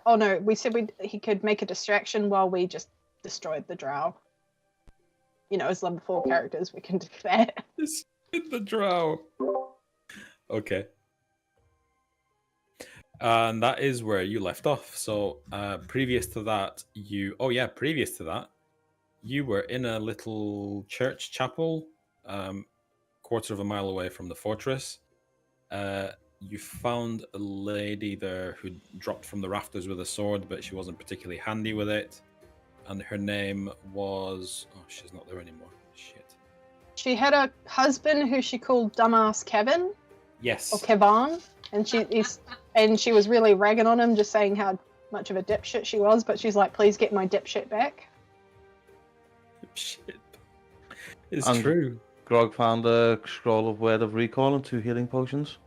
Oh no, we said he could make a distraction while we just destroyed the drow. You know, as level 4 characters, we can do that. It's in the drow. Okay. And that is where you left off. So previous to that, you were in a little church chapel, quarter of a mile away from the fortress. You found a lady there who dropped from the rafters with a sword, but she wasn't particularly handy with it. And her name was... Oh, she's not there anymore. Shit. She had a husband who she called Dumbass Kevin. Yes. Or Kevan. And she was really ragging on him, just saying how much of a dipshit she was, but she's like, please get my dipshit back. Shit. It's true. Grog found a scroll of Word of Recall and 2 healing potions.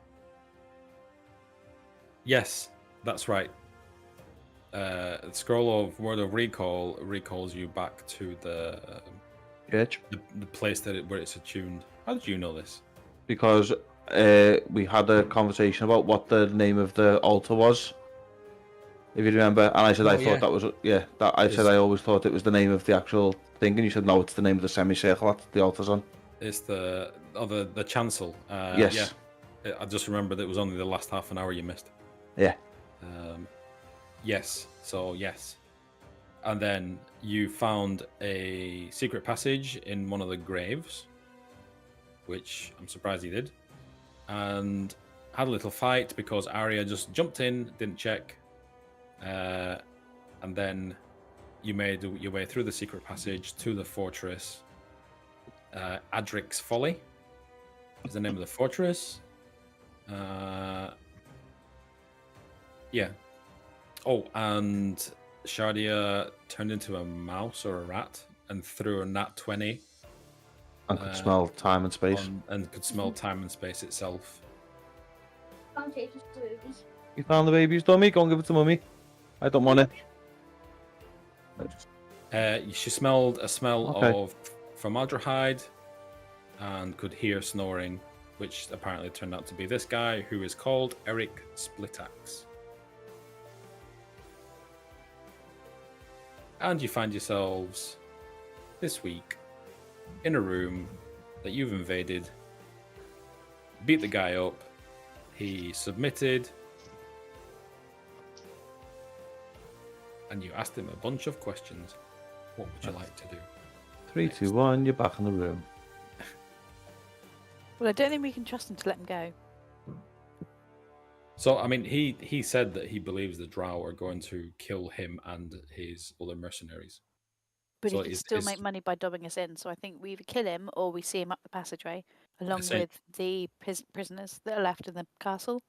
Yes, that's right. The scroll of Word of Recall recalls you back to the church, the place where it's attuned. How did you know this? Because we had a conversation about what the name of the altar was, if you remember, and I said I thought that was I always thought it was the name of the actual thing, and you said no, it's the name of the semicircle that the altar's on. It's the chancel. Yes. Yeah. I just remember that it was only the last half an hour you missed. Yeah. Yes. So yes, and then you found a secret passage in one of the graves, which I'm surprised he did, and had a little fight because Arya just jumped in, didn't check, and then you made your way through the secret passage to the fortress. Adric's Folly is the name of the fortress. Yeah. Oh, and Shardia turned into a mouse or a rat and threw a nat 20. And could smell time and space. And could smell time and space itself. You found the baby's dummy? Go and give it to mummy. I don't want it. She smelled a smell of formaldehyde and could hear snoring, which apparently turned out to be this guy who is called Eric Splitax. And you find yourselves this week in a room that you've invaded, beat the guy up, he submitted, and you asked him a bunch of questions. What would you like to do? 3, 2, 1, you're back in the room. Well, I don't think we can trust him to let him go. So, I mean, he said that he believes the Drow are going to kill him and his other mercenaries. But he can still make money by dobbing us in, so I think we either kill him or we see him up the passageway, along with the prisoners that are left in the castle.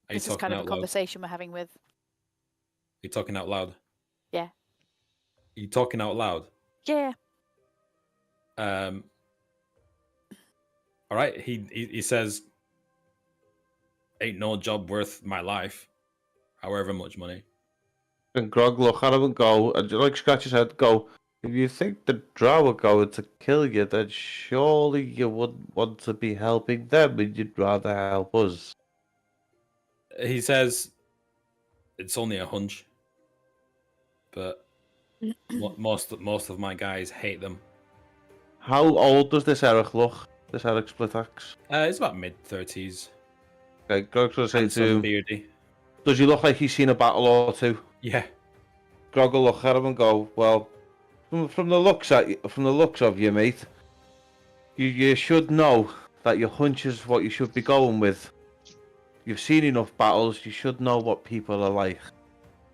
This is kind of a conversation we're having with... Are you talking out loud? Yeah. Are you talking out loud? Yeah. All right. He says, "Ain't no job worth my life, however much money." And Grog look at him and go, and like scratch his head, go, if you think the Drow are going to kill you, then surely you wouldn't want to be helping them, and you'd rather help us. He says, "It's only a hunch, but most of my guys hate them." How old does this Eric look? This Eric Splitax? He's about mid-30s. Okay, Grog's gonna say to him, beardy. Does he look like he's seen a battle or two? Yeah. Grog will look at him and go, well, from the looks of you, mate, you should know that your hunch is what you should be going with. You've seen enough battles, you should know what people are like.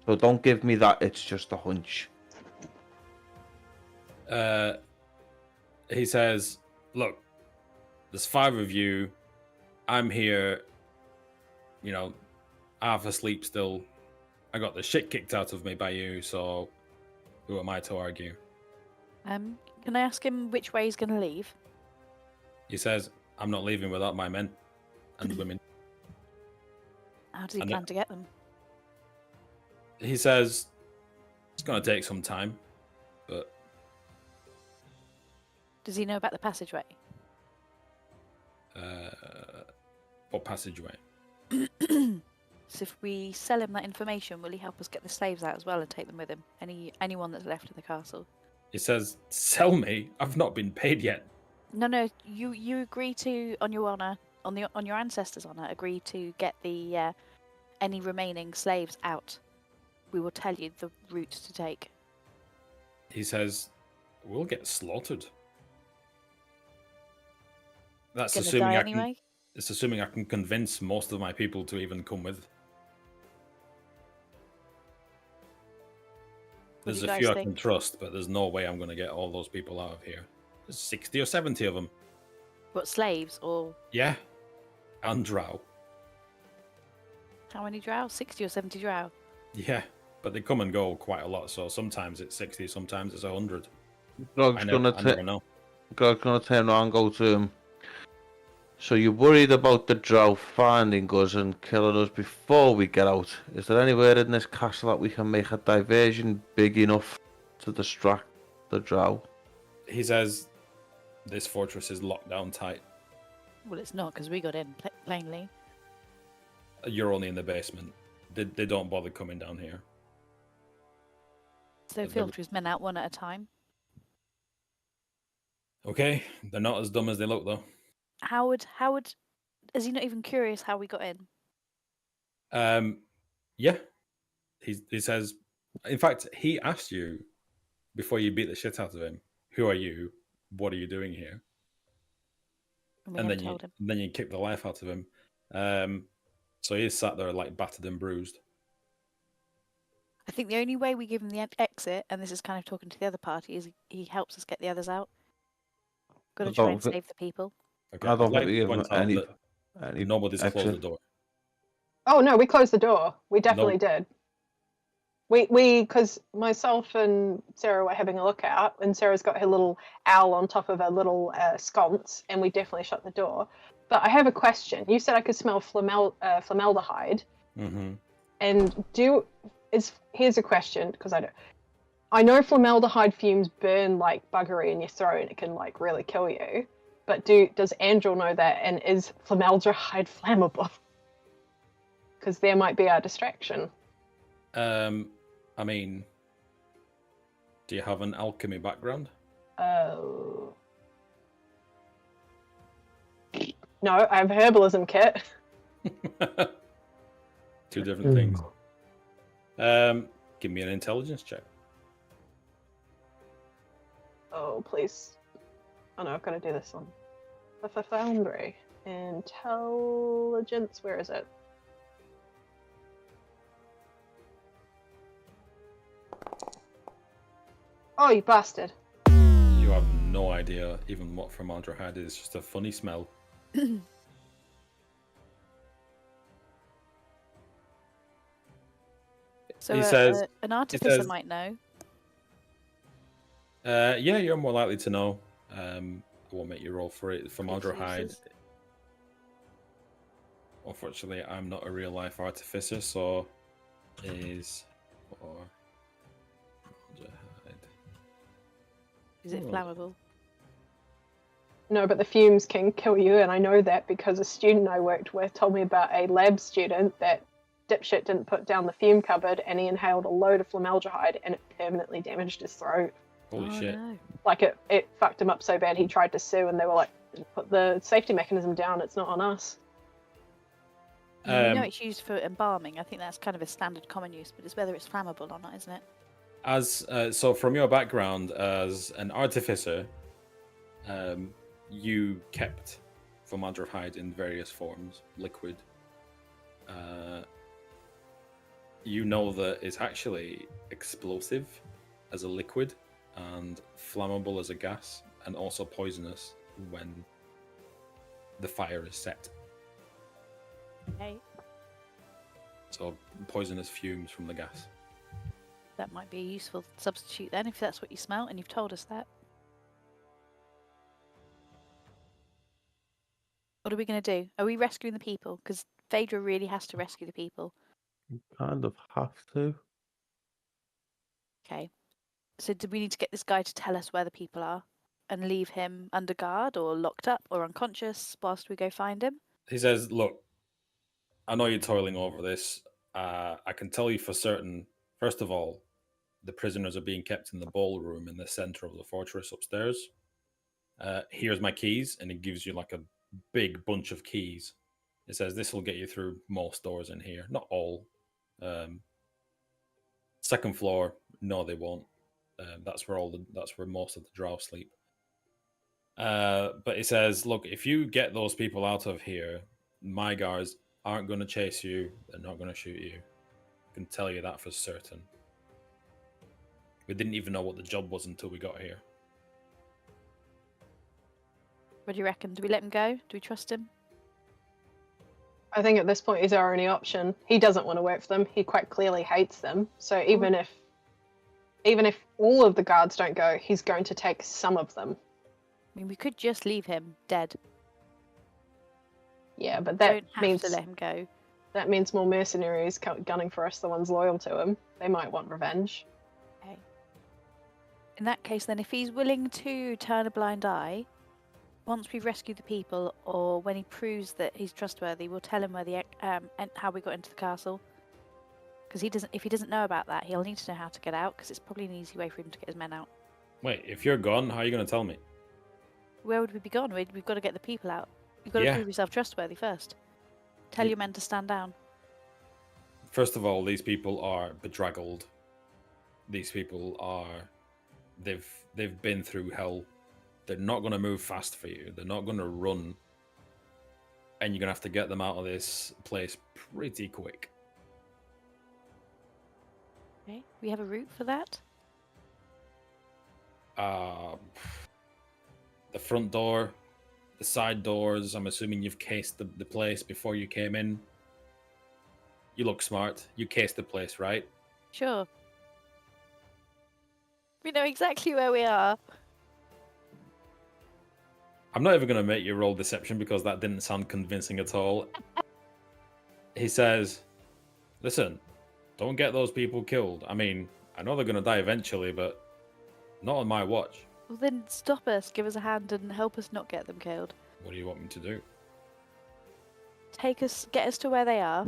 So don't give me that it's just a hunch. He says, "Look, there's 5 of you. I'm here, half asleep still. I got the shit kicked out of me by you, so who am I to argue?" Can I ask him which way he's going to leave? He says, "I'm not leaving without my men and women." How does he plan to get them? He says, "It's going to take some time, but..." Does he know about the passageway? What passageway? So if we sell him that information, will he help us get the slaves out as well and take them with him? Anyone that's left in the castle. He says, "Sell me? I've not been paid yet." No. You agree to, on your honor, on your ancestors' honor, agree to get the any remaining slaves out. We will tell you the route to take. He says, "We'll get slaughtered." That's assuming anyway? It's assuming I can convince most of my people to even come with. There's a few I can trust, but there's no way I'm going to get all those people out of here. There's 60 or 70 of them. What, slaves or? Yeah. And drow. How many drow? 60 or 70 drow? Yeah, but they come and go quite a lot, so sometimes it's 60, sometimes it's 100. Grog's I never know. Grog's going to turn around and go to him. So you're worried about the drow finding us and killing us before we get out. Is there anywhere in this castle that we can make a diversion big enough to distract the drow? He says this fortress is locked down tight. Well, it's not, because we got in, plainly. You're only in the basement. They don't bother coming down here. So filter his men out one at a time. Okay, they're not as dumb as they look, though. Howard, is he not even curious how we got in? Yeah. He says, in fact, he asked you before you beat the shit out of him, "Who are you? What are you doing here?" And then you kick the life out of him. So he's sat there like battered and bruised. I think the only way we give him the exit, and this is kind of talking to the other party, is he helps us get the others out. Got to try and save the people. Okay. I don't think we give him any nobody's closed the door. Oh no, we closed the door. We definitely did. We because myself and Sarah were having a look out, and Sarah's got her little owl on top of a little sconce, and we definitely shut the door. But I have a question. You said I could smell formaldehyde. Mm-hmm. And here's a question, because I know formaldehyde fumes burn like buggery in your throat and it can like really kill you. But does Angel know that, and is formaldehyde flammable? Because there might be our distraction. I mean, do you have an alchemy background? No, I have a herbalism kit. Two different things. Give me an intelligence check. Oh, please. Oh no, I've got to do this one. The Foundry. Intelligence, where is it? Oh, you bastard. You have no idea even what formaldehyde is. It's just a funny smell. So he says, an artificer might know. Yeah, you're more likely to know. I won't make you roll for it. Formaldehyde. Unfortunately, I'm not a real life artificer, so is for formaldehyde. Is it flammable? No, but the fumes can kill you, and I know that because a student I worked with told me about a lab student that dipshit didn't put down the fume cupboard, and he inhaled a load of formaldehyde, and it permanently damaged his throat. Holy shit. No. Like, it fucked him up so bad he tried to sue, and they were like, put the safety mechanism down, it's not on us. You know it's used for embalming. I think that's kind of a standard common use, but it's whether it's flammable or not, isn't it? So from your background as an artificer, you kept formaldehyde in various forms, liquid. You know that it's actually explosive as a liquid and flammable as a gas, and also poisonous when the fire is set. Okay. So poisonous fumes from the gas. That might be a useful substitute then, if that's what you smell, and you've told us that. What are we going to do? Are we rescuing the people? Because Phaedra really has to rescue the people. You kind of have to. Okay. So do we need to get this guy to tell us where the people are and leave him under guard or locked up or unconscious whilst we go find him? He says, "Look, I know you're toiling over this. I can tell you for certain. First of all, the prisoners are being kept in the ballroom in the center of the fortress upstairs. Here's my keys, and it gives you like a big bunch of keys. It says this will get you through most doors in here, not all. Second floor, no, they won't. That's where most of the drow sleep. But it says, look, if you get those people out of here, my guards aren't going to chase you. They're not going to shoot you. I can tell you that for certain. We didn't even know what the job was until we got here. What do you reckon? Do we let him go? Do we trust him? I think at this point he's our only option. He doesn't want to work for them. He quite clearly hates them. So even if all of the guards don't go, he's going to take some of them. I mean, we could just leave him dead. Yeah, but We that don't have means to let him go. that means more mercenaries gunning for us, the ones loyal to him. They might want revenge. Okay. In that case, then, if he's willing to turn a blind eye, once we've rescued the people, or when he proves that he's trustworthy, we'll tell him where the and how we got into the castle. Because if he doesn't know about that, he'll need to know how to get out. Because it's probably an easy way for him to get his men out. Wait, if you're gone, how are you going to tell me? Where would we be gone? We've got to get the people out. You've got to prove yourself trustworthy first. Tell your men to stand down. First of all, these people are bedraggled. These people are... They've been through hell. They're not going to move fast for you. They're not going to run. And you're going to have to get them out of this place pretty quick. Okay, we have a route for that? The front door, the side doors. I'm assuming you've cased the place before you came in. You look smart. You cased the place, right? Sure. We know exactly where we are. I'm not even going to make you roll deception because that didn't sound convincing at all. He says, listen, don't get those people killed. I mean, I know they're going to die eventually, but not on my watch. Well, then stop us, give us a hand, and help us not get them killed. What do you want me to do? Get us to where they are,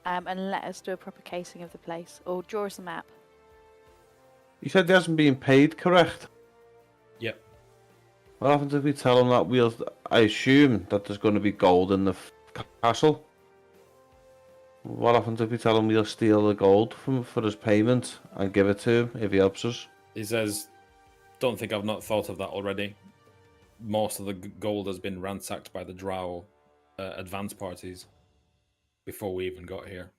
and let us do a proper casing of the place, or draw us a map. You said he hasn't been paid, correct? Yep. What happens if we tell him that I assume that there's going to be gold in the castle. What happens if we tell him we'll steal the gold for his payment and give it to him if he helps us? He says, don't think I've not thought of that already. Most of the gold has been ransacked by the drow advance parties before we even got here.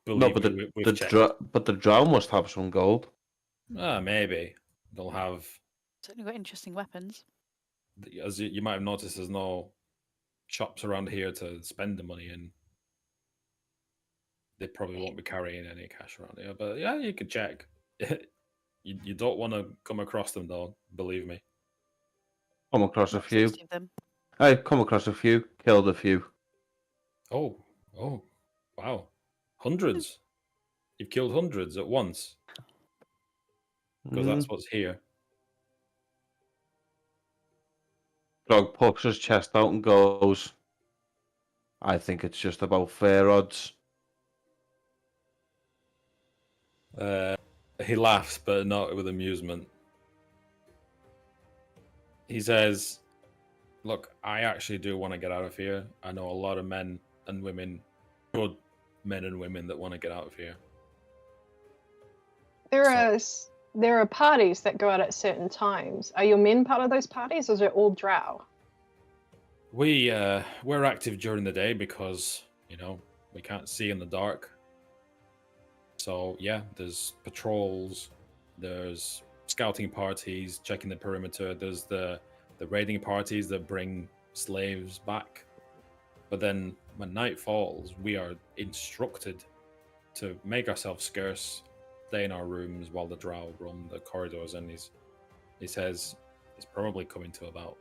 Believe but the drow must have some gold. Maybe. They'll have... Certainly got interesting weapons. As you might have noticed, there's no shops around here to spend the money in. They probably won't be carrying any cash around here, but yeah, you can check. You don't want to come across them, though, believe me. Come across a few. Hey, come across a few, killed a few. Oh, wow. Hundreds. You've killed hundreds at once. Because that's what's here. Grog puffs his chest out and goes, I think it's just about fair odds. He laughs, but not with amusement. He says, look, I actually do want to get out of here. I know a lot of men and women, good men and women that want to get out of here. There are parties that go out at certain times. Are your men part of those parties, or is it all drow? We're active during the day because, we can't see in the dark. So, yeah, there's patrols, there's scouting parties, checking the perimeter, there's the raiding parties that bring slaves back. But then when night falls, we are instructed to make ourselves scarce, stay in our rooms while the drow roam the corridors, and he says it's probably coming to about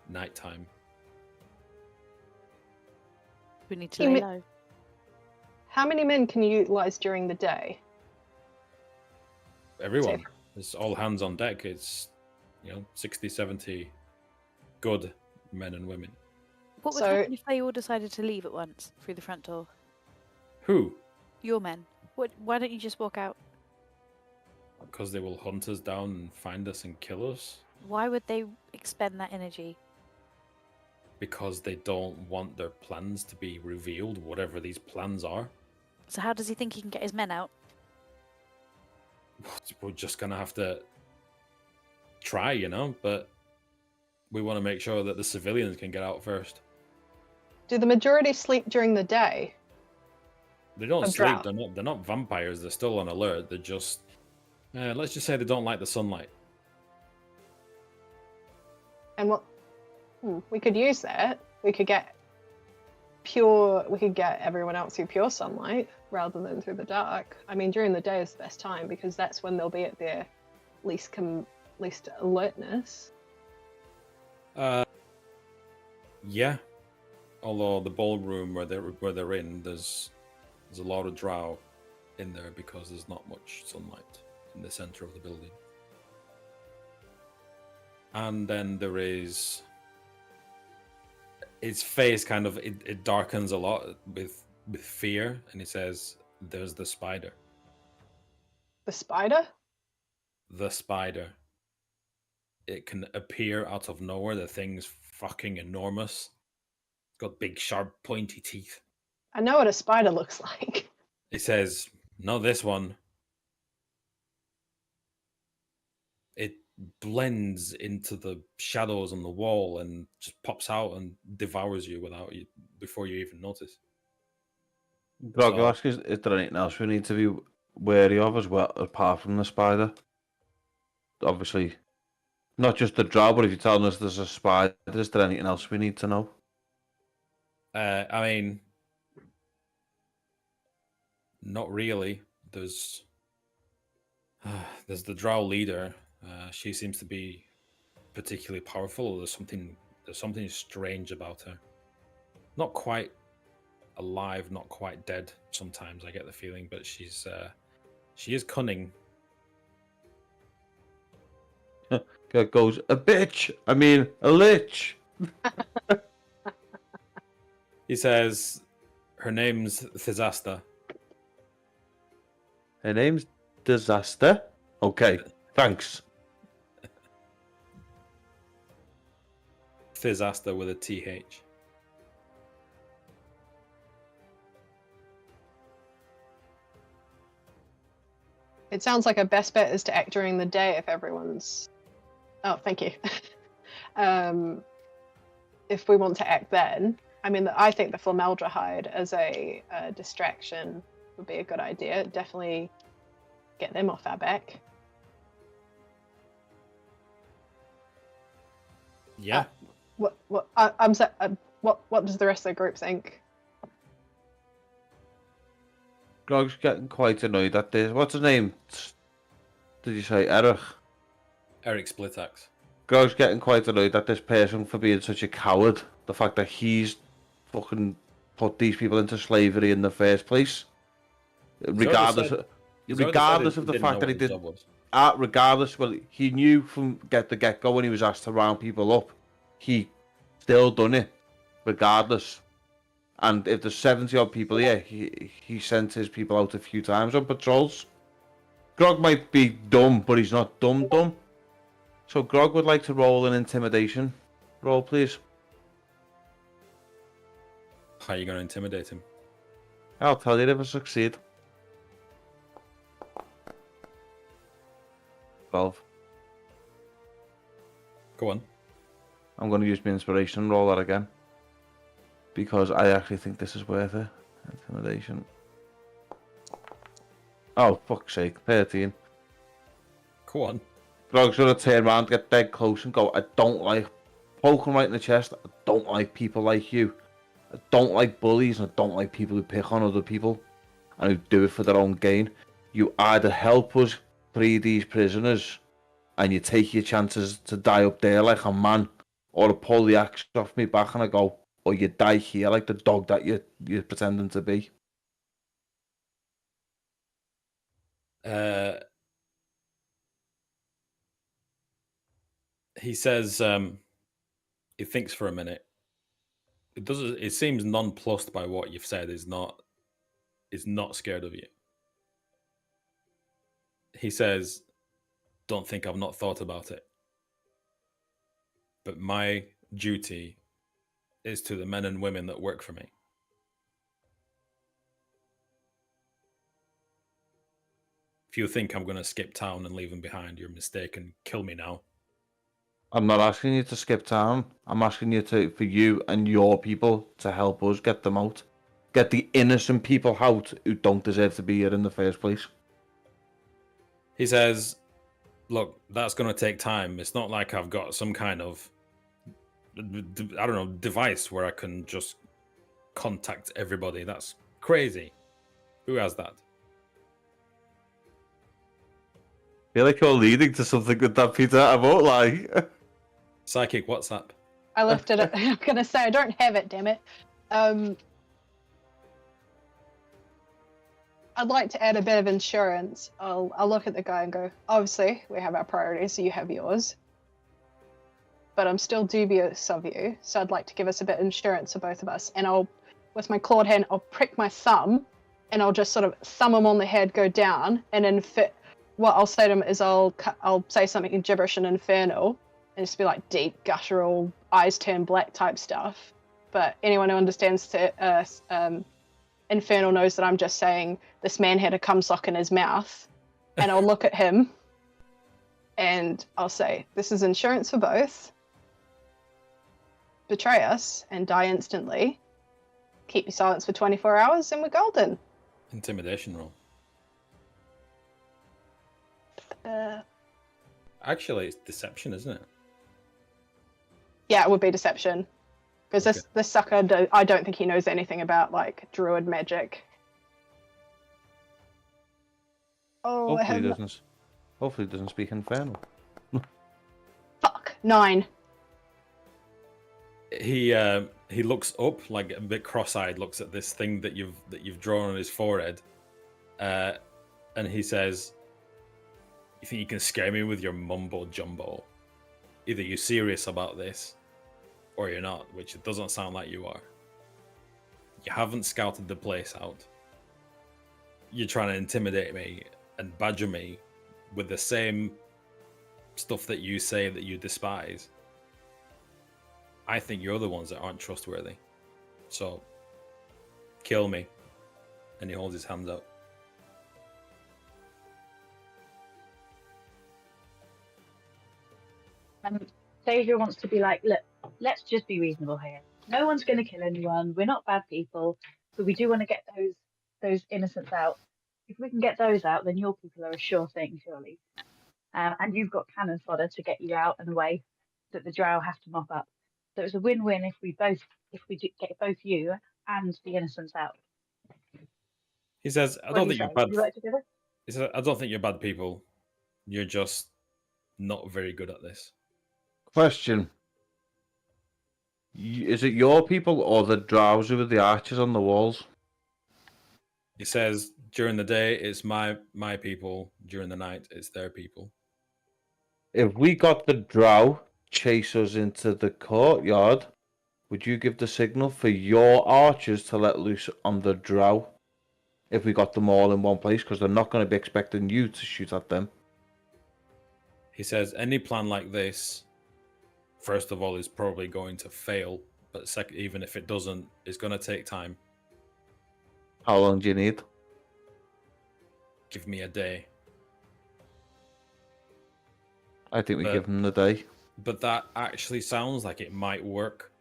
nighttime. We need to lay low. How many men can you utilize during the day? Everyone. It's all hands on deck. It's 60, 70 good men and women. What would happen if they all decided to leave at once through the front door? Who? Your men. Why don't you just walk out? Because they will hunt us down and find us and kill us. Why would they expend that energy? Because they don't want their plans to be revealed, whatever these plans are. So how does he think he can get his men out? We're just going to have to try, but we want to make sure that the civilians can get out first. Do the majority sleep during the day? They don't sleep. They're not vampires. They're still on alert. They're just... let's just say they don't like the sunlight. And what... we could use that. We could get everyone else through pure sunlight rather than through the dark. I mean, during the day is the best time because that's when they'll be at their least alertness. Yeah. Although the ballroom where they're in, there's a lot of drow in there because there's not much sunlight in the center of the building. And then there is... His face kind of, it darkens a lot with fear, and he says, there's the spider. The spider? The spider. It can appear out of nowhere. The thing's fucking enormous. It's got big, sharp, pointy teeth. I know what a spider looks like. He says, not this one. It blends into the shadows on the wall and just pops out and devours you before you even notice. Grog, ask is there anything else we need to be wary of as well, apart from the spider? Obviously, not just the drow, but if you're telling us there's a spider, is there anything else we need to know? I mean, not really. There's the drow leader. She seems to be particularly powerful. There's something strange about her. Not quite alive, not quite dead. Sometimes I get the feeling, but she is cunning. It goes a bitch. I mean a lich. He says her name's Thizasta. Her name's Disaster. Okay, thanks. Thizasta with a TH. It sounds like our best bet is to act during the day if everyone's... Oh, thank you. If we want to act then, I mean, I think the formaldehyde as a distraction would be a good idea. Definitely get them off our back. Yeah. What does the rest of the group think? Grog's getting quite annoyed at this. What's his name? Did you say Eric? Eric Splitax. Grog's getting quite annoyed at this person for being such a coward. The fact that he's fucking put these people into slavery in the first place. Regardless of the fact that he did... regardless, well, he knew from the get-go when he was asked to round people up, he still done it, regardless. And if there's 70-odd people here, he sent his people out a few times on patrols. Grog might be dumb, but he's not dumb. So Grog would like to roll an intimidation roll, please. How are you going to intimidate him? I'll tell you if I succeed. 12. Go on. I'm going to use my inspiration and roll that again. Because I actually think this is worth it. Intimidation. Oh, fuck's sake. 13. Go on. Grog's going to turn around, get dead close and go, I don't like... Poke him right in the chest. I don't like people like you. I don't like bullies and I don't like people who pick on other people. And who do it for their own gain. You either help us free these prisoners and you take your chances to die up there like a man, or to pull the axe off me back and I go, or you die here like the dog that you're pretending to be. He says, he thinks for a minute, It doesn't. It seems nonplussed by what you've said. Is not scared of you. He says, "Don't think I've not thought about it. But my duty is to the men and women that work for me. If you think I'm going to skip town and leave them behind, you're mistaken. Kill me now." I'm not asking you to skip town. I'm asking you for you and your people to help us get them out. Get the innocent people out who don't deserve to be here in the first place. He says, "Look, that's going to take time. It's not like I've got some kind of, I don't know, device where I can just contact everybody. That's crazy. Who has that?" I feel like you're leading to something with that, Peter. I won't lie. Psychic WhatsApp. I lifted it. I'm gonna say I don't have it. Damn it. I'd like to add a bit of insurance. I'll look at the guy and go, obviously we have our priorities, so you have yours. But I'm still dubious of you, so I'd like to give us a bit of insurance for both of us. And I'll, with my clawed hand, I'll prick my thumb, and I'll just sort of thumb him on the head, go down, and then what I'll say to him is I'll say something in gibberish and infernal, and just be like deep, guttural, eyes turn black type stuff. But anyone who understands infernal knows that I'm just saying this man had a cum sock in his mouth, and I'll look at him, and I'll say, "This is insurance for both. Betray us and die instantly. Keep your silence for 24 hours, and we're golden." Intimidation roll. Uh, Actually, it's deception, isn't it? Yeah, it would be deception. Because this sucker, I don't think he knows anything about, like, druid magic. Oh, Hopefully he doesn't speak infernal. Fuck! 9. He looks up, like a bit cross-eyed, looks at this thing that you've drawn on his forehead, and he says, "You think you can scare me with your mumbo jumbo? Either you're serious about this, or you're not, which it doesn't sound like you are. You haven't scouted the place out. You're trying to intimidate me and badger me with the same stuff that you say that you despise. I think you're the ones that aren't trustworthy. So, kill me." And he holds his hands out. Savior wants to be like, "Look, let's just be reasonable here. No one's going to kill anyone. We're not bad people, but we do want to get those innocents out. If we can get those out, then your people are a sure thing, surely. And you've got cannon fodder to get you out and away that the drow have to mop up. So it's a win-win if we get both you and the innocents out." He says, "I What don't do think you you're say? bad." Would you like to do it? He says, "I don't think you're bad people. You're just not very good at this." Question. Is it your people or the drows with the archers on the walls? He says, "During the day, it's my people. During the night, it's their people." If we got the drow chase us into the courtyard, would you give the signal for your archers to let loose on the drow? If we got them all in one place, because they're not going to be expecting you to shoot at them. He says, "Any plan like this, first of all, is probably going to fail. But second, even if it doesn't, it's going to take time. How long do you need? Give me a day." I think we give them the day. But that actually sounds like it might work.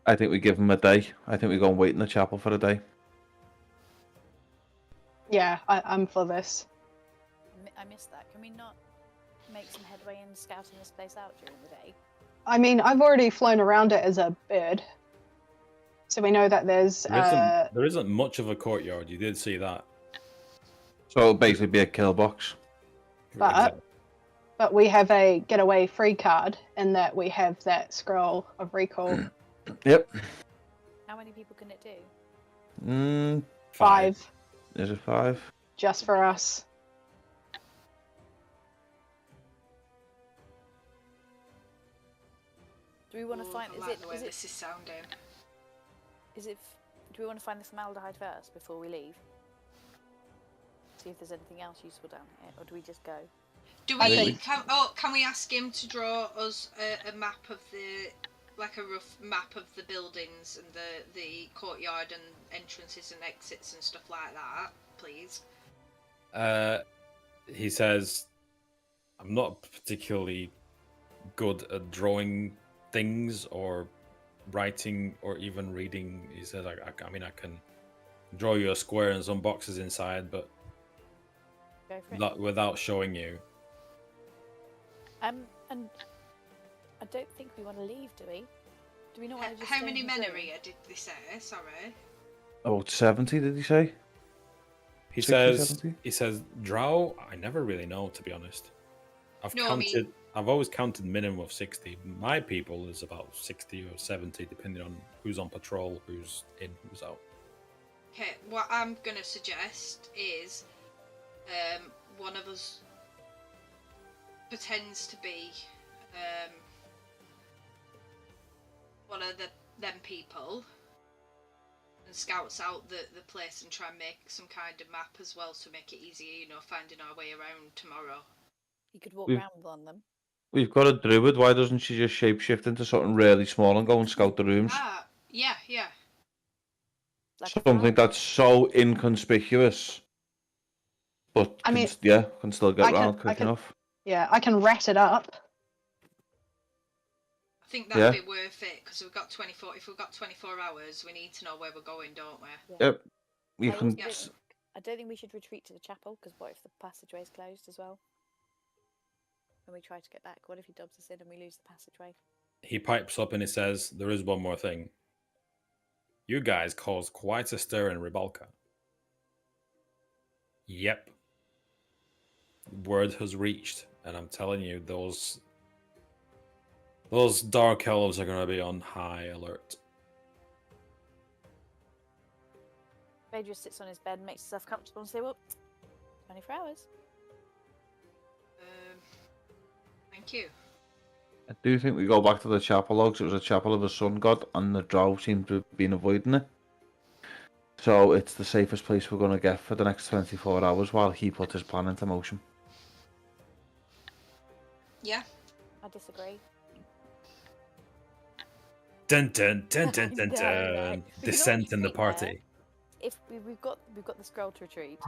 I think we give them a day. I think we go and wait in the chapel for a day. Yeah, I'm for this. I missed that. Can we not make some headway in scouting this place out during the day? I mean, I've already flown around it as a bird. So we know that there's... There isn't much of a courtyard. You did see that. So it'll basically be a kill box. But we have a getaway free card in that we have that scroll of recall. Yep. How many people can it do? 5. Is it 5? Just for us. Do Do we want to find? I like the way this is sounding. Do we want to find the formaldehyde first before we leave? See if there's anything else useful down here, or do we just go? Do we? Can we ask him to draw us a map of a rough map of the buildings and the courtyard and entrances and exits and stuff like that, please? He says, I'm not particularly good at drawing things or writing or even reading. He says, I mean, I can draw you a square and some boxes inside, but not without showing you. And I don't think we want to leave, do we? Do we not want to just How many men are here, did they say? Sorry. About 70, did he say? He 60, says 70? he says drow. I never really know, to be honest. I've always counted minimum of 60. My people is about 60 or 70, depending on who's on patrol, who's in, who's out. Okay, what I'm gonna suggest is one of us pretends to be one of them people and scouts out the place and try and make some kind of map as well to make it easier, finding our way around tomorrow. You could walk around on them. We've got a druid. Why doesn't she just shapeshift into something really small and go and scout the rooms? Yeah. Like Something that's so inconspicuous, but can still get around quick enough. Yeah, I can rat it up. I think that'd be worth it because we've got 24. If we've got 24 hours, we need to know where we're going, don't we? Yeah. Yep. You can. I don't think we should retreat to the chapel because what if the passageway is closed as well? And we try to get back. What if he dubs us in and we lose the passageway? He pipes up and he says, "There is one more thing. You guys caused quite a stir in Ribalka." Yep. Word has reached, and I'm telling you, those dark elves are going to be on high alert. Phaedrus sits on his bed, makes himself comfortable, and says, "Well, 24 hours." Thank you. I do think we go back to the chapel logs. It was a chapel of a sun god, and the drow seem to have been avoiding it. So it's the safest place we're going to get for the next 24 hours while he puts his plan into motion. Yeah. I disagree. Dun dun dun dun dun dun. Dissent in the party. If we've got the scroll to retreat,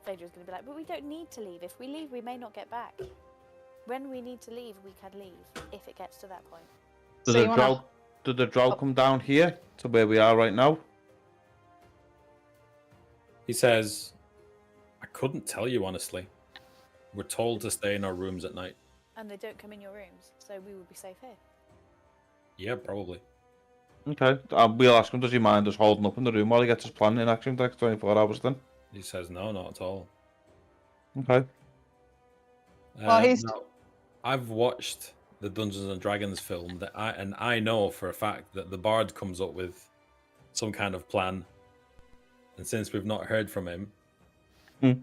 Phaedra's going to be like, "But we don't need to leave. If we leave, we may not get back. When we need to leave, we can leave. If it gets to that point." Did the drow come down here to where we are right now? He says, "I couldn't tell you honestly. We're told to stay in our rooms at night." And they don't come in your rooms, so we would be safe here. Yeah, probably. Okay, we'll ask him, does he mind us holding up in the room while he gets his plan in action for the next 24 hours then? He says, no, not at all. Okay. Well, I've watched the Dungeons and Dragons film, and I know for a fact that the bard comes up with some kind of plan. And since we've not heard from him... Too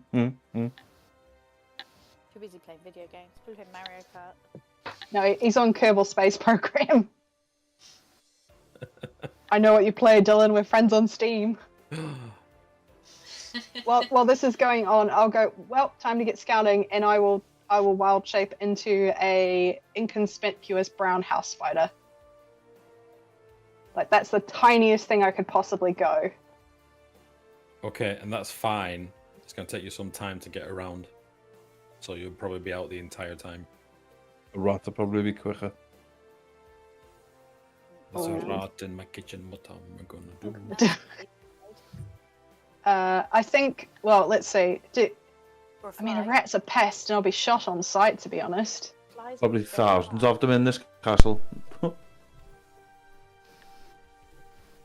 busy playing video games. Probably playing Mario Kart. No, he's on Kerbal Space Program. I know what you play, Dylan. We're friends on Steam. Well, while this is going on, I'll go, well, time to get scouting, and I will wild shape into a inconspicuous brown house spider. Like, that's the tiniest thing I could possibly go. Okay, and that's fine. It's going to take you some time to get around. So you'll probably be out the entire time. A rat will probably be quicker. There's a rat in my kitchen. What am I going to do? I think, well, let's see. I mean, a rat's a pest, and I'll be shot on sight, to be honest. Probably thousands of them in this castle.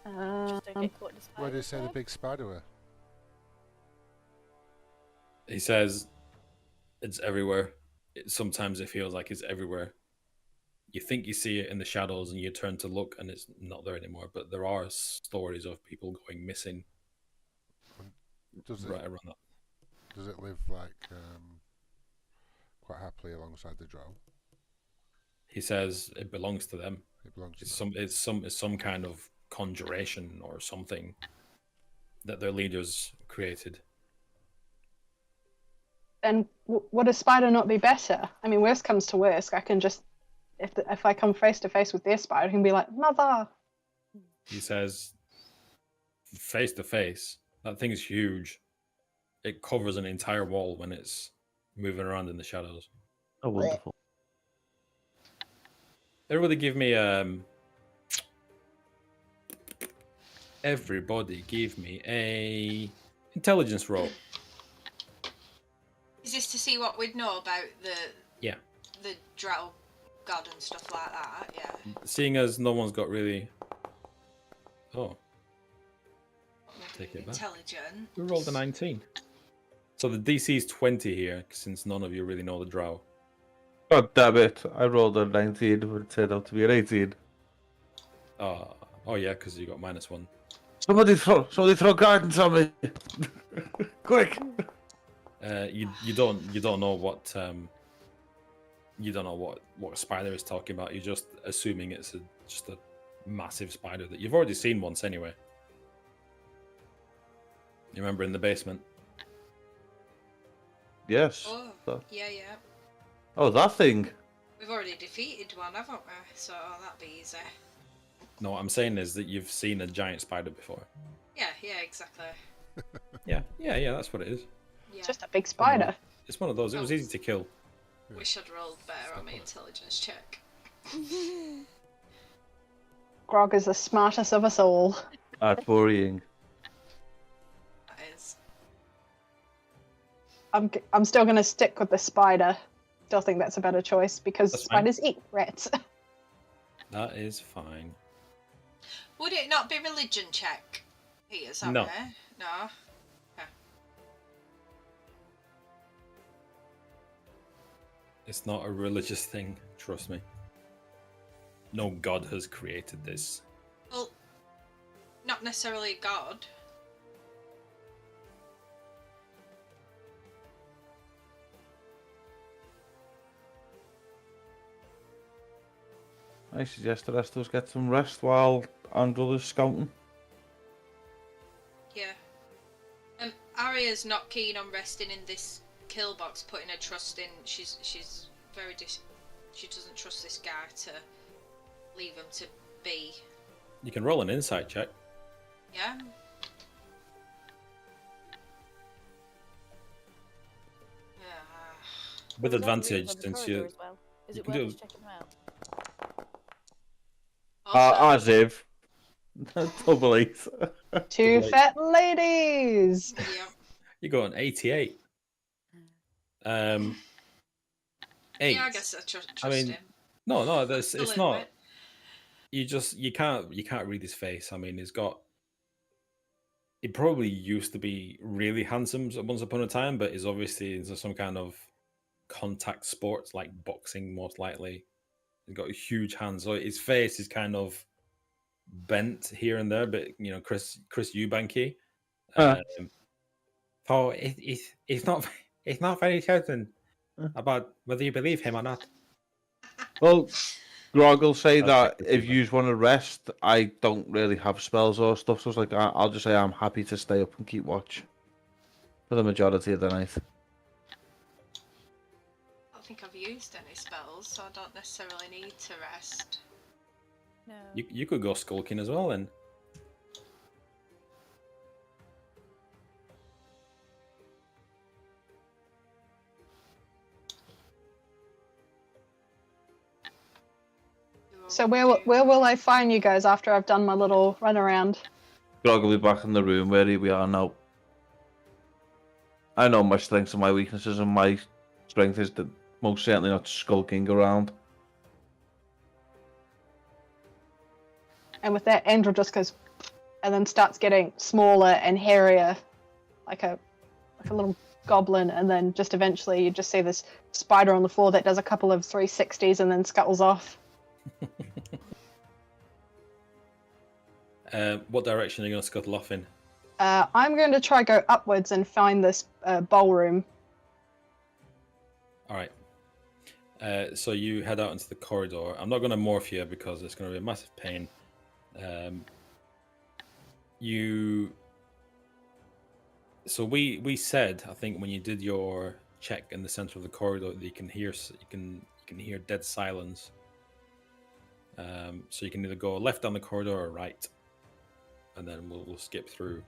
Where did he say the big spider were? He says it's everywhere. Sometimes it feels like it's everywhere. You think you see it in the shadows and you turn to look and it's not there anymore, but there are stories of people going missing right around that. Does it live like quite happily alongside the drow? He says it belongs to them. It belongs to It's some kind of conjuration or something that their leaders created. And would a spider not be better? I mean, worst comes to worst, I can just, if I come face to face with their spider, I can be like, mother. He says, face to face, that thing is huge. It covers an entire wall when it's moving around in the shadows. Oh, wonderful. Everybody give me a intelligence roll. Is this to see what we'd know about the drow god and stuff like that? Yeah. Seeing as no one's got really. Oh. Take it back. Intelligent. We rolled a 19. So the DC is 20 here, since none of you really know the drow. God damn it! I rolled a 19, but it turned out to be an 18. Oh yeah, because you got -1. Somebody throw guidance on me! Quick! You don't know what what spider is talking about. You're just assuming it's just a massive spider that you've already seen once anyway. You remember in the basement? Yes. Oh, yeah. Oh, that thing. We've already defeated one, haven't we? So that'd be easy. No, what I'm saying is that you've seen a giant spider before. Yeah, exactly. Yeah, that's what it is. Yeah. Just a big spider. It's one of those. It was easy to kill. Wish I'd rolled better on my intelligence check. Grog is the smartest of us all. That's worrying. That is. I'm still going to stick with the spider. Still think that's a better choice because That's fine. spiders eat rats. That is fine. Would it not be religion check? Here, sorry. No. No. It's not a religious thing, trust me. No god has created this. Well, not necessarily God. I suggest the rest of us get some rest while Andrew is scouting. Yeah. Arya's not keen on resting in this kill box, putting her trust in. She's very she doesn't trust this guy to leave him to be. You can roll an insight check. Yeah. With There's other advantage, rooms on the since corridor you. as well. Is you it can worth do- us checking them out? As if. Double 8. Two Like- fat ladies. Yeah. You got an 88. 8. Yeah, I guess I trust him. No, That's it's still in not. You can't read his face. I mean, he probably used to be really handsome once upon a time, but is obviously into some kind of contact sports like boxing, most likely. He's got huge hands, so his face is kind of bent here and there, but Chris Eubanky. So it's not very certain about whether you believe him or not. Well, Grog will say I'll that check the if feedback. you want to rest, I don't really have spells or stuff, so it's like I'll just say I'm happy to stay up and keep watch for the majority of the night. I don't think I've used any spells, so I don't necessarily need to rest. No. You could go skulking as well, then. So where will I find you guys after I've done my little run around? Grog will be back in the room where we are now. I know my strengths and my weaknesses, and my strength is most certainly not skulking around. And with that, Andrew just goes, and then starts getting smaller and hairier, like a little goblin, and then just eventually you just see this spider on the floor that does a couple of 360s and then scuttles off. What direction are you going to scuttle off in? I'm going to try go upwards and find this ballroom. All right. So you head out into the corridor. I'm not going to morph you because it's going to be a massive pain. So we said, I think, when you did your check in the center of the corridor, that you can hear dead silence. So you can either go left down the corridor or right, and then we'll skip through.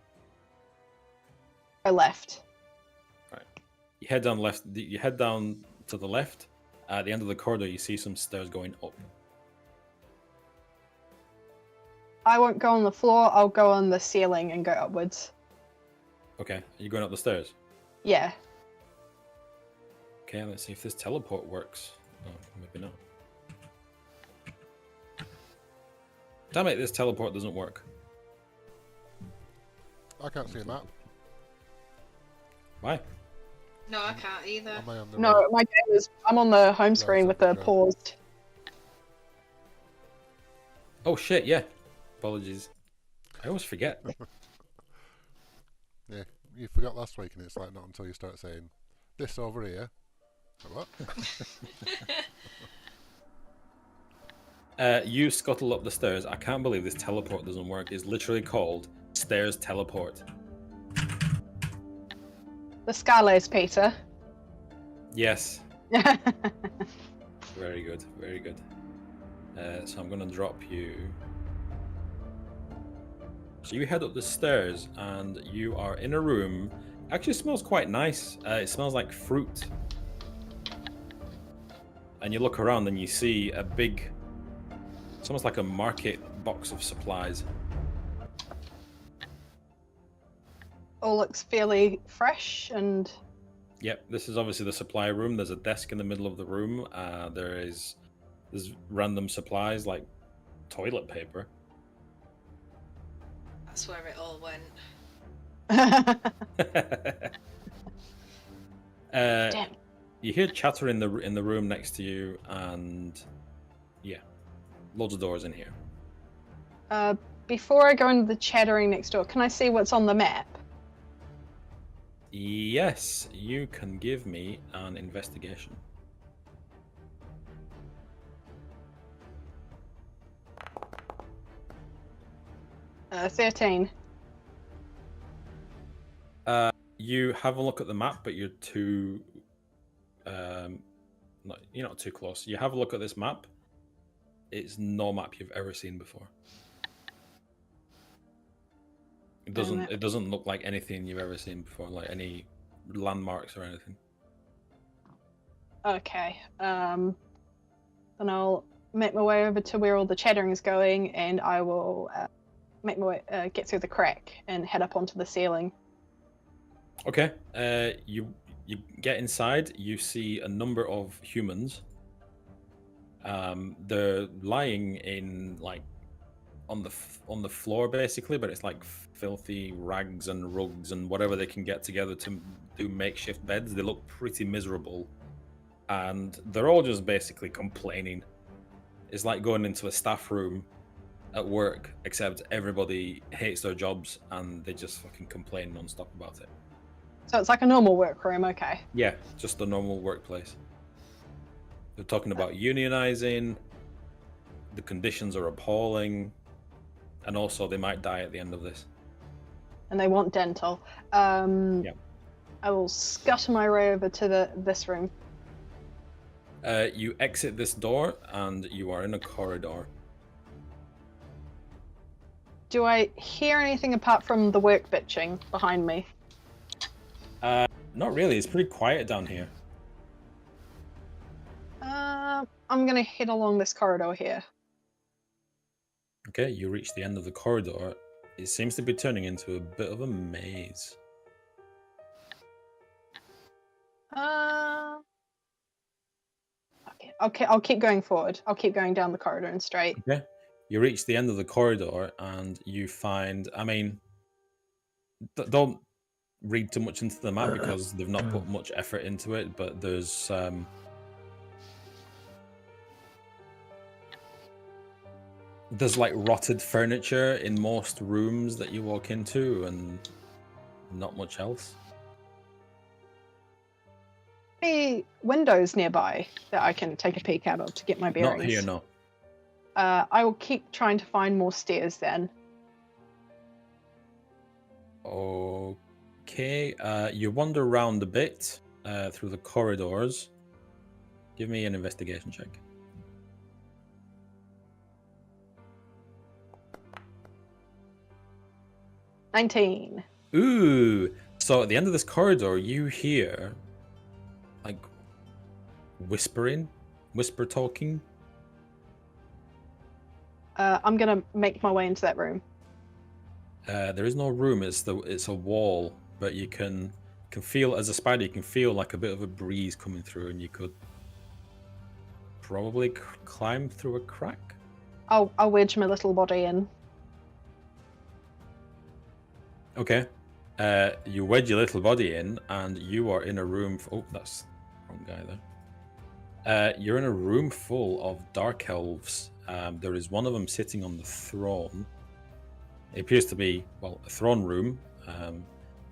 I left. Right. You head down left. You head down to the left. At the end of the corridor, you see some stairs going up. I won't go on the floor. I'll go on the ceiling and go upwards. Okay, are you going up the stairs? Yeah. Okay, let's see if this teleport works. Oh, maybe not. Damn it, this teleport doesn't work. I can't see a map. Why? No, I can't either. Am I on the No, right? my game is. I'm on the home screen with the okay. paused. Oh shit, yeah. Apologies. I always forget. Yeah, you forgot last week, and it's like not until you start saying this over here. Like, what? You scuttle up the stairs. I can't believe this teleport doesn't work. It's literally called stairs teleport. The Scales, Peter. Yes. Very good, very good. So I'm going to drop you. So you head up the stairs and you are in a room. Actually, it smells quite nice. It smells like fruit. And you look around and you see a big, it's almost like a market box of supplies. All looks fairly fresh and. Yep, this is obviously the supply room. There's a desk in the middle of the room. There's random supplies like toilet paper. That's where it all went. Damn. You hear chatter in the room next to you, and yeah, loads of doors in here. Before I go into the chattering next door, can I see what's on the map? Yes, you can give me an investigation. 13. You have a look at the map, but you're too. You're not too close. You have a look at this map. It's no map you've ever seen before. It doesn't look like anything you've ever seen before, like any landmarks or anything. Okay. Then I'll make my way over to where all the chattering is going, and I will make my way, get through the crack and head up onto the ceiling. Okay. You get inside. You see a number of humans. They're lying in like on the floor basically, but it's like filthy rags and rugs and whatever they can get together to do makeshift beds. They look pretty miserable, and they're all just basically complaining. It's like going into a staff room at work, except everybody hates their jobs and they just fucking complain non-stop about it. So it's like a normal workroom, okay. Yeah, just a normal workplace. They're talking about unionizing. The conditions are appalling, and also they might die at the end of this. And they want dental. Yeah. I will scutter my way over to this room. You exit this door, and you are in a corridor. Do I hear anything apart from the work bitching behind me? Not really. It's pretty quiet down here. I'm gonna head along this corridor here. Okay, you reach the end of the corridor. It seems to be turning into a bit of a maze. Okay, I'll keep going forward. I'll keep going down the corridor and straight. Okay. You reach the end of the corridor and you find, I mean, don't read too much into the map because they've not put much effort into it, but there's like rotted furniture in most rooms that you walk into and not much else. Any windows nearby that I can take a peek out of to get my bearings? Not here, no. I will keep trying to find more stairs then. Okay, you wander around a bit through the corridors. Give me an investigation check. $19. Ooh! So at the end of this corridor, you hear like whisper talking. I'm gonna make my way into that room. There is no room. It's a wall, but you can feel, as a spider, you can feel like a bit of a breeze coming through, and you could probably climb through a crack. I'll wedge my little body in. Okay. You wedge your little body in, and you are in a room. Oh, that's the wrong guy there. You're in a room full of dark elves. There is one of them sitting on the throne. It appears to be, well, a throne room.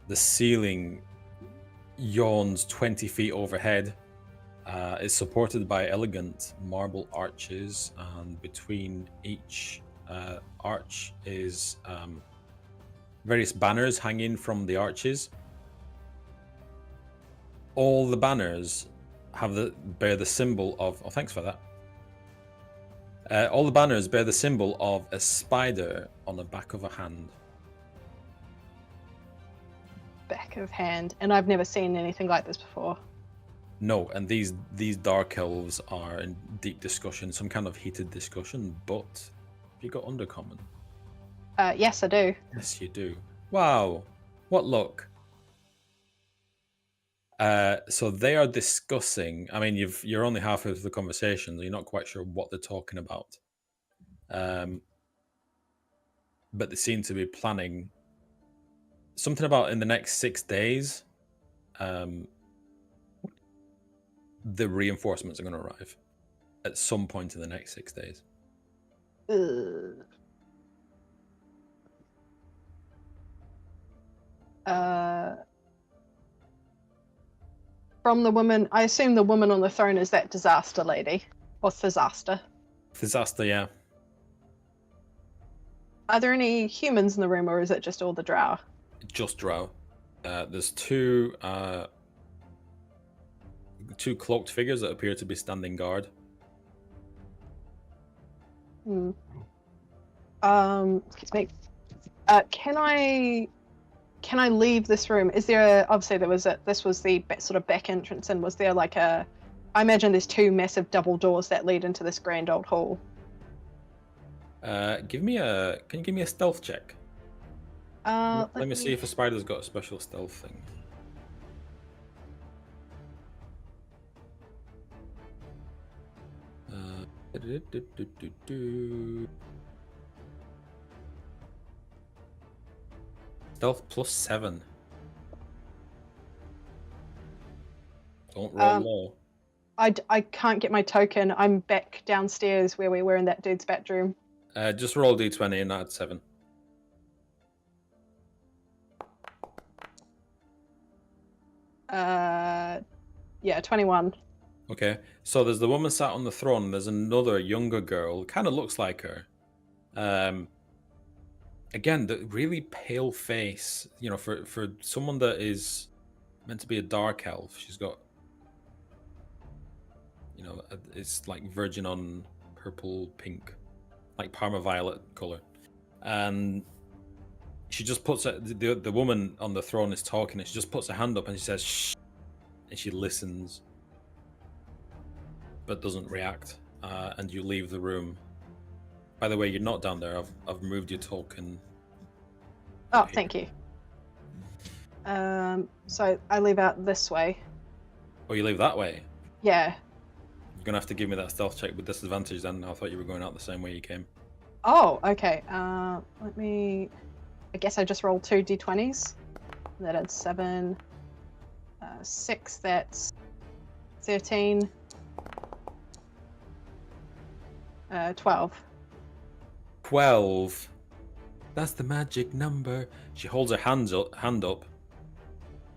The ceiling yawns 20 feet overhead. It's supported by elegant marble arches, and between each arch is various banners hanging from the arches. All the banners bear the symbol of... Oh, thanks for that. All the banners bear the symbol of a spider on the back of a hand. Back of hand. And I've never seen anything like this before. No, and these dark elves are in deep discussion, some kind of heated discussion, but have you got Undercommon? Yes, I do. Yes, you do. Wow, what luck. So they are discussing. I mean, you're only halfway through the conversation, so you're not quite sure what they're talking about. But they seem to be planning something about in the next 6 days. The reinforcements are going to arrive at some point in the next 6 days. From the woman, I assume the woman on the throne is that disaster lady, or Disaster. Disaster, yeah. Are there any humans in the room, or is it just all the drow? Just drow. There's two cloaked figures that appear to be standing guard. Excuse me. Can I leave this room? Is there obviously this was the sort of back entrance, and was there like I imagine there's two massive double doors that lead into this grand old hall. Can you give me a stealth check? Let me see if a spider's got a special stealth thing. Stealth +7. Don't roll low. I can't get my token. I'm back downstairs where we were in that dude's bedroom. Just roll d20 and add 7. Yeah, 21. Okay, so there's the woman sat on the throne, and there's another younger girl, kind of looks like her. Again, the really pale face, you know, for someone that is meant to be a dark elf, she's got, you know, it's like virgin on purple pink, like Parma violet color. And she just puts the woman on the throne is talking, and she just puts her hand up and she says shh, and she listens but doesn't react, and you leave the room. By the way, you're not down there. I've moved your token. Oh, thank you. So I leave out this way. Oh, you leave that way? Yeah. You're gonna have to give me that stealth check with disadvantage then. I thought you were going out the same way you came. Oh, okay. Let me... I guess I just rolled 2 d20s. That adds 7. 6, that's 13. 12. 12. That's the magic number. She holds her hand up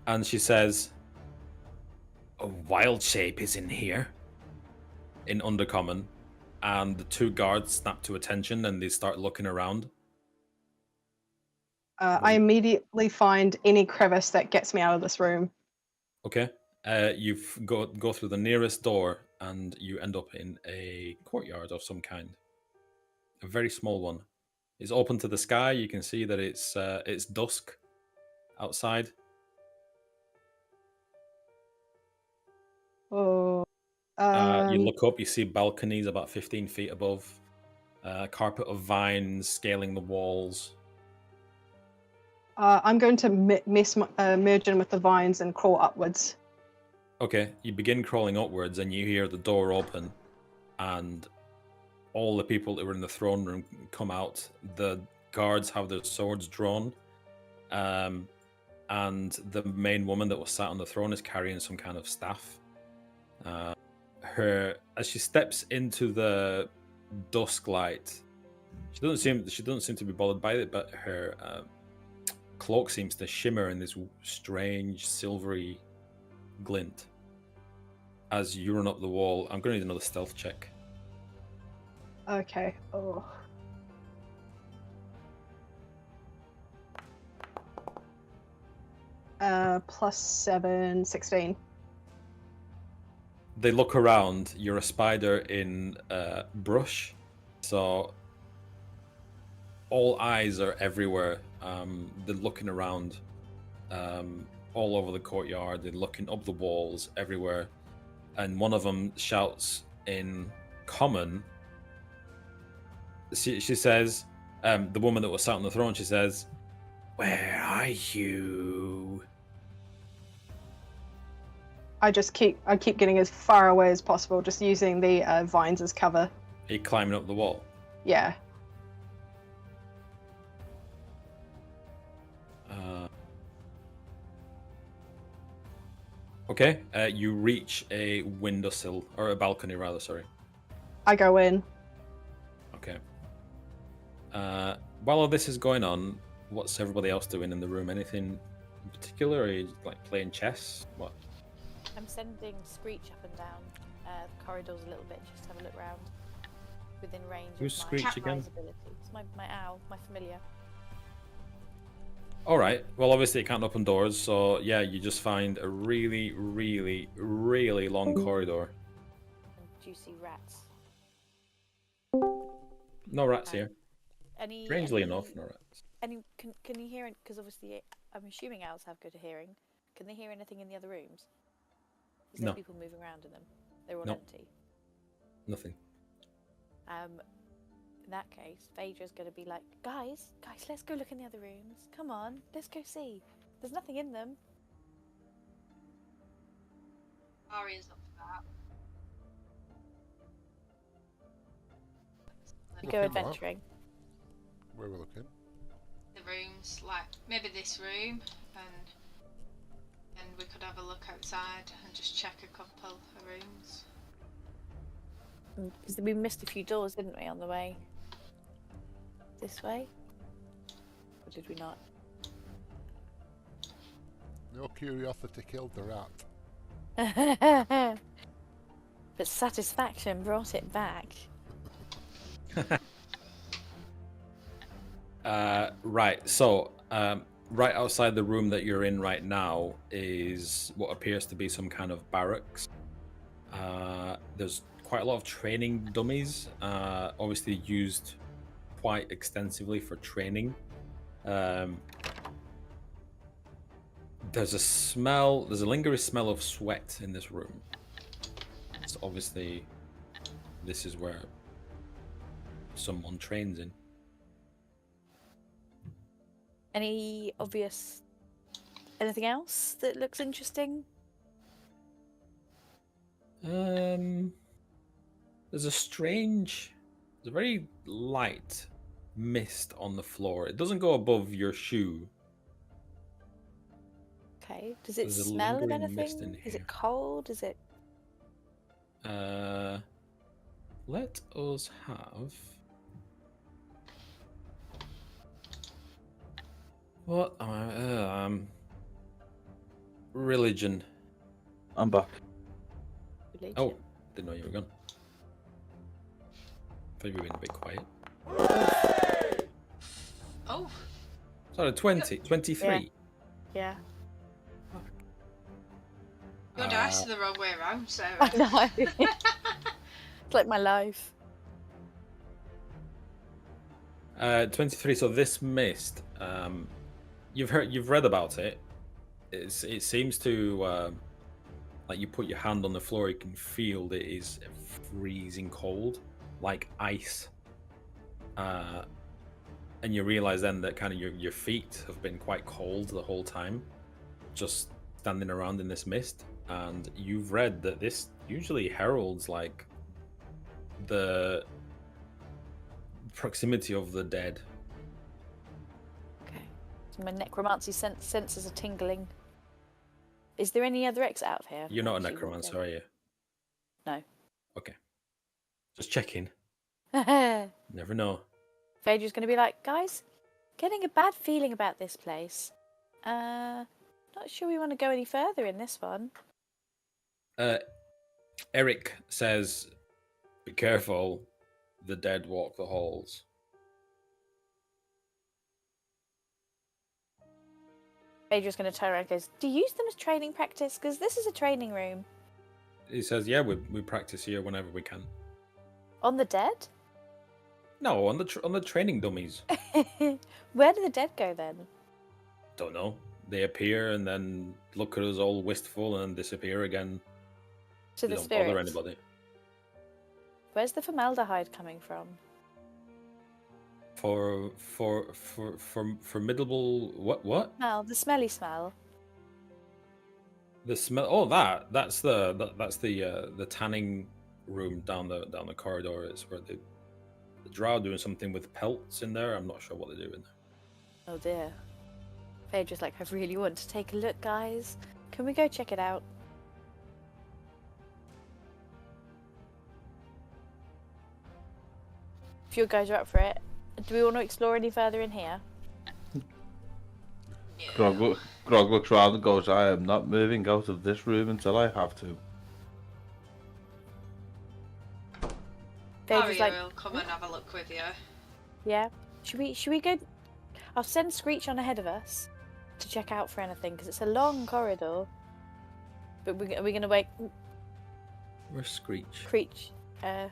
and she says, A wild shape is in here. In Undercommon. And the two guards snap to attention and they start looking around. I immediately find any crevice that gets me out of this room. Okay. You go through the nearest door and you end up in a courtyard of some kind. A very small one. It's open to the sky. You can see that it's dusk outside. Oh. You look up, you see balconies about 15 feet above. Carpet of vines scaling the walls. I'm going to merge in with the vines and crawl upwards. Okay, you begin crawling upwards and you hear the door open and all the people that were in the throne room come out. The guards have their swords drawn. And the main woman that was sat on the throne is carrying some kind of staff. As she steps into the dusk light, she doesn't seem to be bothered by it, but her cloak seems to shimmer in this strange silvery glint. As you run up the wall, I'm going to need another stealth check. Okay. Oh. +7, 16. They look around. You're a spider in brush, so all eyes are everywhere. They're looking around all over the courtyard. They're looking up the walls everywhere. And one of them shouts in common. She says, the woman that was sat on the throne, she says, "Where are you?" I keep getting as far away as possible, just using the vines as cover. Are you climbing up the wall? Yeah. Okay, you reach a windowsill, or a balcony rather, sorry. I go in. Okay. While all this is going on, what's everybody else doing in the room? Anything in particular? Are you like playing chess? What? I'm sending Screech up and down the corridors a little bit, just to have a look round within range. Who's of my Screech again? ability. It's my owl, my familiar. All right. Well, obviously it can't open doors, so yeah, you just find a really, really, really long corridor. And juicy rats. No rats here. Any? Strangely enough, no rats. Can you hear it? Because obviously, I'm assuming owls have good hearing. Can they hear anything in the other rooms? Is there people moving around in them? They're all empty. Nothing. In that case, Phaedra's going to be like, guys, let's go look in the other rooms. Come on, let's go see. There's nothing in them. Arya's up for that. We go adventuring. Where we're looking? The rooms, like maybe this room, and we could have a look outside and just check a couple of rooms. Because we missed a few doors, didn't we, on the way? This way? Or did we not? No curiosity killed the rat. But satisfaction brought it back. Right, so right outside the room that you're in right now is what appears to be some kind of barracks. There's quite a lot of training dummies, obviously used quite extensively for training. There's a lingering smell of sweat in this room. So obviously this is where someone trains in. Anything else that looks interesting? There's a very light mist on the floor. It doesn't go above your shoe. Okay. Does it smell of anything? Is it cold? Is it? Let us have. What? Religion. I'm back. Legion. Oh, didn't know you were gone. Thought you were being a bit quiet. Oh. Sorry, 20, 23. Yeah. Your dice are the wrong way around, Sarah. I know. It's like my life. 23. So this mist, you've read about it. It seems to like you put your hand on the floor, you can feel that it is freezing cold, like ice. And you realize then that kind of your feet have been quite cold the whole time, just standing around in this mist. And you've read that this usually heralds like the proximity of the dead. Okay. So my necromancy senses are tingling. Is there any other exit out of here? You're not a necromancer, are you? No. Okay. Just checking. Phaedra's Never know. going to be like, guys, getting a bad feeling about this place. Not sure we want to go any further in this one. Eric says, be careful, the dead walk the halls. Phaedra's going to turn around and goes, do you use them as training practice? Because this is a training room. He says, yeah, we practice here whenever we can. On the dead? No, on the training dummies. Where do the dead go then? Don't know. They appear and then look at us all wistful and disappear again. To They the don't spirits? bother anybody. Where's the formaldehyde coming from? For formidable what? Smell, the smelly smell. The smell. Oh, that's the tanning room down the corridor. It's where the drow doing something with pelts in there. I'm not sure what they're doing. Oh dear. Phaedra's like, I really want to take a look, guys. Can we go check it out? If you guys are up for it, do we want to explore any further in here? Grog looks round and goes, I am not moving out of this room until I have to. Phaedra's like, will come and have a look with you. yeah. Should we go? I'll send Screech on ahead of us to check out for anything because it's a long corridor. But are we going to wait? Where's Screech? Screech. I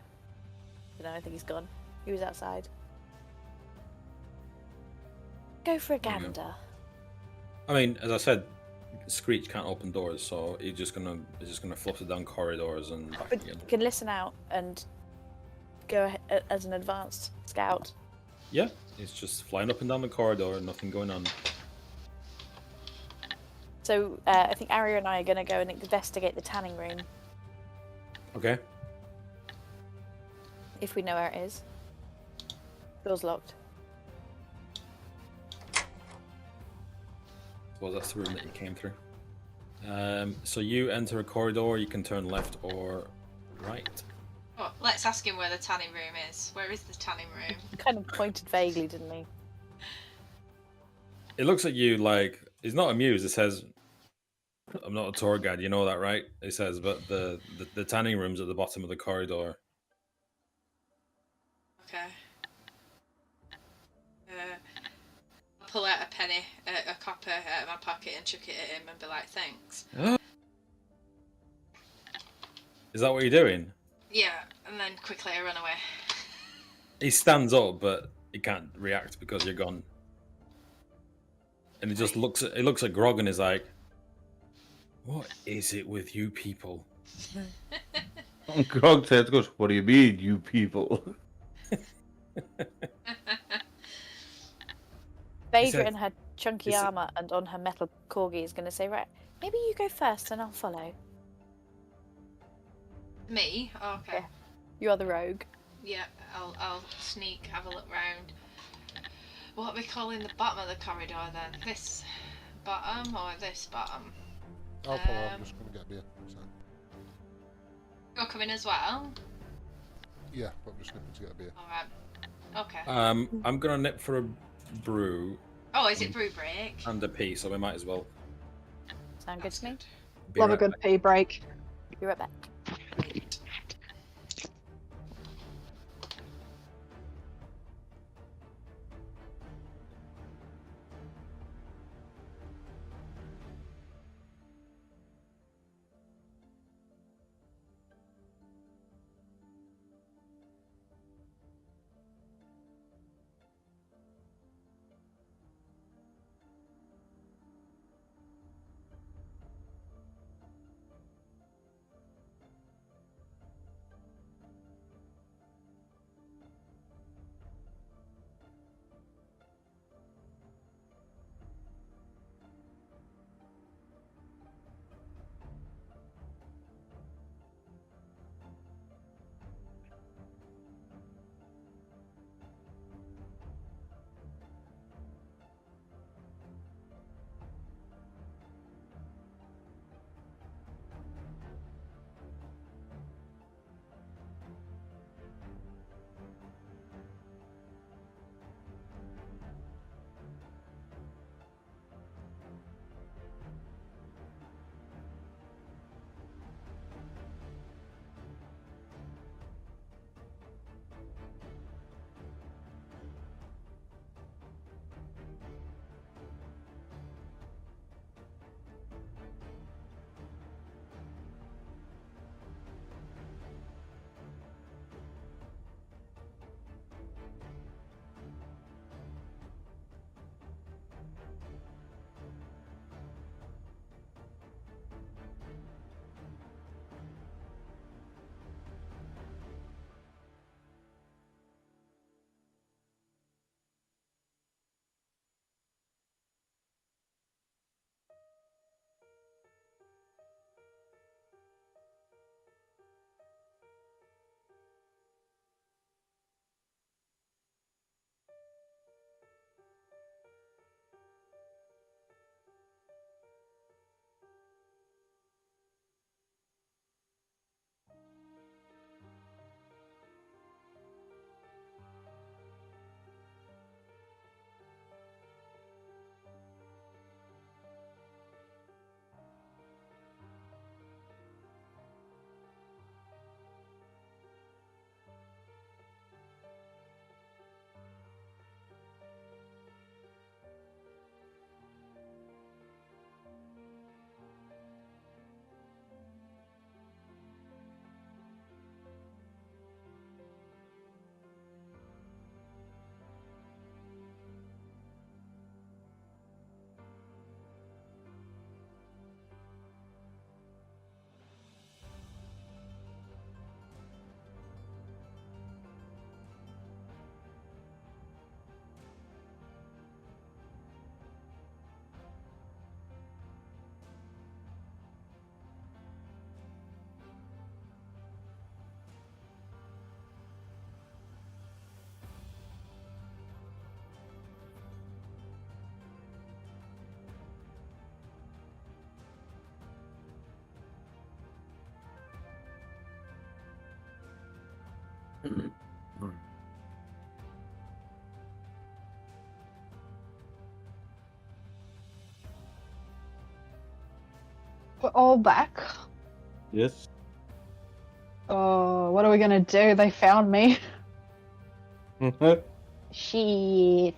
think he's gone. He was outside. Go for a gander. I mean, as I said, Screech can't open doors, so he's just gonna flutter down corridors and back But again. you can listen out and go ahead as an advanced scout. Yeah, he's just flying up and down the corridor, nothing going on. So I think Arya and I are going to go and investigate the tanning room Okay. if we know where it is. Door's locked. Well, that's the room that you came through. So you enter a corridor. You can turn left or right. Oh, let's ask him where the tanning room is. Where is the tanning room? He kind of pointed vaguely, didn't he? It looks at you like he's not amused. It says, "I'm not a tour guide. You know that, right?" It says, but the tanning room's at the bottom of the corridor. Okay. I'll pull out a penny, a copper out of my pocket and chuck it at him and be like, thanks. Is that what you're doing? Yeah, and then quickly I run away. He stands up, but he can't react because you're gone. And he just looks at Grog and is like, "What is it with you people?" And Grog says, goes, what do you mean, you people? Phaedra in her chunky armour and on her metal corgi is going to say, right, maybe you go first and I'll follow. Me? Oh, okay. Yeah. You are the rogue. Yeah, I'll sneak, have a look round. What are we calling the bottom of the corridor then? This bottom or this bottom? I'll follow, I'm just going to get beer. So. You're coming as well? Yeah, but I'm just going to get a beer. Alright. Okay. I'm gonna nip for a brew Oh, is it brew break? and a pee, so we might as well. Sound good to me? Be Love right a good back. pee break. Be right back. We're all back. Yes. Oh, what are we gonna do? They found me. Shit.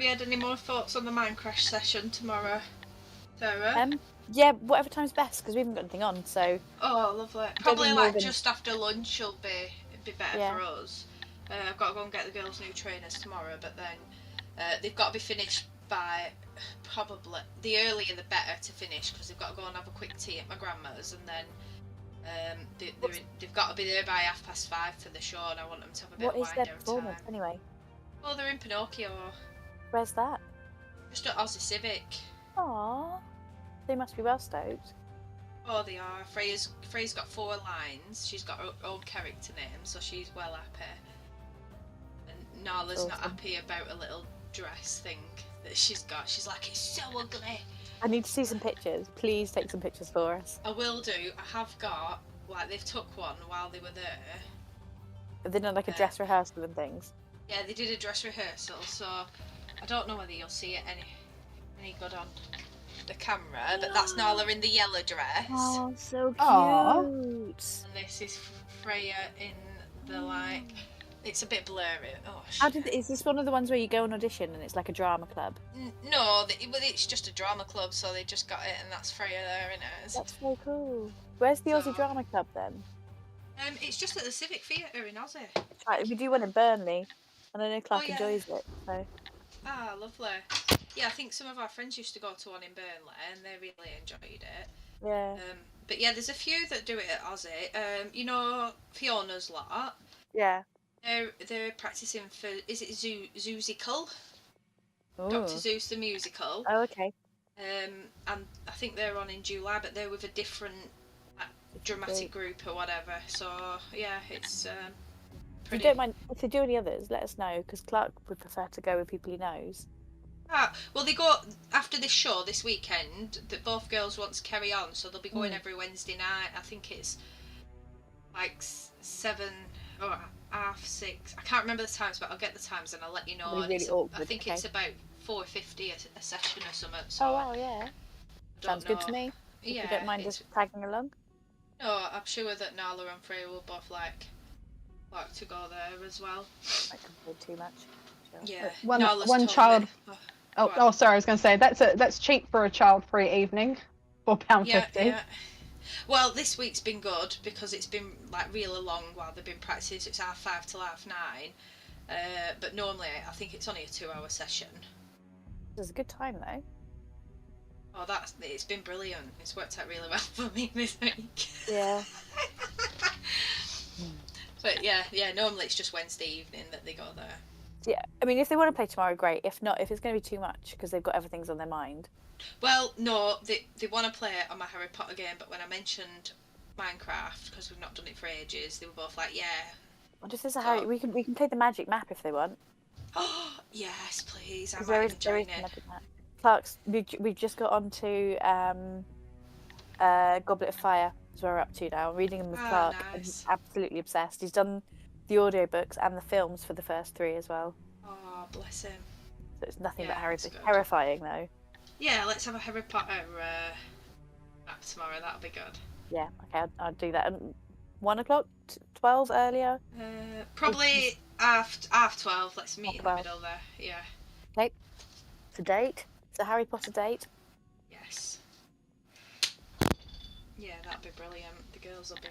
you had any more thoughts on the Minecraft session tomorrow, Sarah? Yeah, whatever time's best because we haven't got anything on. So. Oh, lovely. Probably like just after lunch will be better for us. I've got to go and get the girls' new trainers tomorrow, but then they've got to be finished by probably the earlier the better to finish because they've got to go and have a quick tea at my grandma's, and then they've got to be there by 5:30 for the show, and I want them to have a bit of wind down time. What is their performance anyway? Oh, they're in Pinocchio. Where's that? Just at Aussie Civic. Aww, they must be well stoked. Oh, they are. Freya's got 4 lines. She's got her own character name, so she's well happy. And Nala's not happy about a little dress thing that she's got. She's like, it's so ugly. I need to see some pictures. Please take some pictures for us. I will do. I have got, like, they've took one while they were there. Have they done like a dress rehearsal and things? Yeah, they did a dress rehearsal, so I don't know whether you'll see it any good on the camera, but that's Nala in the yellow dress. Oh, so cute. Aww. And this is Freya in the, like, it's a bit blurry. Oh, shit. Is this one of the ones where you go on audition and it's like a drama club? No, it's just a drama club, so they just got it, and that's Freya there in it. That's so cool. Where's the Aussie Drama Club then? It's just at the Civic Theatre in Aussie. Right, we do one in Burnley, and I know Clark enjoys it. So. Ah, lovely. Yeah, I think some of our friends used to go to one in Burnley, and they really enjoyed it. Yeah. But yeah, there's a few that do it at Aussie. You know, Fiona's lot. Yeah. They're practicing for, is it Zoozical? Ooh. Dr. Zeus the musical. Oh, okay. And I think they're on in July, but they're with a different dramatic group or whatever. So yeah, it's pretty. If you don't mind, if they do any others, let us know, because Clark would prefer to go with people he knows. Well, they go after this show this weekend. That both girls want to carry on, so they'll be going every Wednesday night. I think it's like 7 or 6:30. I can't remember the times, but I'll get the times and I'll let you know. Really awkward. I think it's about $4.50 a session or something. So wow, yeah. Sounds good to me. If you don't mind us tagging along. No, I'm sure that Nala and Freya will both like to go there as well. I can afford too much. Sure. Yeah. One child. Oh, sorry. I was going to say that's cheap for a child-free evening, £4.50. Yeah. Well, this week's been good because it's been like really long while they've been practicing. So it's 5:30 till 9:30. But normally I think it's only a 2-hour session. It was a good time though. Oh, it's been brilliant. It's worked out really well for me this week. Yeah. But yeah. Normally it's just Wednesday evening that they go there. Yeah, I mean, if they want to play tomorrow, great. If not, if it's going to be too much because they've got everything's on their mind. Well, no, they want to play it on my Harry Potter game, but when I mentioned Minecraft, because we've not done it for ages, they were both like, yeah. What if there's a Harry? We can play the magic map if they want. Oh yes, please. I there might is enjoy it. Magic map. Clark's, we've just got on to Goblet of Fire, is where we're up to now. I'm reading them with Clark, nice. and he's absolutely obsessed. He's done the audiobooks and the films for the first 3 as well. Oh, bless him. So it's nothing but that's terrifying though. Yeah, let's have a Harry Potter map tomorrow. That'll be good. Yeah, okay, I'll do that. 1 o'clock, 12 earlier. Probably half 12. Let's meet in the middle there. Yeah. Okay. It's a date. It's a Harry Potter date. Yes. Yeah, that'd be brilliant. The girls will be.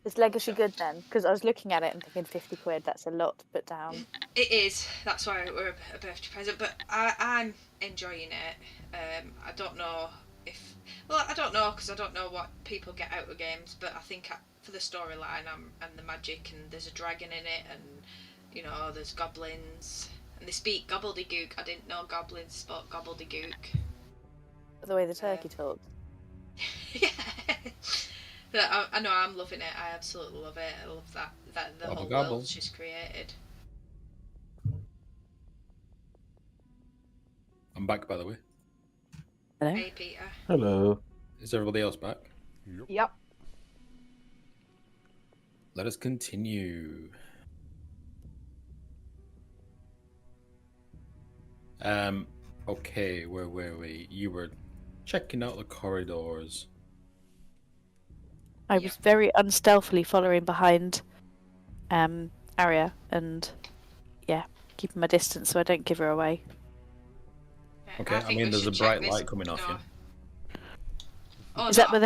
Is Legacy good then? Because I was looking at it and thinking 50 quid, that's a lot to put down. It is. That's why we're a birthday present. But I'm enjoying it. I don't know if... Well, I don't know because I don't know what people get out of games. But I think for the storyline and the magic, and there's a dragon in it, and, you know, there's goblins. And they speak gobbledygook. I didn't know goblins spoke gobbledygook. The way the turkey talks. Yeah. I know, I'm loving it. I absolutely love it. I love that the whole world she's created. I'm back, by the way. Hello. Hey, Peter. Hello. Is everybody else back? Yep. Let us continue. Okay, where were we? You were checking out the corridors. I was very unstealthily following behind Arya and, yeah, keeping my distance so I don't give her away. Okay, I mean, there's a bright light coming off you. Oh, is that where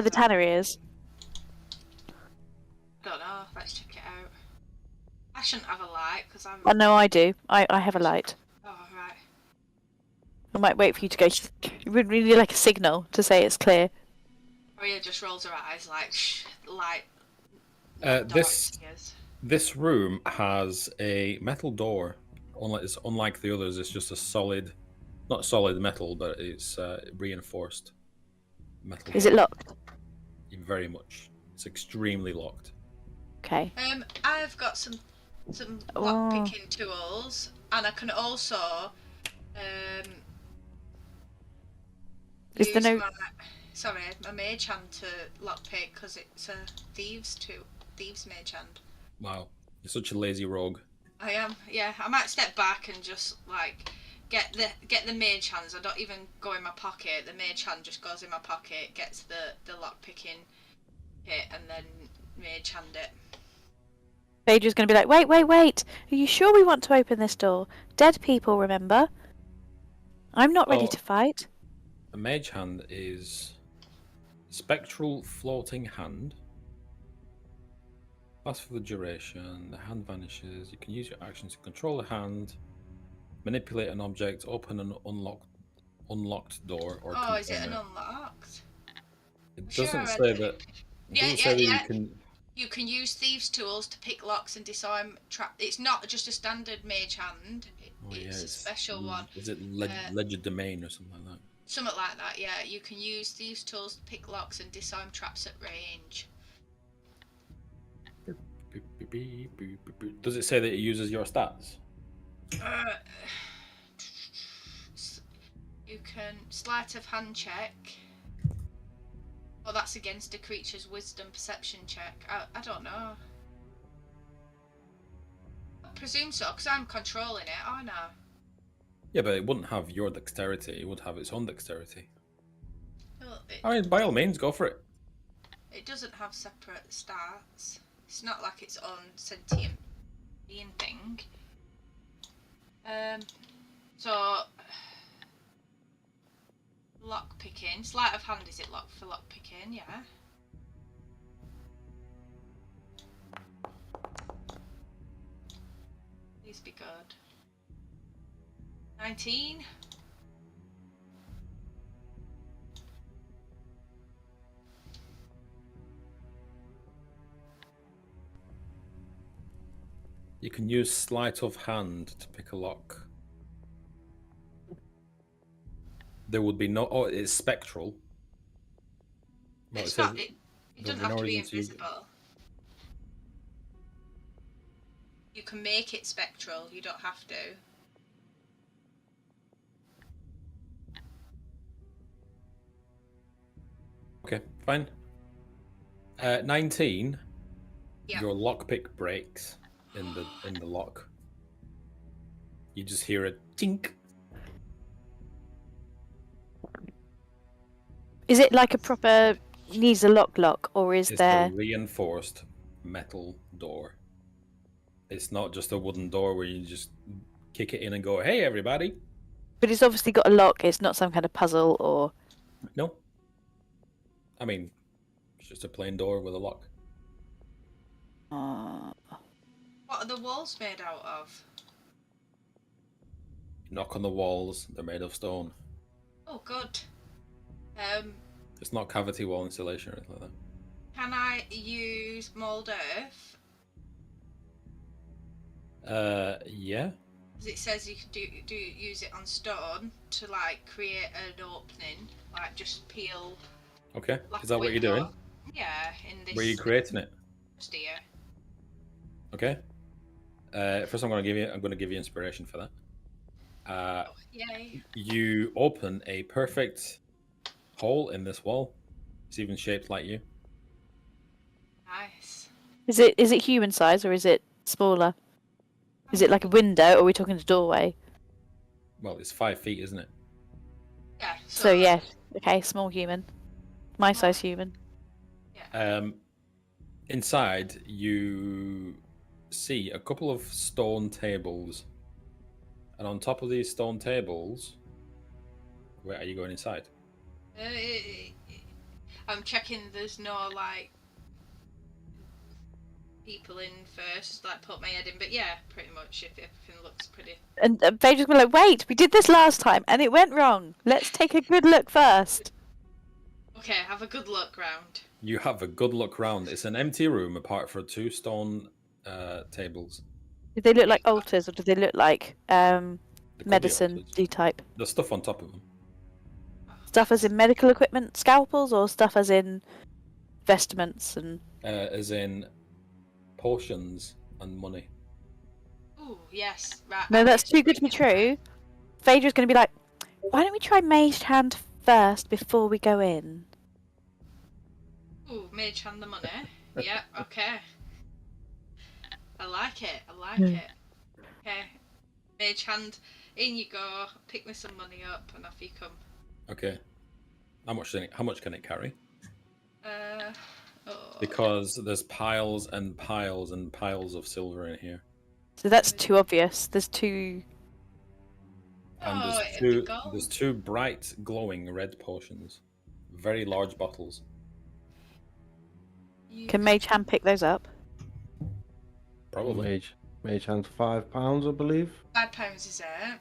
the tannery is? I don't know. Let's check it out. I shouldn't have a light because I'm. Oh no, I do. I have a light. Oh right. I might wait for you to go. You would really like a signal to say it's clear. Maria just rolls her eyes like, shh, light. This room has a metal door. Unlike the others, it's just a solid, not solid metal, but it's reinforced metal. Is it locked? Very much. It's extremely locked. Okay. I've got some lock picking tools, and I can also use my mage hand to lockpick because it's a thieves mage hand. Wow, you're such a lazy rogue. I am. Yeah, I might step back and just like get the mage hands. I don't even go in my pocket. The mage hand just goes in my pocket, gets the lock picking kit, and then mage hand it. Phaedra's going to be like, wait. Are you sure we want to open this door? Dead people, remember? I'm not ready to fight. A mage hand is spectral floating hand. Lasts for the duration. The hand vanishes. You can use your actions to control the hand, manipulate an object, open an unlocked door, or container. Is it an unlocked? It doesn't say that. You can. You can use thieves' tools to pick locks and disarm trap. It's not just a standard mage hand. It's a special one. Is it legerdemain or something like that? Something like that, yeah. You can use thieves' tools to pick locks and disarm traps at range. Does it say that it uses your stats? You can sleight of hand check. Oh, that's against a creature's wisdom perception check. I don't know. I presume so, because I'm controlling it, aren't I? Yeah, but it wouldn't have your dexterity. It would have its own dexterity. Well, I mean, by all means, go for it. It doesn't have separate stats. It's not like its own sentient being thing. So lock picking. Sleight of hand, is it locked for lock picking? Yeah. Please be good. 19. You can use sleight of hand to pick a lock. There would be no. Oh, it's spectral. No, it's not. It doesn't have to be invisible. You can make it spectral. You don't have to. Okay, fine. 19. Yeah. Your lockpick breaks in the lock. You just hear a tink. Is it like a proper needs a lock, or is there? It's a reinforced metal door. It's not just a wooden door where you just kick it in and go, "Hey, everybody!" But it's obviously got a lock. It's not some kind of puzzle or. No. I mean, it's just a plain door with a lock. What are the walls made out of? You knock on the walls; they're made of stone. Oh, good. It's not cavity wall insulation or anything like that. Can I use mold earth? Yeah. Because it says you can use it on stone to like create an opening, like just peel. Okay. Like Is that what you're doing? Yeah, in this. Where are you creating it? Just here. Okay. First, I'm going to give you inspiration for that. Yay! You open a perfect hole in this wall. It's even shaped like you. Nice. Is it human size or is it smaller? Is it like a window, or are we talking a doorway? Well, it's 5 feet, isn't it? Yeah. So yeah, okay, small human, my size human. Yeah. Inside, you see a couple of stone tables, and on top of these stone tables, Where are you going inside? I'm checking there's no like people in first, like put my head in. But yeah, pretty much if everything looks pretty. And Phaedra's gonna be like, wait, we did this last time and it went wrong. Let's take a good look first. Okay, have a good look round. You have a good look round. It's an empty room apart from 2 stone tables. Do they look like altars or do they look like They could be medicine altars. D-type? There's stuff on top of them. Stuff as in medical equipment, scalpels, or stuff as in vestments and... As in potions and money. Ooh, yes, right. No, that's too good to be true. Phaedra's going to be like, why don't we try Mage Hand first before we go in? Ooh, mage hand the money. Yeah, okay. I like it. Okay. Mage hand, in you go. Pick me some money up, and off you come. Okay. How much can it carry? Oh. Because there's piles and piles and piles of silver in here. So that's too obvious. There's two... And there's two bright, glowing red potions. Very large bottles. Can Mage Hand pick those up? Probably. Mage Hand's £5, I believe. £5 is it?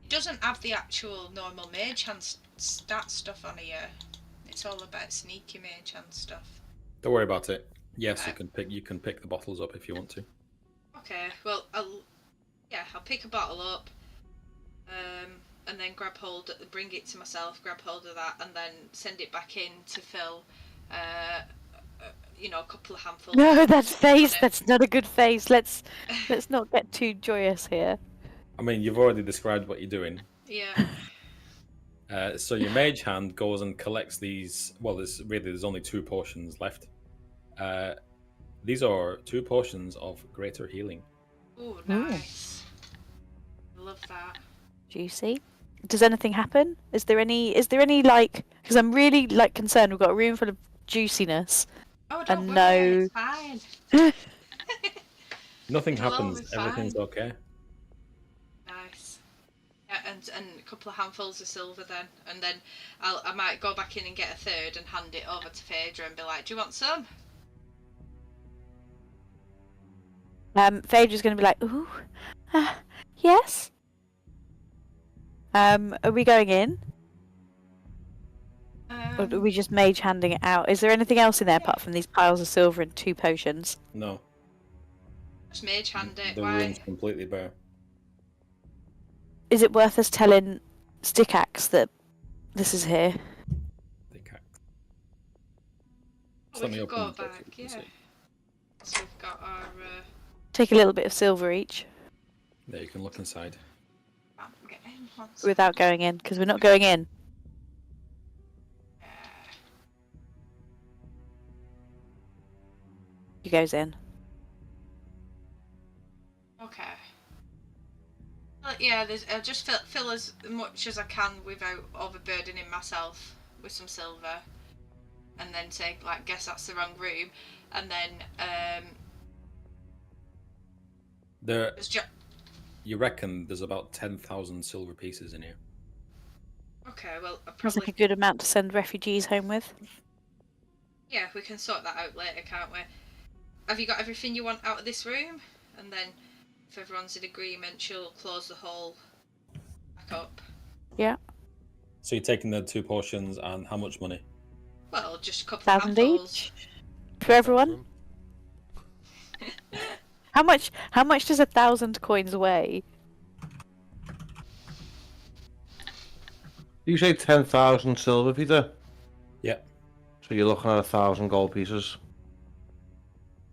It doesn't have the actual normal mage hand stat stuff on here. It's all about sneaky mage hand stuff. Don't worry about it. Yes, you can pick the bottles up if you want to. Okay, well I'll pick a bottle up, and then bring it to myself, grab hold of that, and then send it back in to fill, a couple of handfuls. No, that's face. That's not a good face. Let's not get too joyous here. I mean, you've already described what you're doing. Yeah. So your mage hand goes and collects these. Well, there's only 2 potions left. These are 2 potions of greater healing. Ooh, nice. Love that. Juicy. Does anything happen? Is there any like? Because I'm really like concerned. We've got a room full of juiciness. Oh, don't worry, it's fine. Nothing happens. Everything's okay. Nice. Yeah, and a couple of handfuls of silver then, and then I might go back in and get a third and hand it over to Phaedra and be like, "Do you want some?" Phaedra's going to be like, ooh, yes. Are we going in? Or are we just mage handing it out? Is there anything else in there apart from these piles of silver and 2 potions? No. Just mage hand it. The room's completely bare. Is it worth us telling Stickaxe that this is here? Stickaxe. We can go back, yeah. So we've got our... Take a little bit of silver each. There, you can look inside. Without going in, because we're not going in. He goes in. Okay. Well, yeah, I'll just fill as much as I can without overburdening myself with some silver, and then say, like, guess that's the wrong room, and then you reckon there's about 10,000 silver pieces in here. Okay, well, That's like a good amount to send refugees home with. Yeah, we can sort that out later, can't we? Have you got everything you want out of this room? And then, if everyone's in agreement, she'll close the hole back up. Yeah. So you're taking the 2 potions and how much money? Well, just a couple 1,000 of handfuls. each? For everyone? How much does 1,000 coins weigh? You say 10,000 silver, Peter? Yeah. So you're looking at 1,000 gold pieces.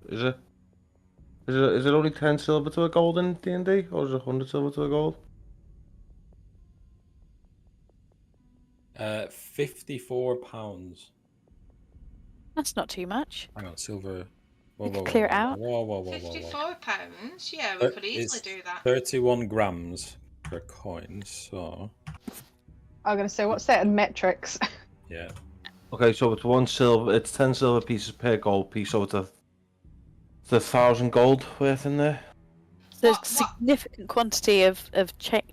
Is it? Is it only 10 silver to a gold in D&D, or is it 100 silver to a gold? 54 pounds. That's not too much. Hang on, silver. We could clear it out. Whoa. £54? Yeah, we could easily do that. 31 grams per coin, so... I'm going to say, what's that in metrics? Yeah. Okay, so it's 10 silver pieces per gold piece, so it's 1,000 gold worth in there. There's a significant quantity of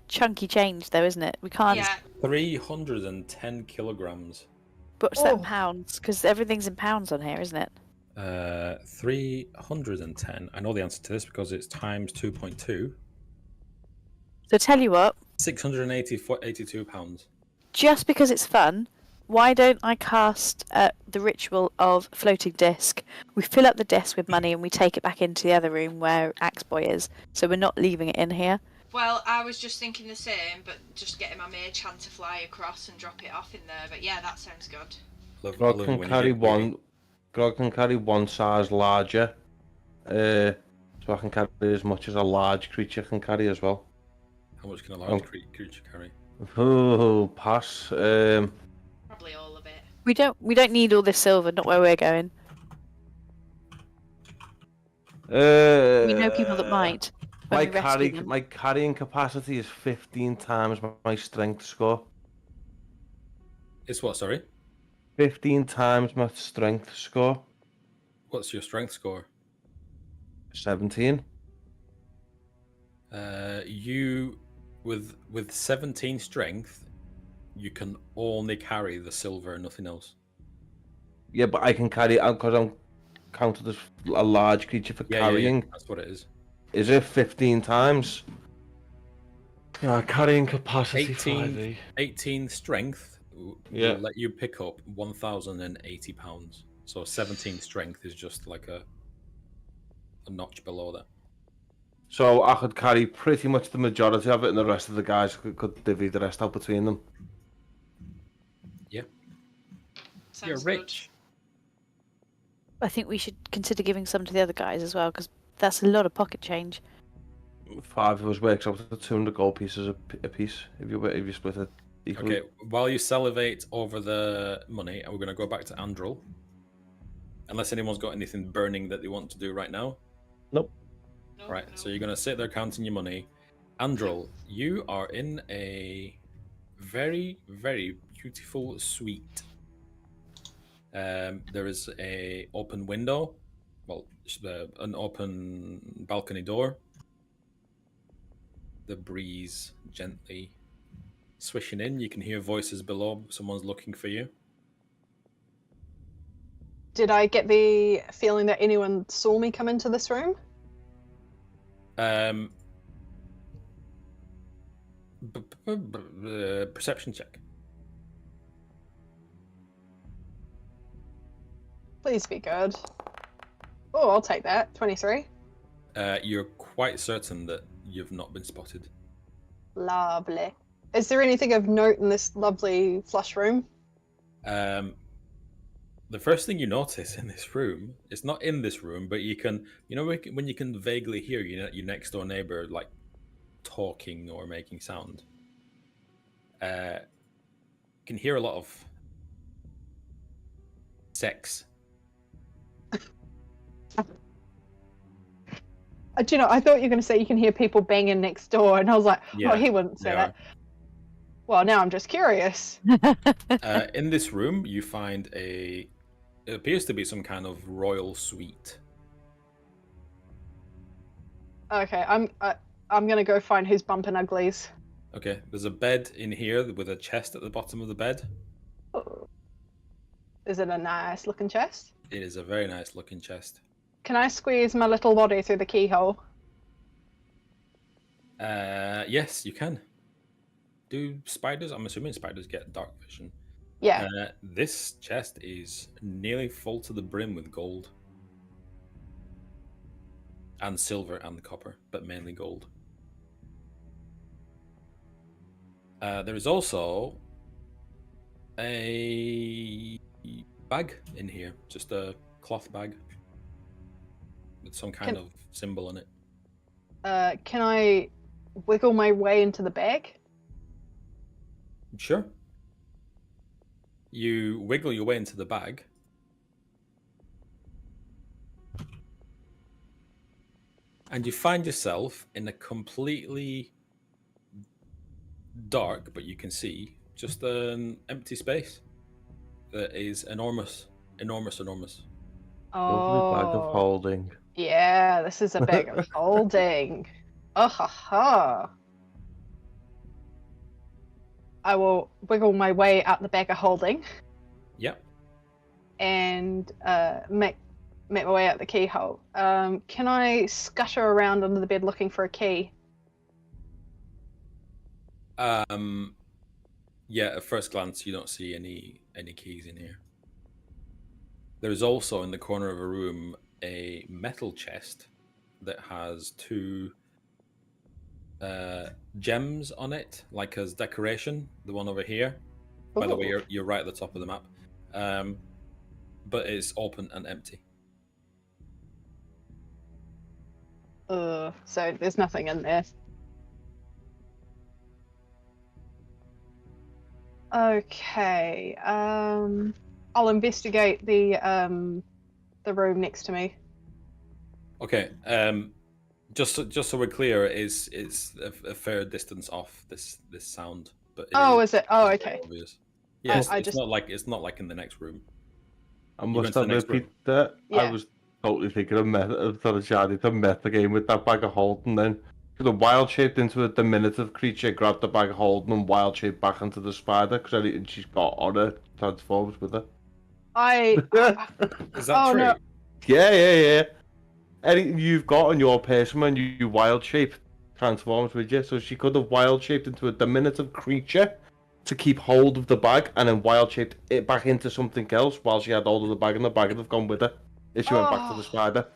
chunky change, though, isn't it? We can't. Yeah, 310 kilograms. But what's that in pounds? Because everything's in pounds on here, isn't it? 310. I know the answer to this because it's times 2.2. So tell you what. 682 pounds. Just because it's fun, why don't I cast the ritual of floating disc? We fill up the disc with money and we take it back into the other room where Axe Boy is. So we're not leaving it in here. Well, I was just thinking the same, but just getting my mage hand to fly across and drop it off in there. But yeah, that sounds good. Grog can carry one. Grog can carry one size larger. So I can carry as much as a large creature can carry as well. How much can a large creature carry? Oh, pass. Probably all of it. We don't need all this silver. Not where we're going. We know people that might. My carrying capacity is 15 times my strength score. It's what, sorry? 15 times my strength score. What's your strength score? 17. You, with 17 strength, you can only carry the silver and nothing else. Yeah, but I can carry it because I'm counted as a large creature for carrying. Yeah, that's what it is. Is it 15 times? Yeah, carrying capacity 18 strength will let you pick up 1,080 pounds. So 17 strength is just like a notch below that. So I could carry pretty much the majority of it, and the rest of the guys could divvy the rest out between them. Yeah. Sounds You're rich. Good. I think we should consider giving some to the other guys as well, because that's a lot of pocket change. 5 of us works out to 200 gold pieces a piece if you split it equally. Okay, while you salivate over the money, we're going to go back to Andrel. Unless anyone's got anything burning that they want to do right now. Nope. Right, so you're going to sit there counting your money. Andrel, you are in a very, very beautiful suite. There is a open window, well, an open balcony door. The breeze gently swishing in. You can hear voices below. Someone's looking for you. Did I get the feeling that anyone saw me come into this room? Perception check. Please be good. Oh, I'll take that. 23. You're quite certain that you've not been spotted. Lovely. Is there anything of note in this lovely flush room? The first thing you notice in this room, it's not in this room, but you can, when you can vaguely hear your next door neighbor like talking or making sound. You can hear a lot of sex. Do you know, I thought you were going to say you can hear people banging next door, and I was like, Yeah, oh, he wouldn't say that. Well, now I'm just curious. In this room, you find it appears to be some kind of royal suite. Okay, I'm going to go find who's bumping uglies. Okay, there's a bed in here with a chest at the bottom of the bed. Oh. Is it a nice looking chest? It is a very nice looking chest. Can I squeeze my little body through the keyhole? Yes, you can. Do spiders? I'm assuming spiders get dark vision. Yeah. This chest is nearly full to the brim with gold. And silver and copper, but mainly gold. There is also a bag in here, just a cloth bag with some kind of symbol in it. Can I wiggle my way into the bag? Sure. You wiggle your way into the bag. And you find yourself in a completely dark, but you can see, just an empty space that is enormous. Enormous. Oh, Lovely bag of holding. Yeah, this is a bag of holding. Oh, ha, ha. I will wiggle my way out the bag of holding. Yep. And make my way out the keyhole. Can I scutter around under the bed looking for a key? Yeah, at first glance, you don't see any keys in here. There is also in the corner of a room a metal chest that has 2 gems on it, like as decoration. The one over here. By the way, you're right at the top of the map. But it's open and empty. So there's nothing in there. Okay. I'll investigate the room next to me. Okay. Just so we're clear, it's a fair distance off this sound, but is it? Oh, okay. Obvious. Yeah, I it's just... not like in the next room. I must admit, Peter, I was totally thinking of the meta game with that bag of holding. Then the wild shaped into a diminutive creature, grabbed the bag of holding, and wild shaped back into the spider because anything she's got on her transforms with her. Is that true? No. Yeah. Anything you've got on your person when you wild shape transforms with you. So she could have wild shaped into a diminutive creature to keep hold of the bag, and then wild shaped it back into something else while she had hold of the bag, and the bag would have gone with her if she went back to the spider.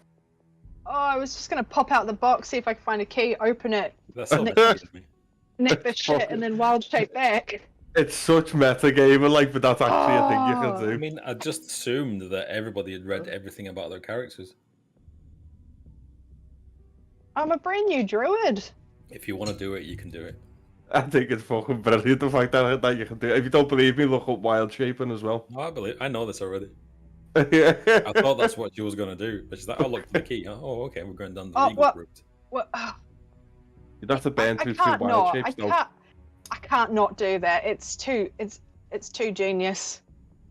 Oh, I was just gonna pop out the box, see if I could find a key, open it, That's all nick the shit, and then wild shape back. It's such metagaming, but that's actually a thing you can do. I mean, I just assumed that everybody had read everything about their characters. I'm a brand new druid. If you want to do it, you can do it. I think it's fucking brilliant the fact that you can do it. If you don't believe me, look up wild shaping as well. No, I know this already. I thought that's what she was going to do. But she's like, oh, look for the key. Oh, okay, we're going down the legal route. What? You'd have to burn through 2 wild shapes, though. I can't not do that. It's too genius.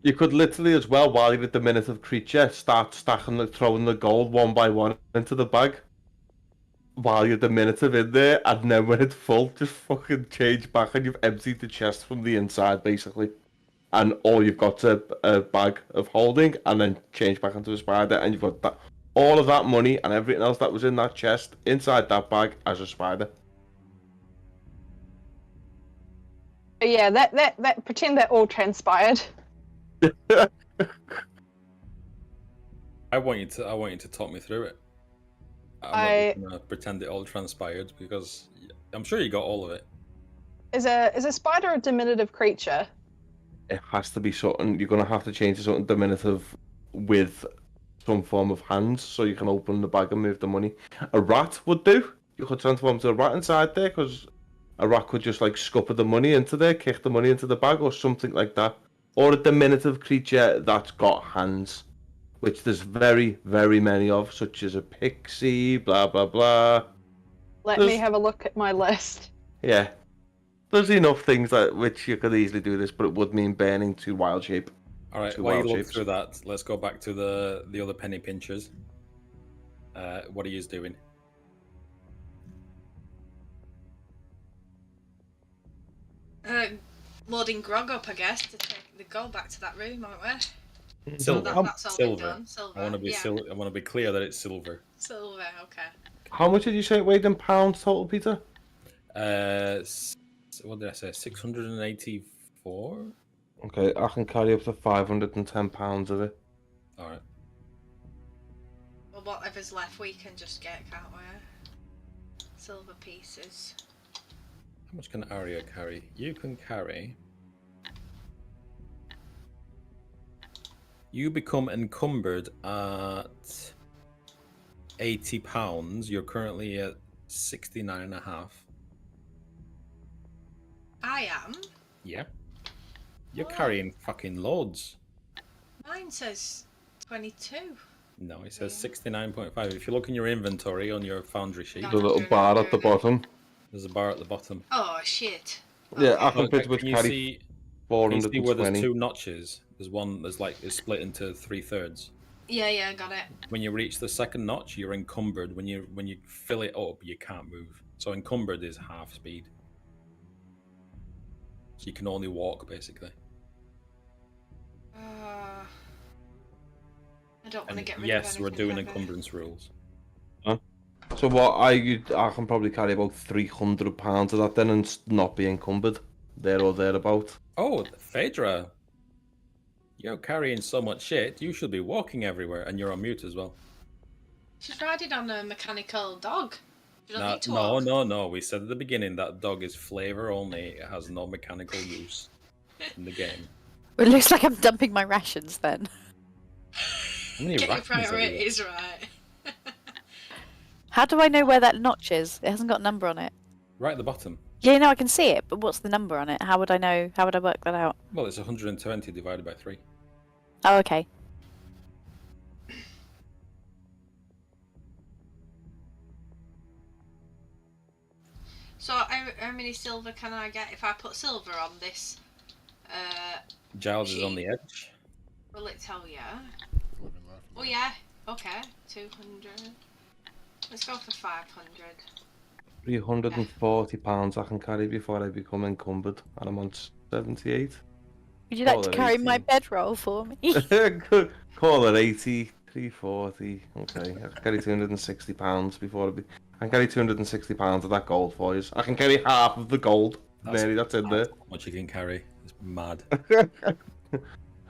You could literally as well, while you're a diminutive creature, start stacking, throwing the gold one by one into the bag. While you're diminutive in there, and then when it's full, just fucking change back and you've emptied the chest from the inside, basically. And all you've got is a bag of holding, and then change back into a spider, and you've got all of that money and everything else that was in that chest inside that bag as a spider. Yeah, that pretend that all transpired. I want you to talk me through it. I'm not gonna pretend it all transpired because I'm sure you got all of it. Is a spider a diminutive creature? It has to be something. You're gonna have to change to something diminutive with some form of hands, so you can open the bag and move the money. A rat would do. You could transform to a rat inside there, because a rat could just scupper the money into there, kick the money into the bag, or something like that. Or a diminutive creature that's got hands, which there's very, very many of, such as a pixie, blah, blah, blah. Let me have a look at my list. Yeah. There's enough things which you could easily do this, but it would mean burning 2 wild shape. All right, while you look through that, let's go back to the other penny pinchers. What are you doing? Loading grog up, I guess, to take the gold back to that room, aren't we? Silver. That's all been done. Silver. I want to be clear that it's silver. Silver, okay. How much did you say it weighed in pounds total, Peter? What did I say? 684. Okay, I can carry up to 510 pounds of it. All right. Well, whatever's left, we can just get, can't we? Silver pieces. How much can Arya carry? You can carry. You become encumbered at 80 pounds. You're currently at 69.5. I am? Yeah. You're carrying fucking loads. Mine says 22. No, it says 69.5. If you look in your inventory on your foundry sheet, the little bar at the bottom. There's a bar at the bottom. Oh shit. Yeah, I Okay. think it's carry 420. Can you see where there's 2 notches? There's one that's it's split into 3/3. Yeah, got it. When you reach the second notch, you're encumbered. When you fill it up, you can't move. So encumbered is half speed. So you can only walk, basically. I don't want to And get rid of yes, anything we're doing heavy. encumbrance rules. So what? I can probably carry about 300 pounds of that then and not be encumbered, there or thereabout. Oh, Phaedra. You're carrying so much shit, you should be walking everywhere, and you're on mute as well. She's riding on a mechanical dog. You don't need to walk. No. We said at the beginning that dog is flavor only. It has no mechanical use in the game. It looks like I'm dumping my rations then. How many Get your rations have you got? priorities right. How do I know where that notch is? It hasn't got a number on it. Right at the bottom. Yeah, no, I can see it, but what's the number on it? How would I know? How would I work that out? Well, it's 120 divided by 3. Oh, okay. So how many silver can I get if I put silver on this? Giles is on sheet? the edge. Will it tell you? Living life. Oh yeah. Okay. 200. Let's go for 500. 340 pounds I can carry before I become encumbered, and I'm on 78. Would you like Call to it carry 80. my bedroll for me? Call it 80, 340. Okay, I can carry 260 pounds before I can carry 260 pounds of that gold for you. I can carry half of the gold. Mary, that's in there. How much you can carry. It's mad.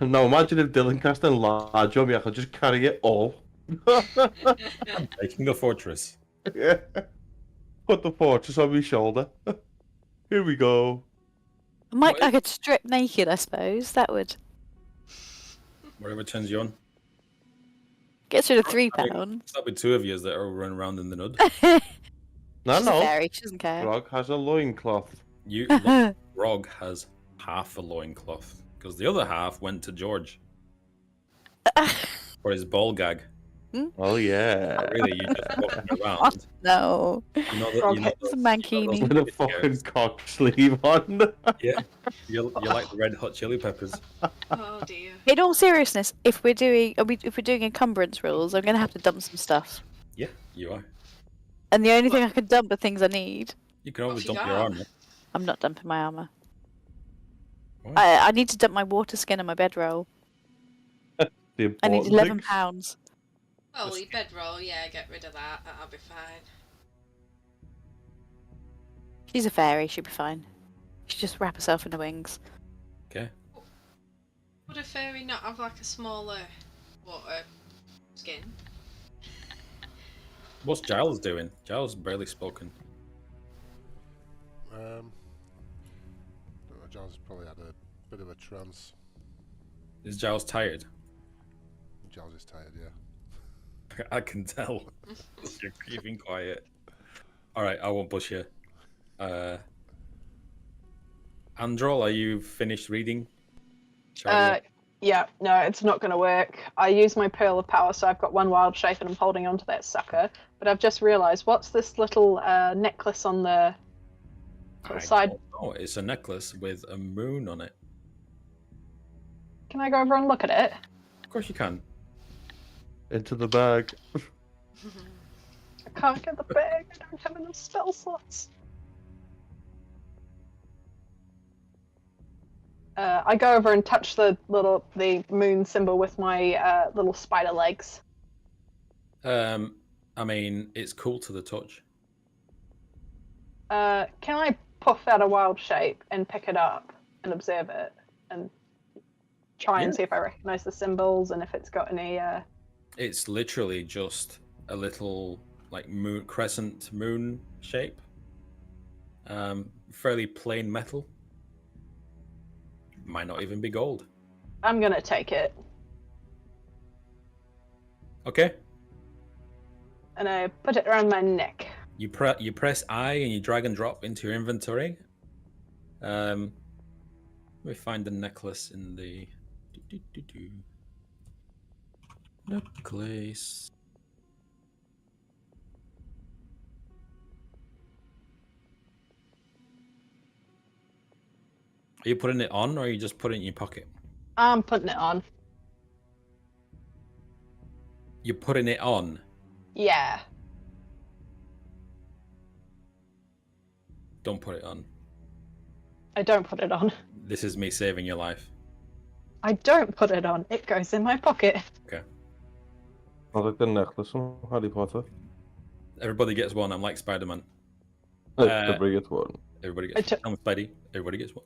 No, imagine if Dylan cast a large on me, I could just carry it all. Taking a fortress. Yeah. Put the fortress on my shoulder. Here we go. I could strip naked, I suppose. That would Whatever turns you on. gets rid of £3. That'll be 2 of you that are running around in the nud. No, She's a fairy. She doesn't care. Grog has a loincloth. Grog has half a loincloth because the other half went to George for his ball gag. Oh yeah. Really, you just walking around. No. You know It's a mankini. With a fucking cock sleeve on. Yeah, you're like the Red Hot Chili Peppers. Oh dear. In all seriousness, if we're doing encumbrance rules, I'm gonna have to dump some stuff. Yeah, you are. And the only thing I can dump are things I need. You can always What have dump you your got? armor. I'm not dumping my armor. Why? I need to dump my water skin and my bedroll. I need important £11. things. Oh, your bedroll, yeah, get rid of that. That'll be fine. She's a fairy. She'll be fine. She just wrap herself in the wings. Okay. Would a fairy not have like a smaller water skin? What's Giles doing? Giles barely spoken. Giles has probably had a bit of a trance. Is Giles tired? Giles is tired, yeah. I can tell. You're keeping quiet. All right, I won't push you. Androl, are you finished reading? Yeah, no, it's not going to work. I use my Pearl of Power, so I've got one wild shape and I'm holding onto that sucker. But I've just realised, what's this little necklace on the side? Oh, it's a necklace with a moon on it. Can I go over and look at it? Of course you can. Into the bag. I can't get the bag. I don't have enough spell slots. I go over and touch the moon symbol with my little spider legs. I mean, it's cool to the touch. Can I puff out a wild shape and pick it up and observe it and try and see if I recognise the symbols and if it's got any? It's literally just a little like crescent moon shape. Fairly plain metal. Might not even be gold. I'm gonna take it. Okay. And I put it around my neck. You press I and you drag and drop into your inventory. Let me find the necklace in the necklace. Are you putting it on, or are you just putting it in your pocket? I'm putting it on. You're putting it on? Yeah. Don't put it on. I don't put it on. This is me saving your life. I don't put it on. It goes in my pocket. Okay. Had ik een necklace van Harry Potter? Everybody gets one. I'm like Spider-Man. Everybody gets one. Everybody gets one. I'm Spidey. Everybody gets one.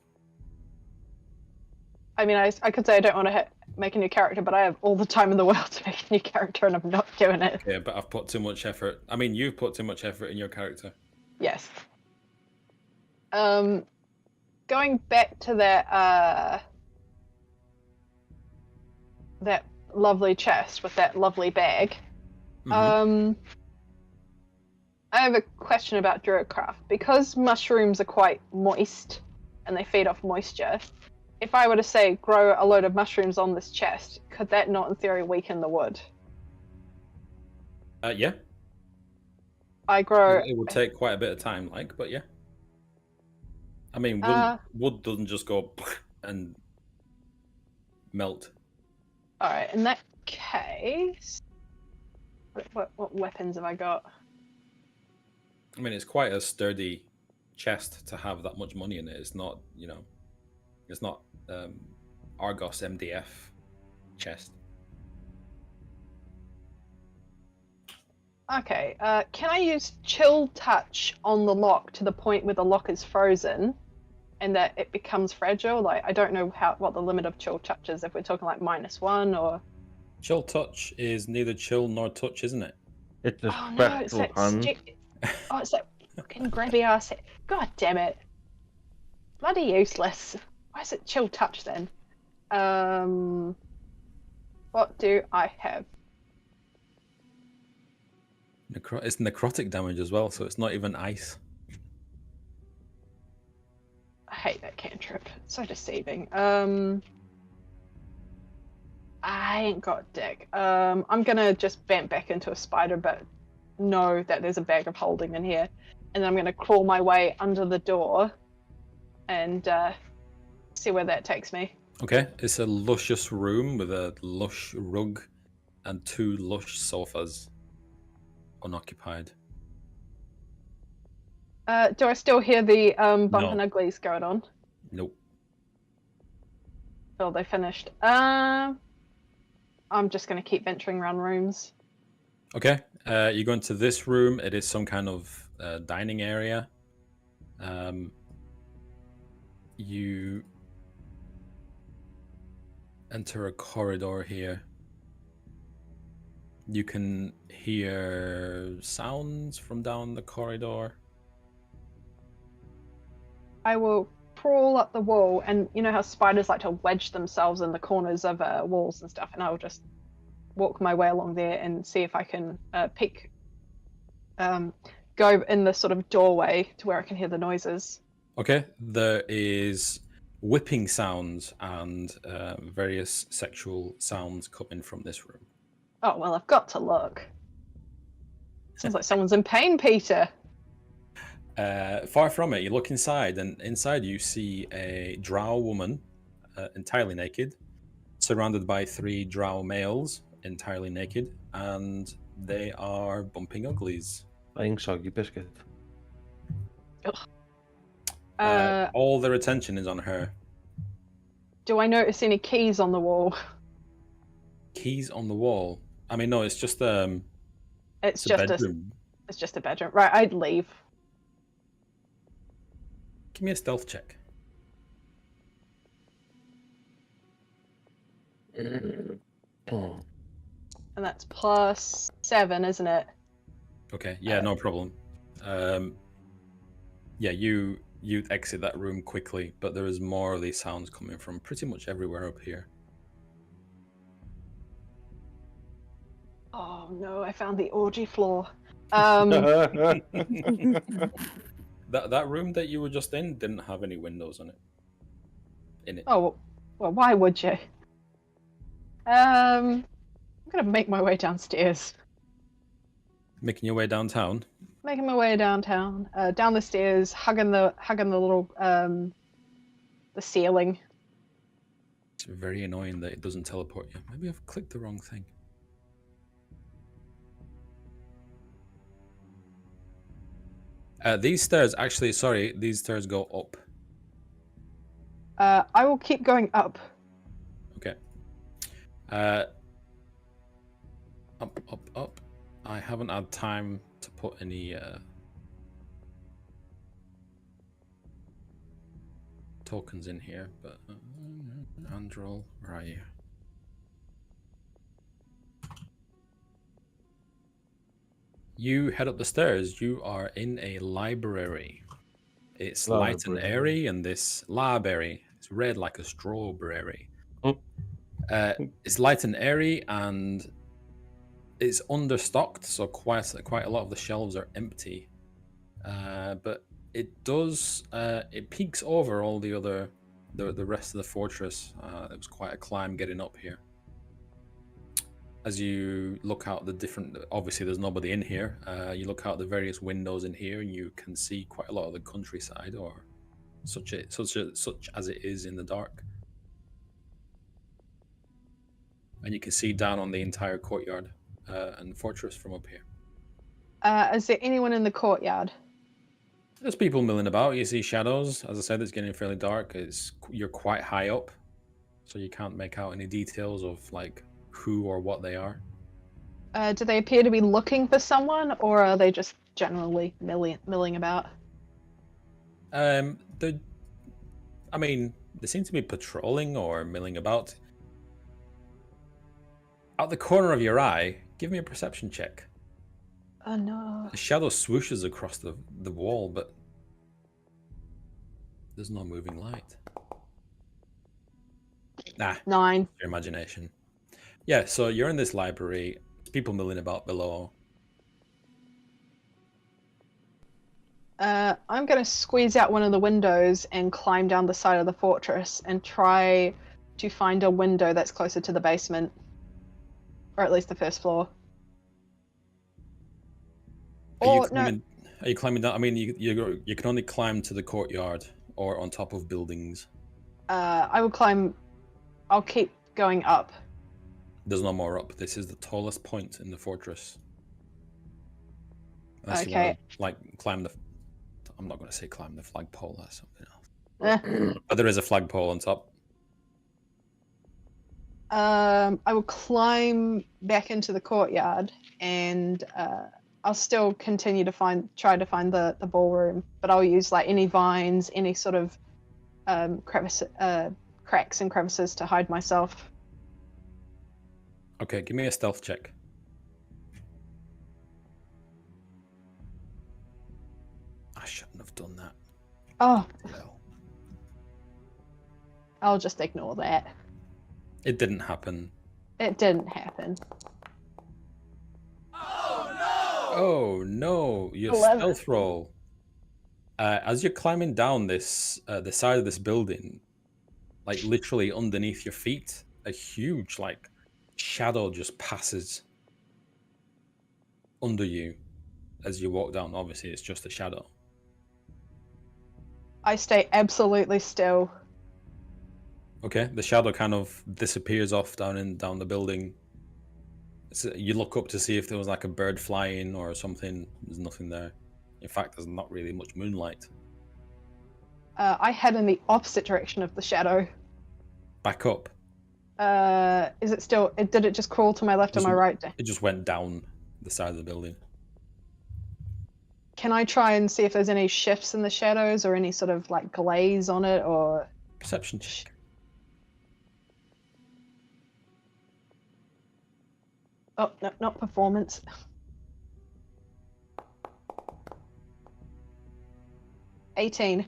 I mean, I could say I don't want to make a new character, but I have all the time in the world to make a new character, and I'm not doing it. Yeah, but I've put too much effort. I mean, you've put too much effort in your character. Yes. Going back to that lovely chest with that lovely bag. Mm-hmm. I have a question about Druidcraft. Because mushrooms are quite moist and they feed off moisture, if I were to say grow a load of mushrooms on this chest, could that not in theory weaken the wood? Yeah. I grow... It would take quite a bit of time, but yeah. I mean, wood doesn't just go and melt. Alright, in that case... What weapons have I got? I mean, it's quite a sturdy chest to have that much money in it. It's not, it's not Argos MDF chest. Okay, can I use chill touch on the lock to the point where the lock is frozen and that it becomes fragile? Like, I don't know what the limit of chill touch is, if we're talking like -1 or... Chill touch is neither chill nor touch, isn't it? It's a no, it's spectral that hand. it's that fucking grabby ass. God damn it. Bloody useless. Why is it chill touch then? What do I have? It's necrotic damage as well, so it's not even ice. I hate that cantrip. It's so deceiving. I ain't got dick. I'm gonna just vamp back into a spider, but know that there's a bag of holding in here. And then I'm gonna crawl my way under the door and see where that takes me. Okay, it's a luscious room with a lush rug and 2 lush sofas. Unoccupied. Do I still hear the bump and uglies going on? Nope. Oh, they finished. I'm just going to keep venturing around rooms. Okay, you go into this room. It is some kind of dining area. You enter a corridor here. You can hear sounds from down the corridor. I will crawl up the wall, and you know how spiders like to wedge themselves in the corners of walls and stuff, and I will just walk my way along there and see if I can go in the sort of doorway to where I can hear the noises. Okay, there is whipping sounds and various sexual sounds coming from this room. Oh, well, I've got to look. Sounds like someone's in pain, Peter. Far from it, you look inside, and inside you see a drow woman, entirely naked, surrounded by 3 drow males, entirely naked, and they are bumping uglies. Playing soggy biscuit. All their attention is on her. Do I notice any keys on the wall? Keys on the wall? I mean, no, it's just it's a just bedroom. It's just a bedroom. Right, I'd leave. Give me a stealth check. And that's +7, isn't it? Okay, yeah, no problem. Yeah, you exit that room quickly, but there is more of these sounds coming from pretty much everywhere up here. Oh no, I found the orgy floor. That room that you were just in didn't have any windows on it. In it. Oh, well, why would you? I'm gonna make my way downstairs. Making your way downtown? Making my way downtown, down the stairs, hugging the little the ceiling. It's very annoying that it doesn't teleport you. Maybe I've clicked the wrong thing. These stairs go up. I will keep going up. Okay. Up. I haven't had time to put any tokens in here, but Androl, where are you? You head up the stairs. You are in a library. It's light and airy, and this library, it's red like a strawberry. It's light and airy, and it's understocked, so quite a lot of the shelves are empty. But it does it peeks over all the rest of the fortress. It was quite a climb getting up here. As you look out the different, obviously there's nobody in here. You look out the various windows in here, and you can see quite a lot of the countryside, or such as it is in the dark. And you can see down on the entire courtyard and fortress from up here. Is there anyone in the courtyard? There's people milling about. You see shadows. As I said, it's getting fairly dark. You're quite high up, so you can't make out any details of like who or what they are. Do they appear to be looking for someone, or are they just generally milling about? They seem to be patrolling or milling about. Out the corner of your eye, give me a perception check. Oh no. The shadow swooshes across the wall, but there's no moving light. Nah. 9. Your imagination. Yeah, so you're in this library. There's people milling about below. I'm going to squeeze out one of the windows and climb down the side of the fortress and try to find a window that's closer to the basement. Or at least the first floor. Are you climbing down? I mean, you can only climb to the courtyard or on top of buildings. I'll keep going up. There's no more up. This is the tallest point in the fortress. Unless okay. You want to, climb the... I'm not going to say climb the flagpole. That's something else. But there is a flagpole on top. I will climb back into the courtyard, and I'll still continue to try to find the ballroom, but I'll use like any vines, any sort of cracks and crevices to hide myself. Okay, give me a stealth check. I shouldn't have done that. Oh. Well. I'll just ignore that. It didn't happen. It didn't happen. Oh no! Your 11. Stealth roll. As you're climbing down this the side of this building, like literally underneath your feet, a huge shadow just passes under you as you walk down. Obviously, it's just a shadow. I stay absolutely still. Okay, the shadow kind of disappears off down the building. So you look up to see if there was like a bird flying or something. There's nothing there. In fact, there's not really much moonlight. I head in the opposite direction of the shadow. Back up. Is it still? Did it just crawl to my left or my right? It just went down the side of the building. Can I try and see if there's any shifts in the shadows or any sort of like glaze on it or... Perception check. Oh, no, not performance. $18.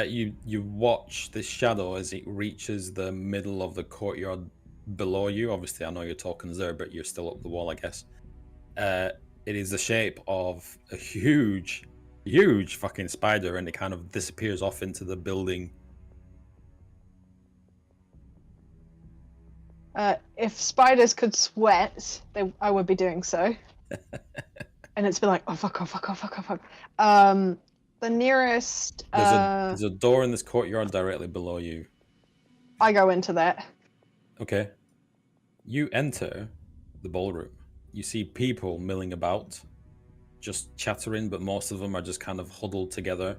You watch this shadow as it reaches the middle of the courtyard below you. Obviously, I know your token's there, but you're still up the wall, I guess. It is the shape of a huge fucking spider, and it kind of disappears off into the building. If spiders could sweat, I would be doing so. And it's been like, oh fuck, oh fuck, oh fuck, oh fuck. The nearest... There's a door in this courtyard directly below you. I go into that. Okay. You enter the ballroom. You see people milling about, just chattering, but most of them are just kind of huddled together.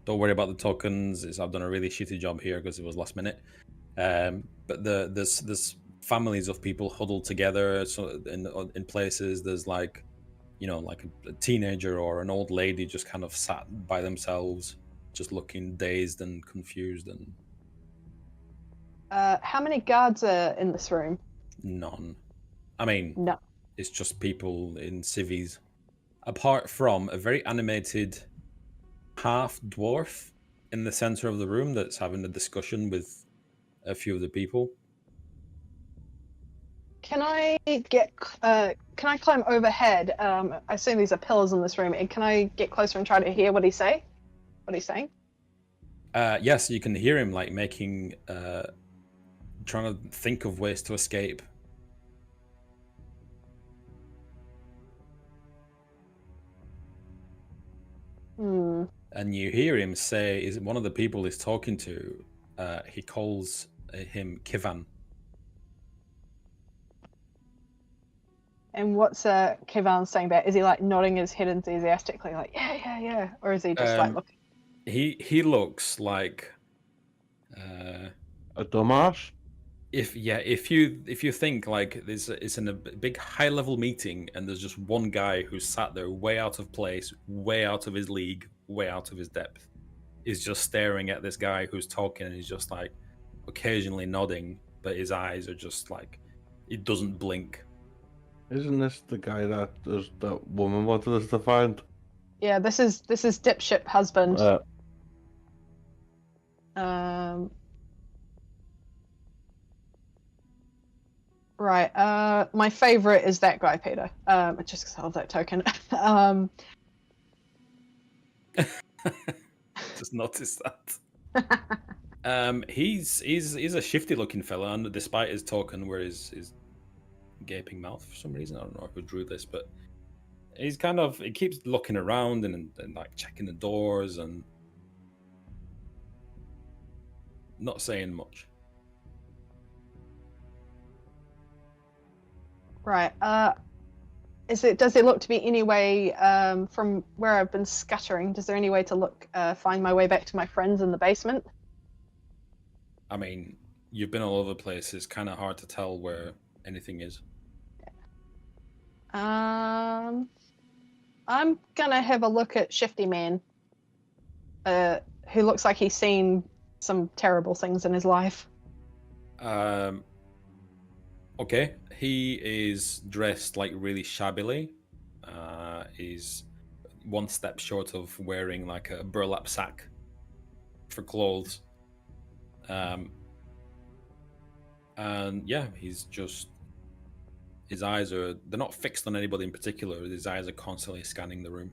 Don't worry about the tokens. I've done a really shitty job here because it was last minute. But there's families of people huddled together. So in places, there's like, like a teenager or an old lady just kind of sat by themselves, just looking dazed and confused. And how many guards are in this room? none. I mean, no. It's just people in civvies, apart from a very animated half dwarf in the center of the room that's having a discussion with a few of the people. Can I climb overhead? I assume these are pillars in this room, and can I get closer and try to hear what he's saying? Yes, you can hear him like making, trying to think of ways to escape. And you hear him say, "Is one of the people he's talking to? He calls him Kivan." And what's Kivan saying back? Is he like nodding his head enthusiastically, like yeah, or is he just like looking? He looks like a dumbass. If you think like it's in a big high level meeting and there's just one guy who's sat there way out of place, way out of his league, way out of his depth, is just staring at this guy who's talking, and he's just like occasionally nodding, but his eyes are just like, it doesn't blink. Isn't this the guy that woman wanted us to find? Yeah, this is dipshit husband. Right. My favorite is that guy, Peter. Just because I love that token. Just noticed that. He's a shifty looking fella, and despite his token where his gaping mouth for some reason, I don't know who drew this, but he keeps looking around and like checking the doors and not saying much. Right. Does it look to be any way from where I've been scattering? Is there any way to find my way back to my friends in the basement? I mean, you've been all over the place. It's kind of hard to tell where anything is. I'm gonna have a look at Shifty Man, who looks like he's seen some terrible things in his life. Okay, he is dressed like really shabbily. He's one step short of wearing like a burlap sack for clothes. And yeah, he's just, his eyes they're not fixed on anybody in particular. His eyes are constantly scanning the room.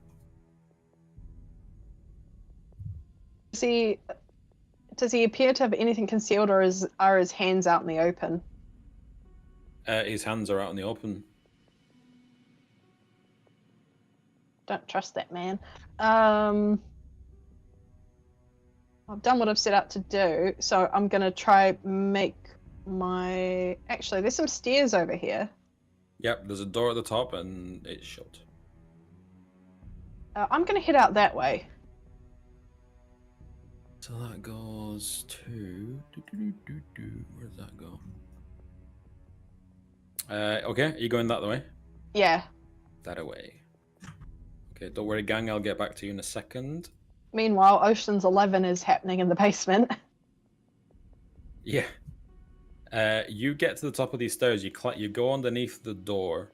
Does he appear to have anything concealed, or are his hands out in the open? His hands are out in the open. Don't trust that man. I've done what I've set out to do, so I'm gonna try make my. Actually, there's some stairs over here. Yep, there's a door at the top and it's shut. I'm gonna head out that way. So that goes to... Where does that go? Okay, are you going that way? Yeah. That way. Okay, don't worry, gang. I'll get back to you in a second. Meanwhile, Ocean's 11 is happening in the basement. Yeah. You get to the top of these stairs. You go underneath the door,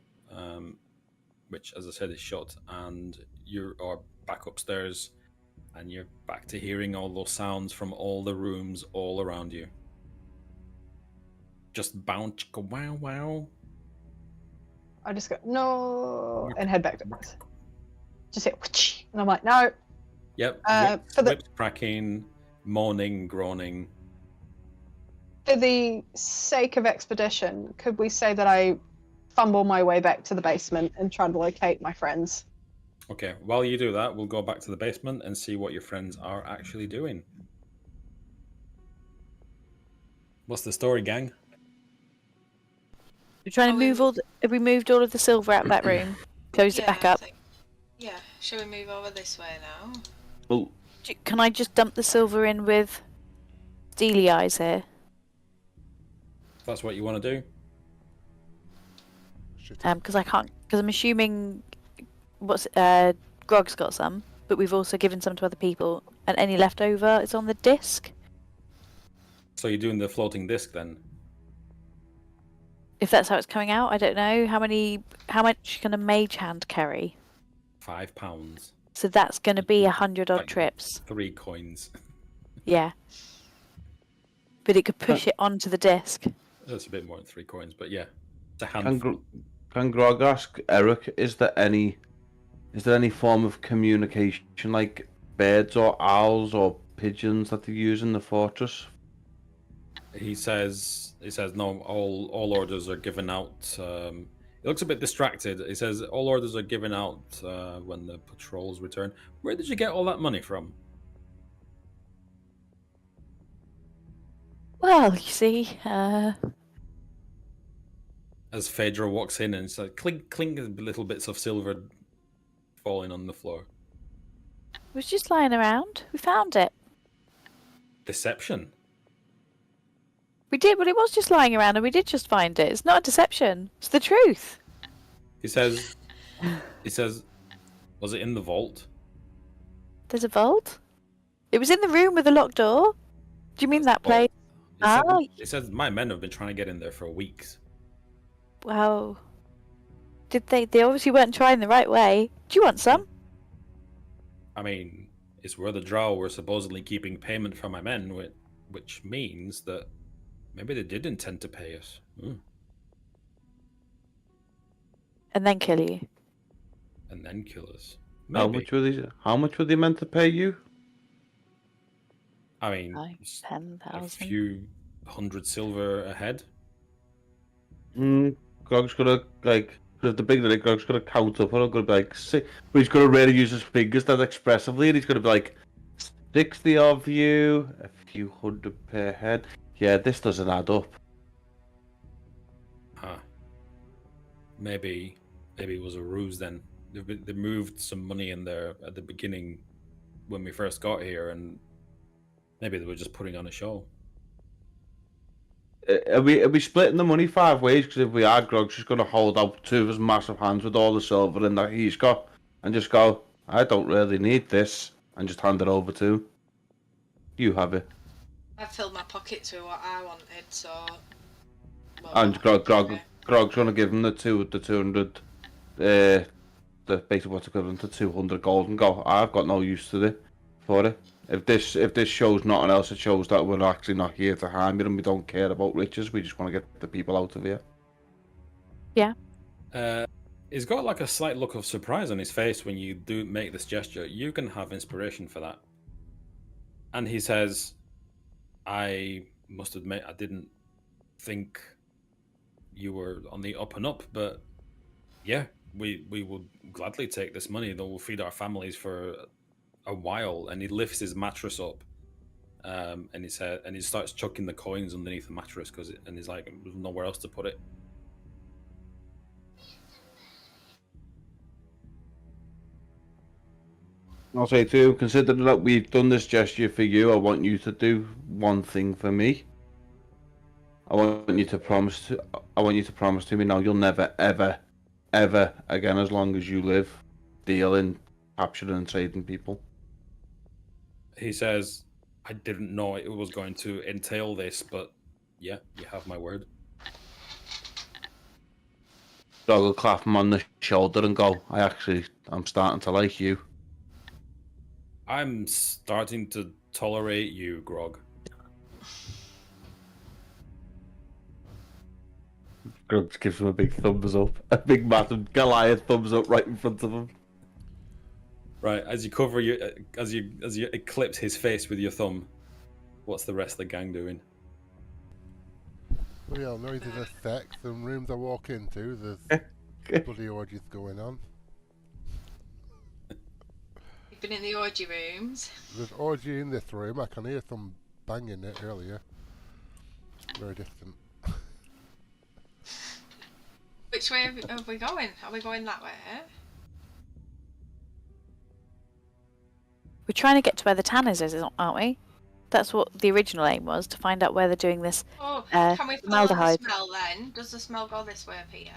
which, as I said, is shut, and you are back upstairs, and you're back to hearing all those sounds from all the rooms all around you. Just bounce, go wow wow. I just go no and head back to us. Just hit whoosh, and I'm like no. Yep. Whips cracking, moaning, groaning. For the sake of expedition, could we say that I fumble my way back to the basement and try to locate my friends? Okay, while you do that, we'll go back to the basement and see what your friends are actually doing. What's the story, gang? We're trying to move have we moved all of the silver out of that room? Closed it back up? Yeah, shall we move over this way now? Well, Can I just dump the silver in with Steely Eyes here? If that's what you want to do. Because I can't. Because I'm assuming Grog's got some, but we've also given some to other people, and any leftover is on the disc. So you're doing the floating disc then? If that's how it's coming out, I don't know. How much can a mage hand carry? £5. So that's going to be 100 odd trips. 3 coins. Yeah. But it could push it onto the disc. That's a bit more than 3 coins, but yeah. It's a handful. Can Grog ask Eric, is there any form of communication, like birds or owls or pigeons that they use in the fortress? He says no, all orders are given out. He looks a bit distracted. He says all orders are given out when the patrols return. Where did you get all that money from? Well, you see, As Phaedra walks in and it's like clink, clink, little bits of silver falling on the floor. it was just lying around. We found it. Deception. We did, but it was just lying around and we did just find it. It's not a deception. It's the truth. He says, was it in the vault? There's a vault? It was in the room with the locked door. Do you mean that place? It says my men have been trying to get in there for weeks. Well, did they? They obviously weren't trying the right way. Do you want some? I mean, it's where the drow were supposedly keeping payment from my men, which means that maybe they did intend to pay us. And then kill you. And then kill us. Maybe. How much were they meant to pay you? I mean, 10,000. a few hundred silver a head. Grog's gonna the big lady Grog's gonna count up, and I'm gonna be like, but he's gonna really use his fingers that expressively, and he's gonna be like, 60 of you, a few hundred per head. Yeah, this doesn't add up. Maybe it was a ruse then. They moved some money in there at the beginning when we first got here, and maybe they were just putting on a show. Are we splitting the money 5 ways? Because if we are, Grog's just going to hold out 2 of his massive hands with all the silver in that he's got and just go, I don't really need this, and just hand it over to him. You have it. I filled my pockets with what I wanted, so... Well, and Grog's going to give him the 200, the basically what's equivalent to 200 gold and go, I've got no use to it for it. If this shows nothing else, it shows that we're actually not here to harm you and we don't care about riches. We just want to get the people out of here. Yeah. He's got like a slight look of surprise on his face when you do make this gesture. You can have inspiration for that. And he says, I must admit, I didn't think you were on the up and up, but yeah, we will gladly take this money that will feed our families for a while. And he lifts his mattress up, and he starts chucking the coins underneath the mattress and he's like, there's nowhere else to put it. I'll say too, considering that we've done this gesture for you, I want you to do one thing for me. I want you to promise to me now you'll never, ever, ever again, as long as you live, deal in capturing and trading people. He says, I didn't know it was going to entail this, but yeah, you have my word. Dog will clap him on the shoulder and go, I'm starting to like you. I'm starting to tolerate you, Grog. Grog just gives him a big thumbs up. A big massive Goliath thumbs up right in front of him. Right, as you eclipse his face with your thumb, what's the rest of the gang doing? We all know there's a sex and rooms I walk into, there's bloody orgies going on. You've been in the orgy rooms. There's orgy in this room, I can hear some banging it earlier. Very distant. Which way are we going? Are we going that way? We're trying to get to where the tanners is, aren't we? That's what the original aim was, to find out where they're doing this. Oh, can we follow the formaldehyde. smell then? Does the smell go this way, Peter?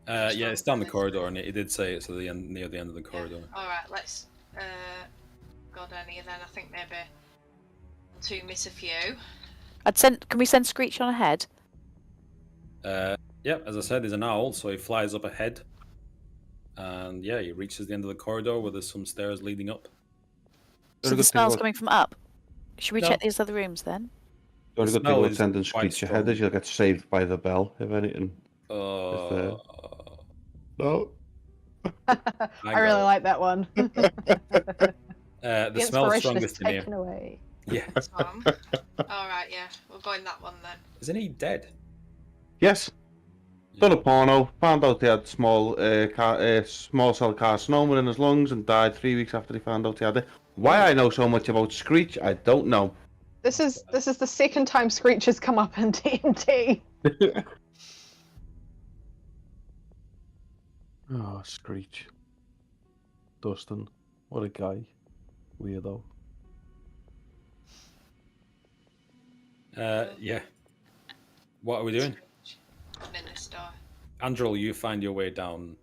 Yeah, it's down the corridor, and it did say it's at the end, near the end of the corridor. Yeah. All right, let's go down here then. I think maybe to miss a few. Can we send Screech on ahead? Yeah, as I said, there's an owl, so he flies up ahead, and yeah, he reaches the end of the corridor where there's some stairs leading up. So the smell's coming from up. Should we check these other rooms then? The only good thing about sending Screech ahead is you'll get saved by the bell, if anything. No. I really like that one. The smell's strongest in here. Away. Yeah. Alright, yeah. We'll go in that one then. Isn't he dead? Yes. Done a porno, found out he had small cell carcinoma in his lungs and died 3 weeks after he found out he had it. Why I know so much about Screech, I don't know. This is the second time Screech has come up in TNT. Oh, Screech. Dustin. What a guy. Weirdo. Yeah. What are we doing? Minister. Andrel, you find your way down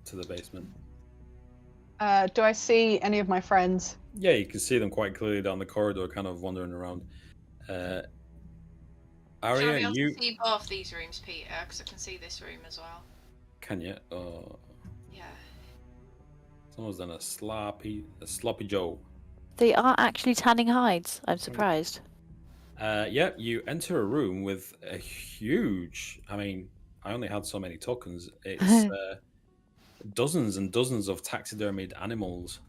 to the basement. Do I see any of my friends? Yeah, you can see them quite clearly down the corridor, kind of wandering around. Aria, Shall I be able to see both these rooms, Peter? Because I can see this room as well. Can you? Oh. Yeah. Someone's done a sloppy Joe. They are actually tanning hides. I'm surprised. Yeah, you enter a room with a huge... I mean, I only had so many tokens. It's dozens and dozens of taxidermied animals.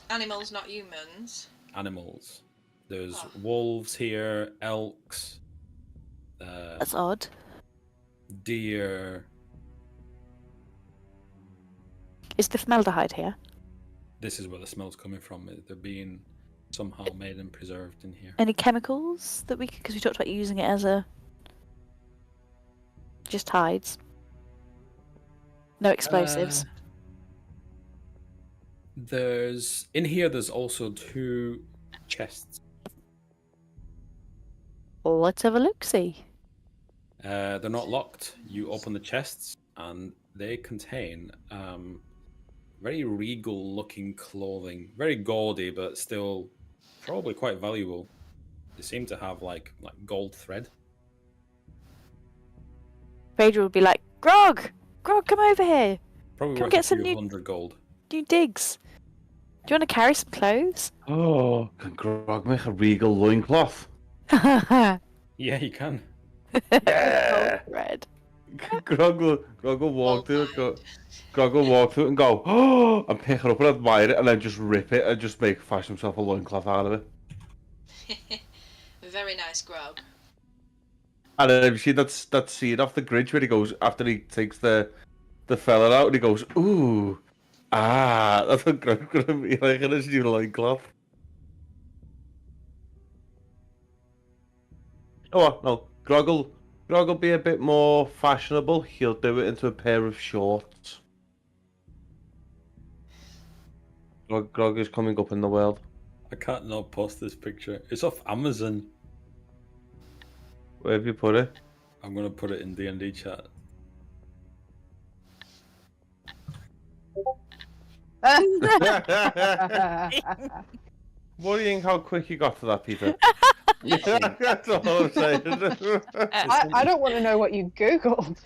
Animals, not humans. Animals. There's wolves here, elks. That's odd. Deer. Is the formaldehyde here? This is where the smell's coming from. They're being somehow made and preserved in here. Any chemicals that we could... Because we talked about using it as a... Just hides. No explosives. In here there's also 2 chests. Let's have a look-see. They're not locked. You open the chests and they contain very regal looking clothing. Very gaudy, but still probably quite valuable. They seem to have like gold thread. Phaedra would be like, Grog, come over here. Probably Come worth get a some few hundred gold. new digs. Do you want to carry some clothes? Oh, can Grog make a regal loincloth? Yeah, you can. Yeah. Red. Grog will walk through it. Grog will walk through it and go, oh, and pick it up and admire it, and then just rip it and just fashion himself a loincloth out of it. Very nice, Grog. And then you see that scene off the bridge where he goes after he takes the fella out and he goes, ooh, that's what Grog's gonna be like in his new loincloth. Oh no, Grog will be a bit more fashionable. He'll do it into a pair of shorts. Grog is coming up in the world. I can't not post this picture. It's off Amazon. Where have you put it? I'm gonna put it in D&D chat. Worrying how quick you got to that, Peter. That's all I'm saying. I don't want to know what you googled.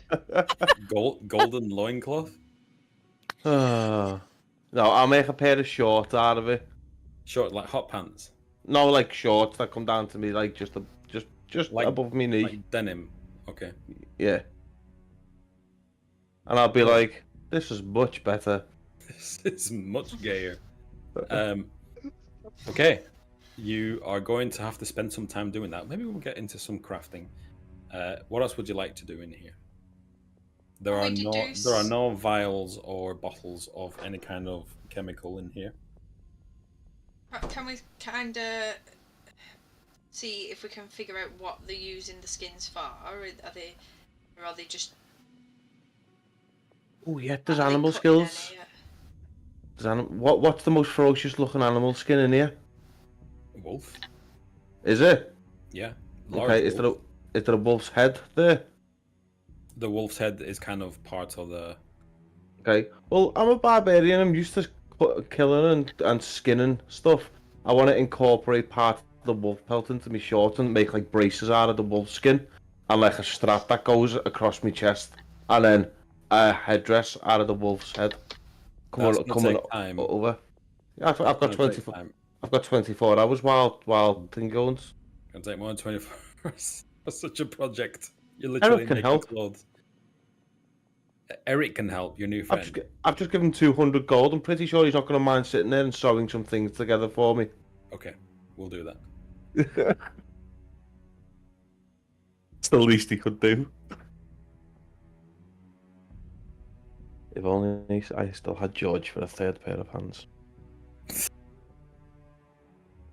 Golden loincloth? No, I'll make a pair of shorts out of it. Short, like hot pants? No, like shorts that come down to me, like just like, above me knee. Like denim. Okay. Yeah. And I'll be like, this is much better. This is much gayer. Okay. You are going to have to spend some time doing that. Maybe we'll get into some crafting. What else would you like to do in here? There are no vials or bottles of any kind of chemical in here. Can we kind of see if we can figure out what they're using the skins for? Or are they just... Oh yeah, there's animal skills. What's the most ferocious looking animal skin in here? Wolf. Is it? Yeah. Okay. Is there a wolf's head there? The wolf's head is kind of part of the. Okay. Well, I'm a barbarian. I'm used to killing and skinning stuff. I want to incorporate part of the wolf pelt into my shorts and make like braces out of the wolf skin, and like a strap that goes across my chest, and then a headdress out of the wolf's head. Coming time. over. Yeah, I've got 24. I've got 24 hours while thing goes. Can take more than 24 hours for such a project. You're literally making clothes. Eric can help, your new friend. I've just given him 200 gold. I'm pretty sure he's not going to mind sitting there and sewing some things together for me. Okay, we'll do that. It's the least he could do. If only I still had George for a third pair of hands.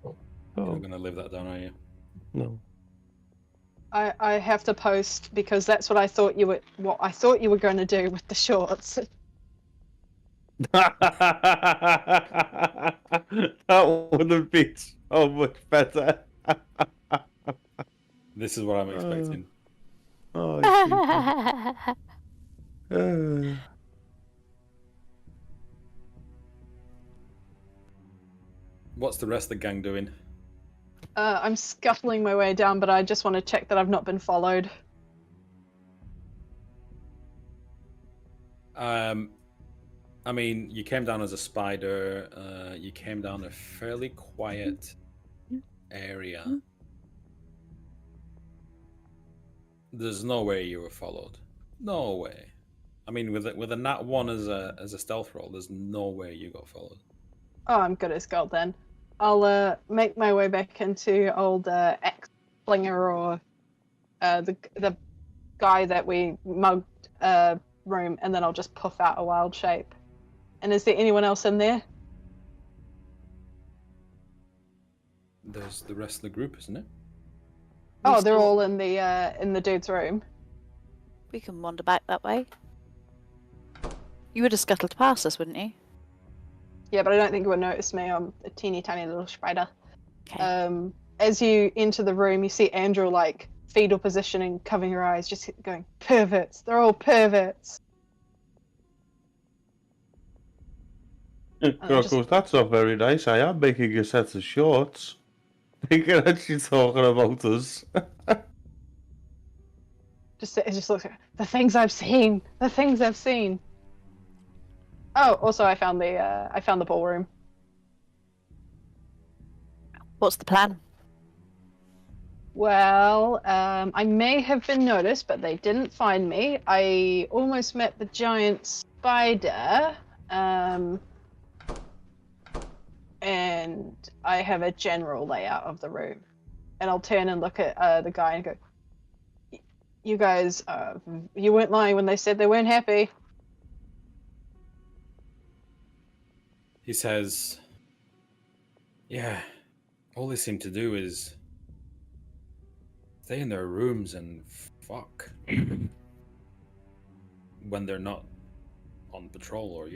You're not going to live that down, are you? No. I have to post because that's what I thought you were going to do with the shorts. That would have been so much better. This is what I'm expecting. What's the rest of the gang doing? I'm scuffling my way down, but I just want to check that I've not been followed. I mean, you came down as a spider. You came down a fairly quiet area. There's no way you were followed. No way. I mean, with a nat 1 as a stealth roll, there's no way you got followed. Oh, I'm good as gold then. I'll make my way back into old X-Slinger or the guy that we mugged room, and then I'll just puff out a wild shape. And is there anyone else in there? There's the rest of the group, isn't it? Oh, they're all in the dude's room. We can wander back that way. You would have scuttled past us, wouldn't you? Yeah, but I don't think you would notice me. I'm a teeny tiny little spider. Okay. As you enter the room, you see Andrew like fetal positioning, covering her eyes, just going, perverts. They're all perverts. Goes, that's not very nice. I am making a set of shorts. Thinking that she's talking about us. It just looks like the things I've seen. The things I've seen. Oh, also I found the ballroom. What's the plan? Well, I may have been noticed, but they didn't find me. I almost met the giant spider, and I have a general layout of the room. And I'll turn and look at the guy and go, "You guys, you weren't lying when they said they weren't happy." He says, yeah, all they seem to do is stay in their rooms and fuck when they're not on patrol or,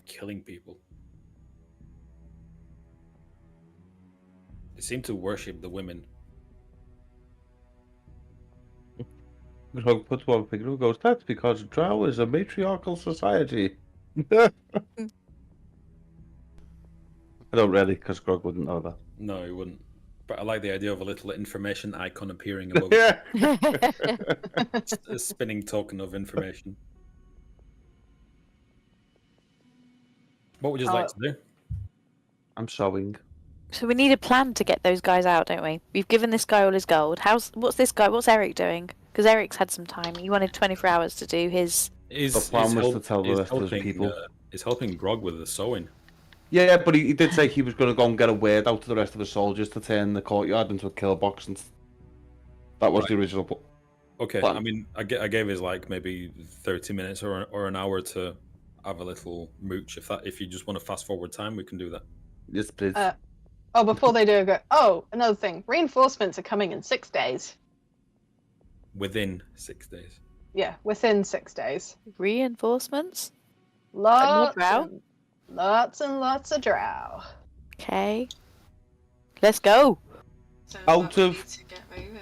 killing people. They seem to worship the women. Grog puts one finger and goes, that's because Drow is a matriarchal society. I don't really, because Grog wouldn't know that. No, he wouldn't. But I like the idea of a little information icon appearing above a spinning token of information. What would you like to do? I'm sewing. So we need a plan to get those guys out, don't we? We've given this guy all his gold. What's this guy? What's Eric doing? Because Eric's had some time. He wanted 24 hours to do his. The plan was to tell the rest of the people. He's helping Grog with the sewing. Yeah, but he did say he was going to go and get a word out to the rest of the soldiers to turn the courtyard into a kill box, and that was the original plan. Okay, I mean, I gave his maybe 30 minutes or an hour to have a little mooch. If you just want to fast forward time, we can do that. Yes, please. Before they do, go. Oh, another thing. Reinforcements are coming in 6 days. Within 6 days. Yeah, within 6 days. Reinforcements? Lots. Lots and lots of drow. Okay. Let's go. Sounds Out like we of- need to get moving.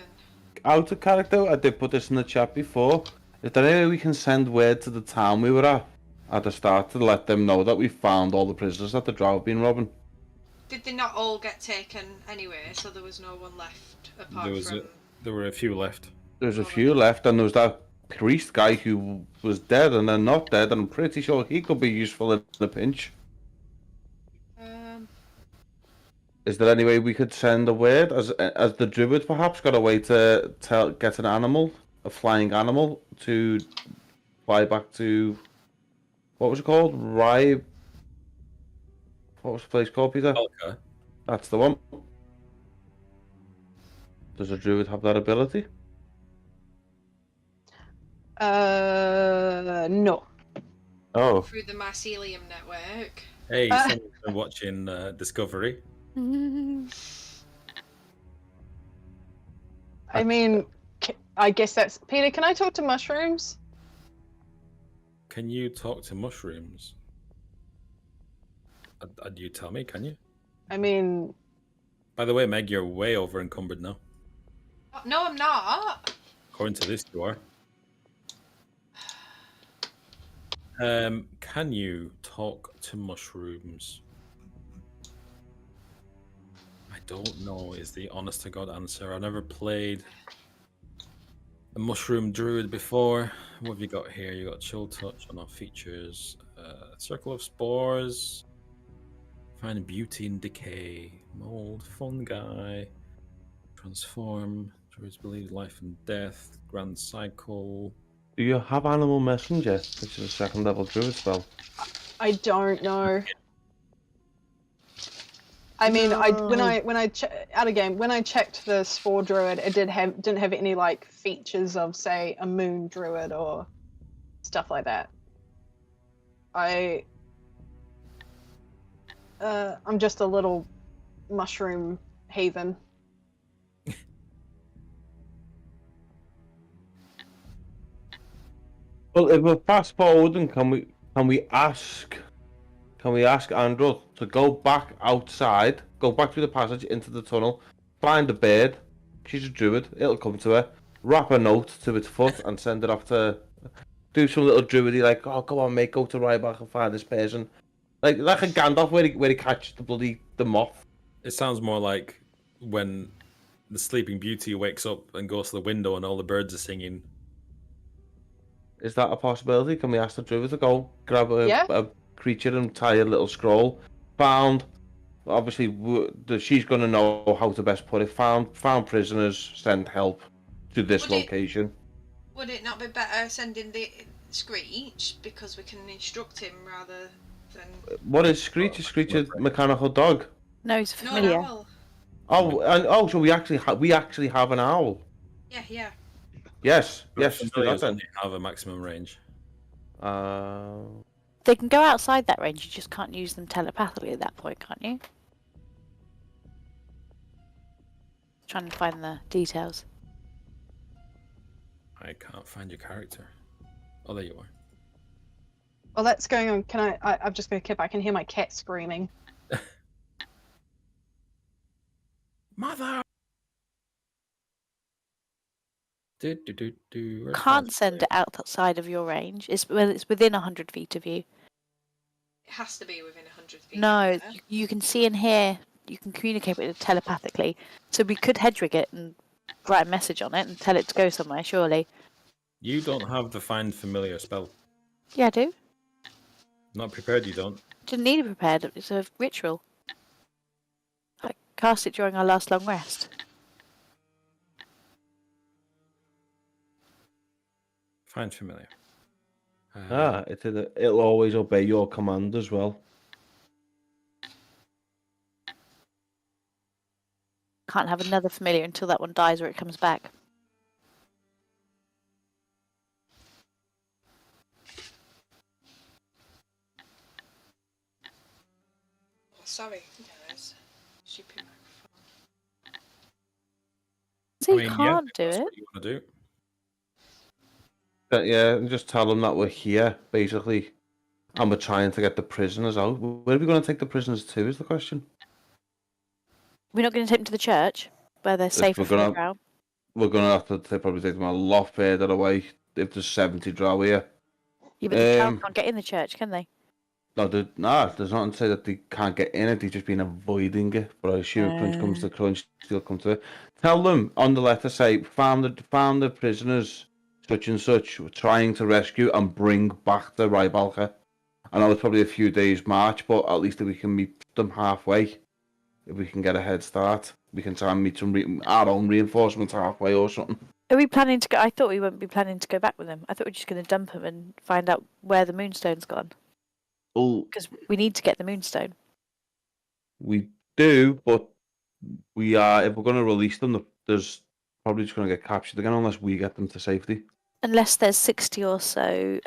Out of character, I did put this in the chat before. Is there any way we can send word to the town we were at the start to let them know that we found all the prisoners that the drow have been robbing? Did they not all get taken anyway, so there was no one left apart There were a few left. There's a Oh, few really? left, and there was that priest guy who was dead and then not dead, and I'm pretty sure he could be useful in a pinch. Is there any way we could send a word, as the druid perhaps got a way to get an animal, a flying animal, to fly back to, what was it called? What was the place called, Peter? Elka. That's the one. Does a druid have that ability? No. Oh. Through the mycelium network. Hey, someone's been watching Discovery. I mean, I guess that's Peter. Can I talk to mushrooms? Can you talk to mushrooms? You tell me, can you? I mean, by the way, Meg, you're way over encumbered now. No, I'm not. According to this, you are. Can you talk to mushrooms? I don't know is the honest to God answer. I've never played a mushroom druid before. What have you got here? You got chill touch on our features, circle of spores, find beauty in decay, mold, fungi, transform, druids believe life and death, grand cycle. Do you have animal messenger, which is a second level druid spell? I don't know. I mean, No. when I out of game when I checked the spore druid, it didn't have any like features of say a moon druid or stuff like that. I'm just a little mushroom heathen. Well, if we're fast forwarding, can we ask Andrew to go back outside, go back through the passage into the tunnel, find a bird. She's a druid. It'll come to her. Wrap a note to its foot and send it off to. Do some little druidy like, oh come on mate, go to Ryback and find this person. Like a Gandalf where he catches the moth. It sounds more like when the Sleeping Beauty wakes up and goes to the window and all the birds are singing. Is that a possibility? Can we ask the druid to go grab a creature and tie a little scroll? Found, obviously, she's going to know how to best put it. Found prisoners, send help to this location. Would it not be better sending the Screech because we can instruct him rather than? What is Screech? Is Screech a mechanical dog? No, he's familiar. No, So we actually have an owl. Yeah. Yes. Familiars only have a maximum range. They can go outside that range. You just can't use them telepathically at that point, can't you? Trying to find the details. I can't find your character. Oh, there you are. Well, that's going on. I'm just going to keep. I can hear my cat screaming. Mother. Can't send it outside of your range. It's within 100 feet of you. It has to be within 100 feet. No, you can see and hear. You can communicate with it telepathically. So we could head rig it and write a message on it and tell it to go somewhere. Surely. You don't have the find familiar spell. Yeah, I do. Not prepared. You don't. Didn't need it prepared. It's a ritual. I cast it during our last long rest. Find familiar. It'll always obey your command as well. Can't have another familiar until that one dies or it comes back. Sorry, guys. Stupid microphone. So you can't do that's it. What you want to do? Yeah, and just tell them that we're here, basically. And we're trying to get the prisoners out. Where are we going to take the prisoners to, is the question. We're not going to take them to the church, where they're safer from the drow. We're going to have to probably take them a lot further away if there's 70 drow here. Yeah, but the drow can't get in the church, can they? No, there's nothing to say that they can't get in it. They've just been avoiding it. But I assume if crunch comes to crunch, they'll come to it. Tell them on the letter, say, found the prisoners, such and such, we're trying to rescue and bring back the Rybalka. I know it's probably a few days march, but at least if we can meet them halfway, if we can get a head start, we can try and meet our own reinforcements halfway or something. Are we planning to go? I thought we wouldn't be planning to go back with them. I thought we were just going to dump them and find out where the moonstone's gone. Because we need to get the moonstone. We do, but we are. If we're going to release them, there's probably just going to get captured again unless we get them to safety. Unless there's 60 or so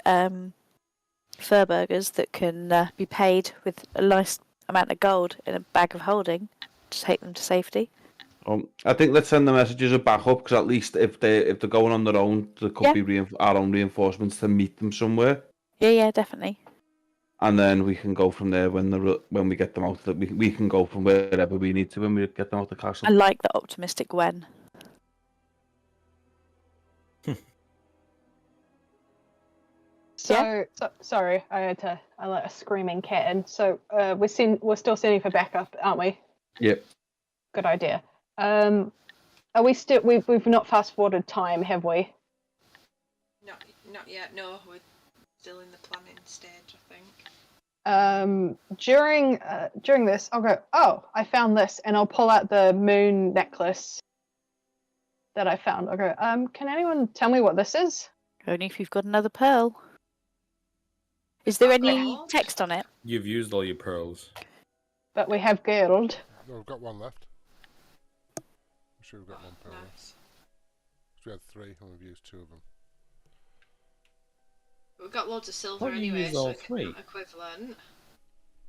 furburgers that can be paid with a nice amount of gold in a bag of holding to take them to safety. I think let's send the messages a backup because at least if they're going on their own, there could be our own reinforcements to meet them somewhere. Yeah, definitely. And then we can go from there when we get them out. That we can go from wherever we need to when we get them out the castle. I like the optimistic Gwen. Sorry, I let a screaming cat in. So we're still sending for backup, aren't we? Yep. Good idea. Are we still? We've not fast forwarded time, have we? Not yet. No, we're still in the planning stage, I think. During this, I'll go, oh, I found this, and I'll pull out the moon necklace that I found. I'll go, can anyone tell me what this is? Only if you've got another pearl. Is there any text on it? You've used all your pearls. But we have gold. No, we've got one left. I'm sure we've got one pearl left. We had 3 and we've used 2 of them. We've got loads of silver anyway, so it's not equivalent.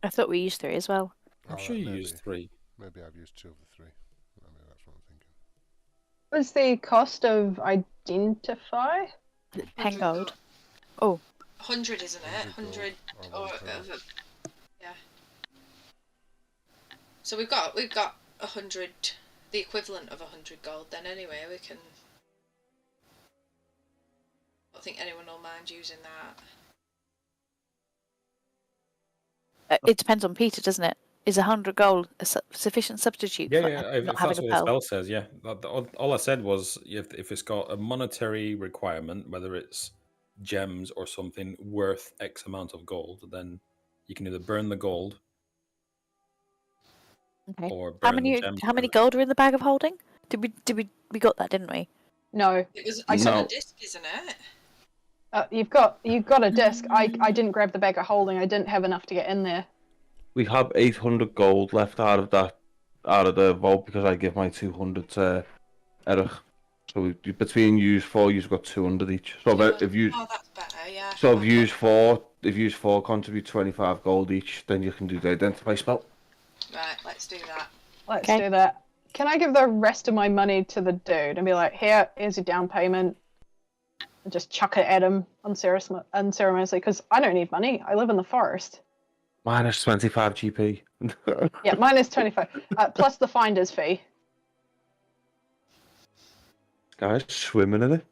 I thought we used 3 as well. I'm sure you used 3. Maybe I've used 2 of the 3. Maybe that's what I'm thinking. What's the cost of identify? 10 gold. Oh. 100, isn't it? 100 yeah. So we've got 100, the equivalent of 100 gold. Then anyway, we can. I don't think anyone will mind using that. It depends on Peter, doesn't it? Is 100 gold a sufficient substitute for if that's what the spell says, yeah. All I said was if it's got a monetary requirement, whether it's gems or something worth X amount of gold, then you can either burn the gold or burn the gems. How many gold are in the bag of holding? We got that, didn't we? No. It's on a disc, isn't it? You've got a disc. I didn't grab the bag of holding. I didn't have enough to get in there. We have 800 gold left out of the vault because I give my 200 to Eric. So between you 4, you've got 200 each. So if you that's better, yeah. So if you 4 contribute 25 gold each, then you can do the identify spell. Right, let's do that. Let's do that. Can I give the rest of my money to the dude and be like, here's your down payment? And just chuck it at him unceremoniously, because I don't need money. I live in the forest. Minus 25 GP. Yeah, minus 25. Plus the finder's fee. Guys, swimming in it.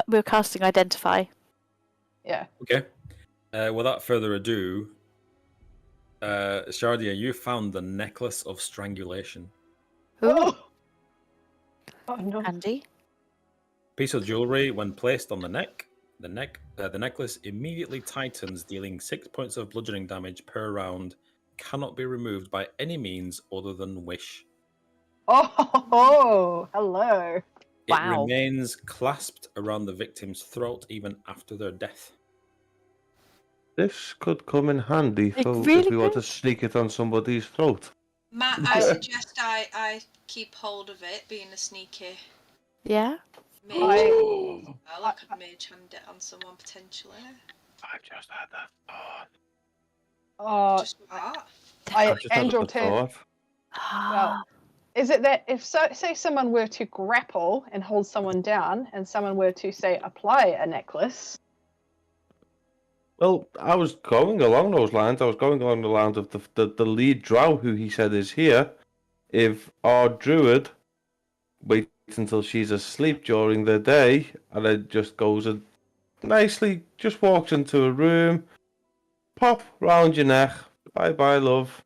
We're casting identify. Yeah. Okay. Without further ado, Shardia, you found the necklace of strangulation. Oh no. Andy? Piece of jewelry, when placed on the neck, the necklace immediately tightens, dealing 6 points of bludgeoning damage per round. Cannot be removed by any means other than wish. Oh, hello. It remains clasped around the victim's throat even after their death. This could come in handy if we want to sneak it on somebody's throat. Matt, I suggest I keep hold of it, being a sneaky. Yeah? Mage. I could mage hand it on someone potentially. I just had that thought. Just what? Angel 10. Well, is it that if say someone were to grapple and hold someone down, and someone were to say apply a necklace? Well, I was going along those lines. I was going along the lines of the lead drow, who he said is here. If our druid waits until she's asleep during the day, and then just goes and nicely just walks into a room, pop round your neck, bye bye, love.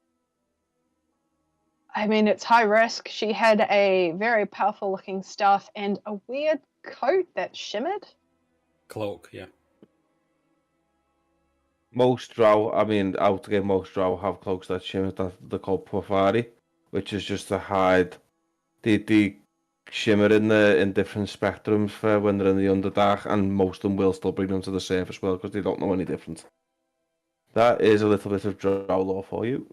I mean, it's high risk. She had a very powerful looking staff and a weird coat that shimmered. Cloak, yeah. Most drow, I mean, out to get most drow have cloaks that shimmer that they're called pufari, which is just to hide the shimmer in different spectrums for when they're in the Underdark, and most of them will still bring them to the surface well because they don't know any different. That is a little bit of drow lore for you.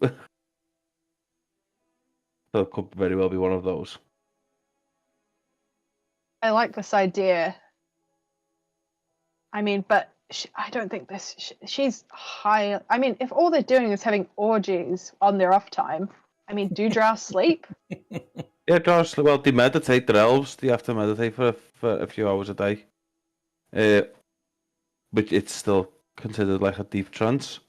That could very well be one of those. I like this idea. I mean, but I don't think she's high. I mean, if all they're doing is having orgies on their off time, I mean, do drow sleep? Yeah, drow sleep. Well, they meditate. They're elves. They have to meditate for a few hours a day. But it's still considered like a deep trance.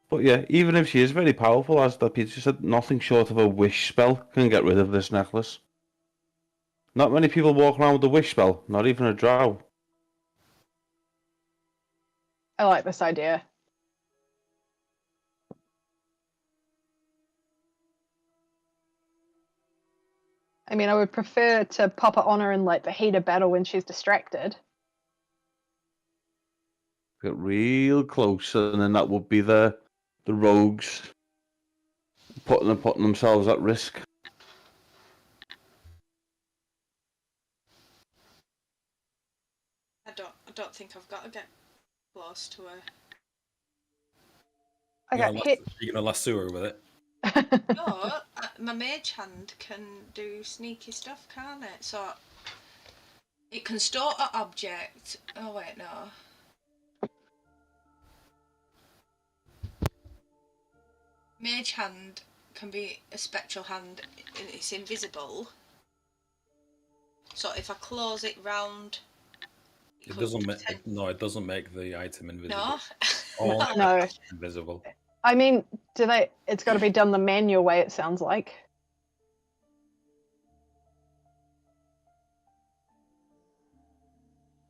But yeah, even if she is very powerful, as that Peter said, nothing short of a wish spell can get rid of this necklace. Not many people walk around with a wish spell, not even a drow. I like this idea. I mean, I would prefer to pop it on her in like the heat of battle when she's distracted. Get real close, and then that would be the rogues putting themselves at risk. I don't think I've got to get close to her. You're gonna lasso her with it. No, my mage hand can do sneaky stuff, can't it? So it can store an object. Oh wait, no. Mage hand can be a spectral hand, and it's invisible. So if I close it round, it doesn't make it doesn't make the item invisible. No. Oh, no. Invisible. I mean, it's got to be done the manual way, it sounds like.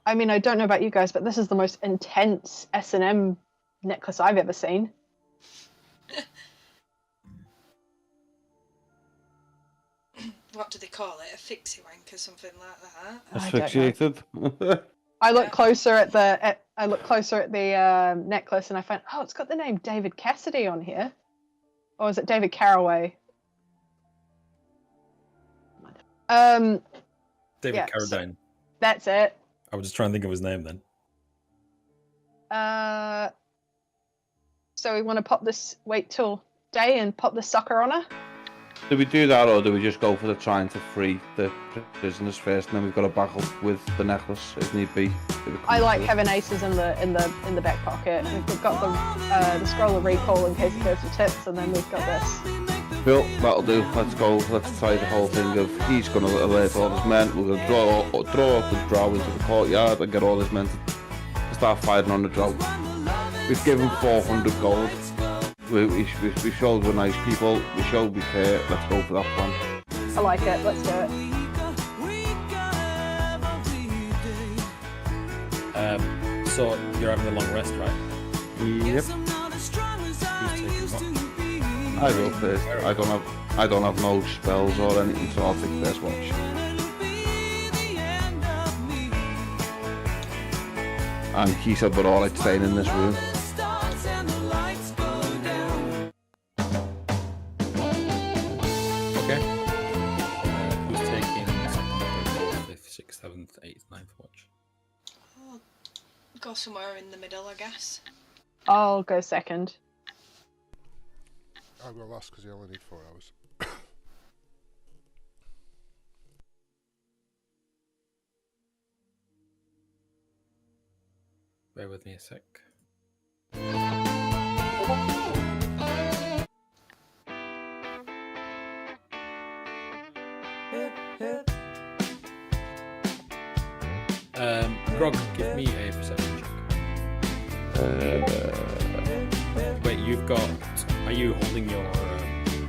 I mean, I don't know about you guys, but this is the most intense S&M necklace I've ever seen. What do they call it? A fixie wank or something like that? Asphyxiated. I look closer at the necklace, and I find, oh, it's got the name David Cassidy on here, or is it David Carraway? David Carradine. So that's it. I was just trying to think of his name then. So we want to pop this. Wait till day and pop the sucker on her. Do we do that, or do we just go for the trying to free the prisoners first, and then we've got to battle with the necklace if need be? I like having aces in the back pocket. We've got the scroll of recall in case it goes to tips, and then we've got this. Cool, that'll do. Let's go. Let's try the whole thing of he's going to alert all his men. We're going to draw up the drow into the courtyard and get all his men to start fighting on the drow. We've given 400 gold. We showed we're nice people. We showed we care. Let's go for that plan. I like it. Let's do it. So you're having a long rest, right? Yep. I will first. I don't have no spells or anything, so I'll take first watch. And he said we're all staying in this room. Who's taking 2nd, 5th, 6th, 7th, 8th, 9th watch? I'll go somewhere in the middle, I guess. I'll go second. I'll go last because you only need 4 hours. Bear with me a sec. Grog, give me a perception check. Wait, you've got... Are you holding your hands?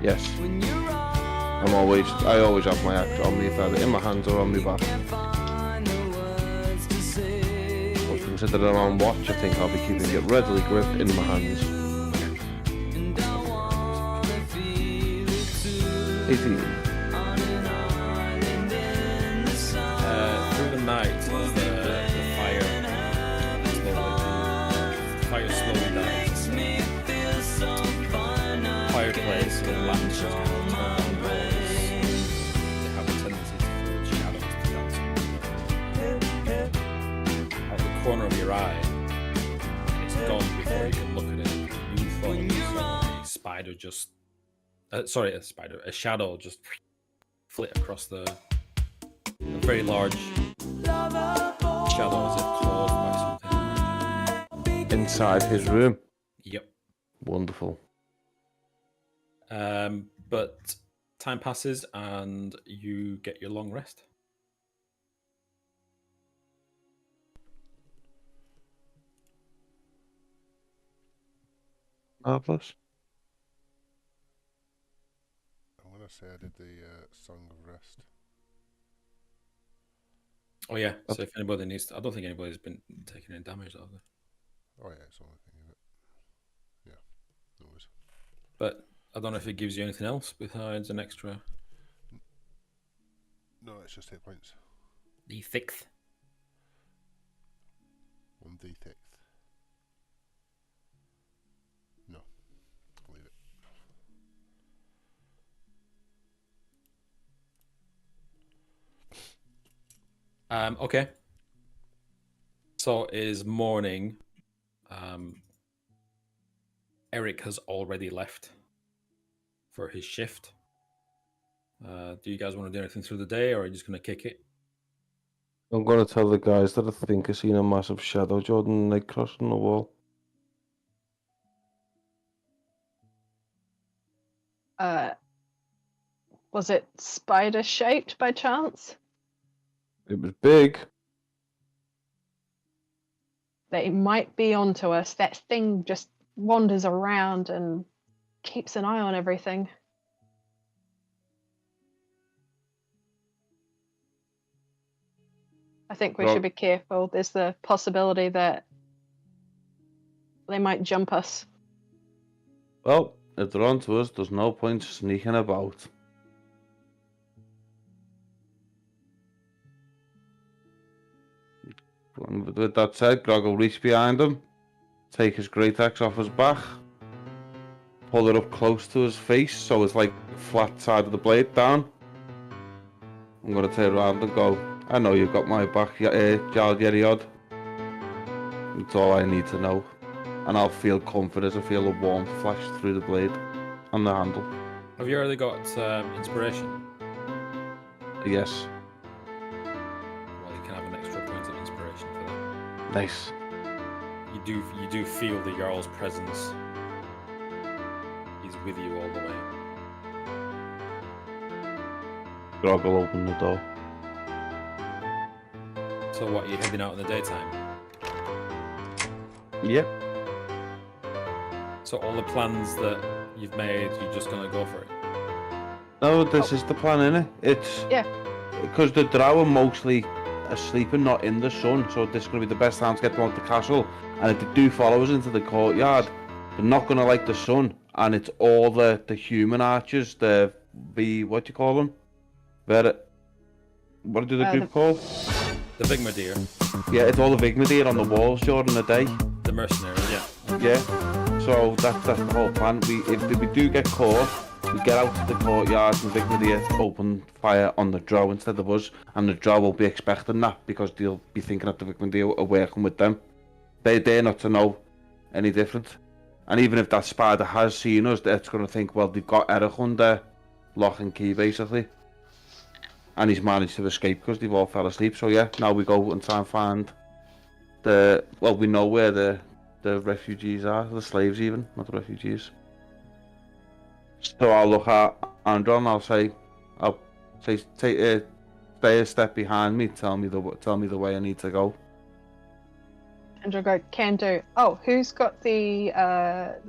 Yes. I always have my axe on me, either in my hands or on my back. But considering I'm on watch, I think I'll be keeping it readily gripped in my hands. 18. Through the night, the fire slowly dies. Fireplace with lamps just kind of turned on walls. They have a tendency to float shadows to that. Out the corner of your eye, and it's gone before you can look at it. You thought you saw a spider just... a shadow just flit across a very large shadow as if caused by something. Inside his room? Yep. Wonderful. But time passes and you get your long rest. Marvelous. I'm going to say I did the Song of Rest. Oh yeah, so if anybody needs to... I don't think anybody's been taking any damage, have they? Oh yeah, it's the only thing in it. Yeah, no worries. But I don't know if it gives you anything else besides an extra... No, it's just hit points. The sixth. 1d6. No, I'll leave it. Okay. So it is morning. Eric has already left for his shift. Do you guys want to do anything through the day, or are you just going to kick it? I'm going to tell the guys that I think I seen a massive shadow, Jordan, like crossing the wall. Was it spider shaped by chance? It was big. They might be onto us. That thing just wanders around and keeps an eye on everything. I think we should be careful. There's the possibility that they might jump us. Well, if they're onto us, there's no point sneaking about. With that said, Grog will reach behind him, take his great axe off his back, pull it up close to his face so it's like flat side of the blade down. I'm going to turn around and go, I know you've got my back, Jarl Yeriod. That's all I need to know. And I'll feel comfort as I feel a warmth flash through the blade and the handle. Have you already got inspiration? Yes. Well, you can have an extra point of inspiration for that. Nice. You do feel the Jarl's presence. He's with you all the way. Grog will open the door. So what, are you heading out in the daytime? Yep. So all the plans that you've made, you're just gonna go for it? No, this is the plan, innit? It's... Yeah. Because the drow are mostly asleep and not in the sun, so this is going to be the best time to get them out the castle. And if they do follow us into the courtyard, they're not going to like the sun. And it's all the human archers, what do you call them? What do the group call? The Vigmadir. Yeah, it's all the Vigmadir on the walls during the day. The mercenaries, yeah. Yeah. So that's the whole plan. If we do get caught, we get out to the courtyard and Vigmadir open fire on the drow instead of us, and the drow will be expecting that because they'll be thinking that the Vigmadir are working with them. They're not to know any different. And even if that spider has seen us, it's going to think, well, they've got Eric under lock and key basically. And he's managed to escape because they've all fell asleep. So yeah, now we go and try and find we know where the refugees are, the slaves even, not the refugees. So I'll look at Andron, I'll say, stay a step behind me. Tell me the way I need to go. And you'll go, can do. Oh, who's got the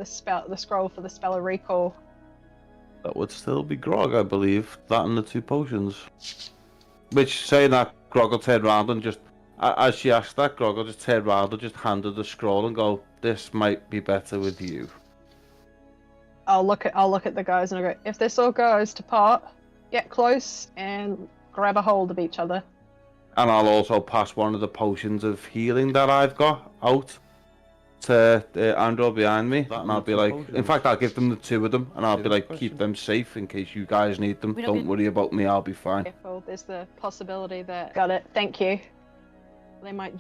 scroll for the spell of recall? That would still be Grog, I believe. That and the 2 potions. Which, saying that, Grog will turn around and just, as she asked that, Grog will just turn around and just hand her the scroll and go, "This might be better with you." I'll look at the guys and I go, if this all goes to pot, get close and grab a hold of each other. And I'll also pass one of the potions of healing that I've got out to Andrew behind me. And I'll be like, in fact, I'll give them the 2 of them, and I'll be like, keep them safe in case you guys need them. Don't worry about me, I'll be fine. Careful, there's the possibility that... Got it, thank you. They might...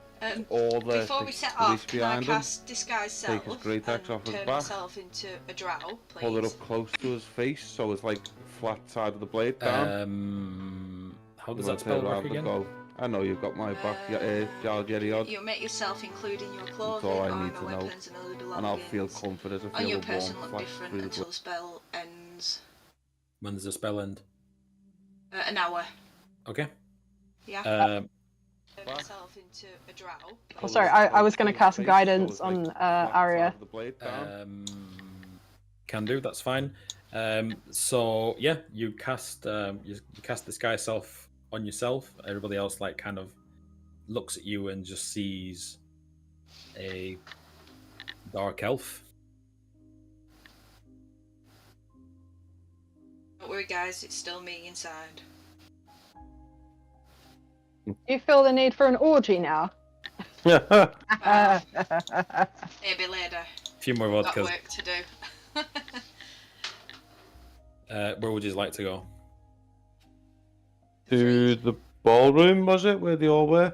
Before we set off, can I cast Disguise Self and turn myself into a drow, please? Pull it up close to his face, so it's like flat side of the blade down. How does that spell work again? I know you've got my back, Jerry. You make yourself include in your clothing, all I need to know. weapons and other belongings. And I'll feel comfort as I feel on your the person warmth look flash different through the until the spell ends. When does the spell end? An hour. Okay. Yeah. Turn myself into a drow. Oh, sorry, I was going to cast guidance on Arya. Can do, that's fine. So yeah, you cast Disguise Self on yourself. Everybody else like kind of looks at you and just sees a dark elf. Don't worry, guys, it's still me inside. Do you feel the need for an orgy now? Maybe later. A few more vodkas. Got work to do. Where would you like to go? To the ballroom, was it? Where they all were?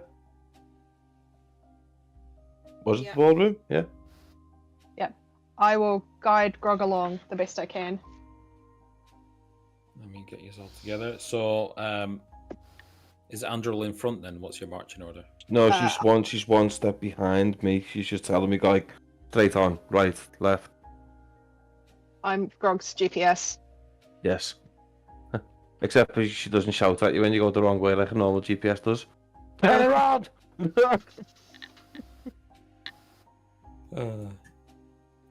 Was it the ballroom? Yeah. Yep. I will guide Grog along the best I can. Let me get yourself together. So, is Andrel in front then? What's your marching order? No, she's one step behind me. She's just telling me, like, straight on, right, left. I'm Grog's GPS. Yes. Except she doesn't shout at you when you go the wrong way like a normal GPS does. Turn around!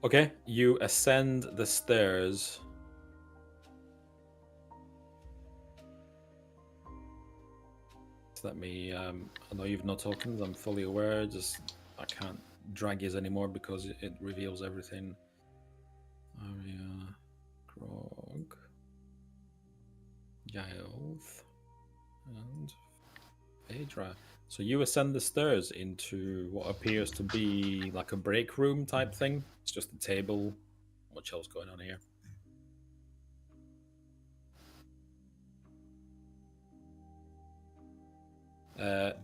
Okay, you ascend the stairs. Let me, I know you've no tokens, I'm fully aware, I can't drag yous anymore because it reveals everything. Arya, Grog, Giles, and Phaedra. So you ascend the stairs into what appears to be like a break room type thing. It's just a table. What else going on here?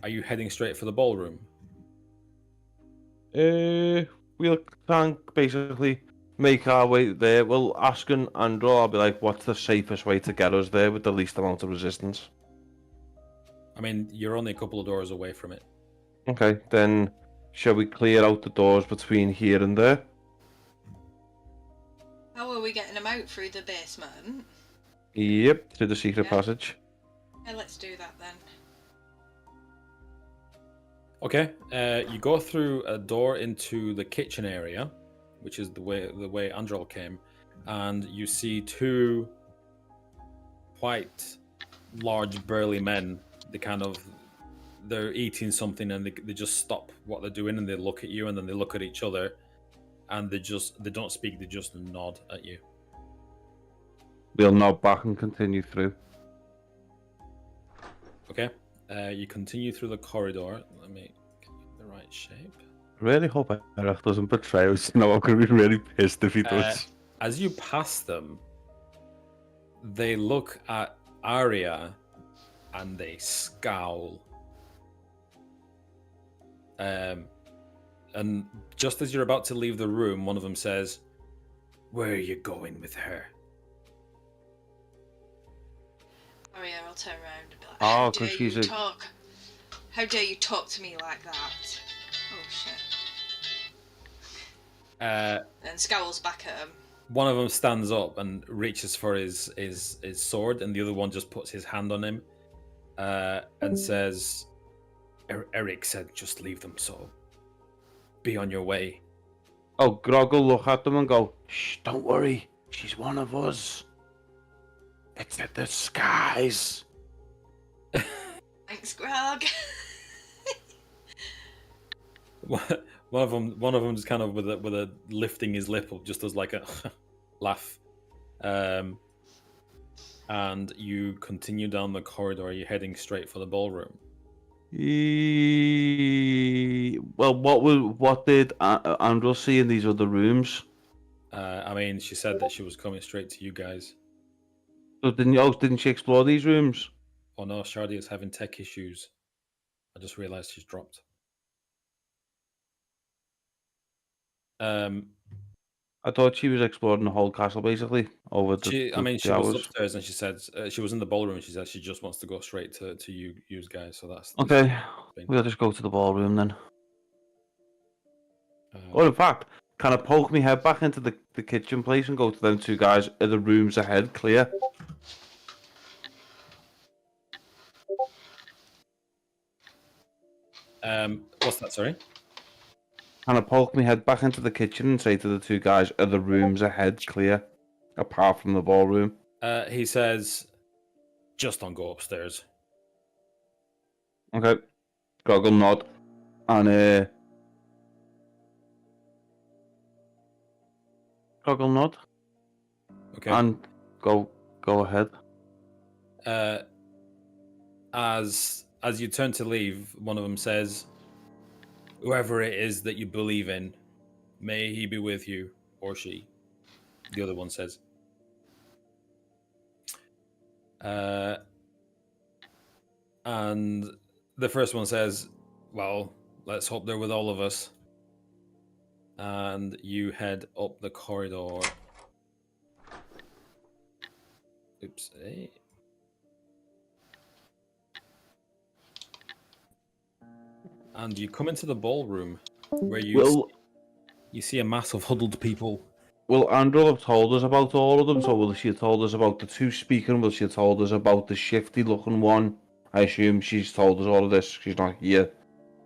Are you heading straight for the ballroom? We'll basically make our way there. We'll ask Andrew, I'll be like, what's the safest way to get us there with the least amount of resistance? I mean, you're only a couple of doors away from it. Okay, then shall we clear out the doors between here and there? How are we getting them out? Through the basement? Yep, through the secret passage. Yeah, let's do that then. Okay, you go through a door into the kitchen area, which is the way Andrel came, and you see two quite large, burly men. They're eating something, and they just stop what they're doing, and they look at you, and then they look at each other, and they don't speak. They just nod at you. We'll nod back and continue through. Okay. You continue through the corridor. Let me get the right shape. I really hope Eric doesn't betray us. You know, I'm going to be really pissed if he does. As you pass them, they look at Arya and they scowl. And just as you're about to leave the room, one of them says, "Where are you going with her?" Oh yeah, I'll turn around and be like, "How dare you talk? How dare you talk to me like that?" Oh shit. And scowls back at him. One of them stands up and reaches for his sword, and the other one just puts his hand on him and says, Eric said just leave them, so be on your way. Oh, Grog will look at them and go, shh, don't worry. She's one of us. It's a disguise. Thanks, Grog. One of them just kind of with a lifting his lip up, just does like a laugh. And you continue down the corridor. You're heading straight for the ballroom. Well, what did Andrew see in these other rooms? I mean, she said that she was coming straight to you guys. So didn't she explore these rooms? Oh no, Shardy is having tech issues. I just realized she's dropped. I thought she was exploring the whole castle basically over the she hours. was upstairs and she said she was in the ballroom. And she said she just wants to go straight to you guys. So that's okay. We'll just go to the ballroom then. Or in fact, can I poke my head back into the kitchen place and go to them two guys? Are the rooms ahead clear? What's that? Sorry. Can I poke my head back into the kitchen and say to the two guys, are the rooms ahead clear, apart from the ballroom? He says, just don't go upstairs. Okay. Grog will nod. And Grog will nod. Okay. And go ahead. As you turn to leave, one of them says, whoever it is that you believe in, may he be with you, or she. The other one says. And the first one says, well, let's hope they're with all of us. And you head up the corridor. Oops. And you come into the ballroom where you see a mass of huddled people. Will Andrew have told us about all of them? So will she have told us about the two speaking? Will she have told us about the shifty looking one? I assume she's told us all of this. She's not here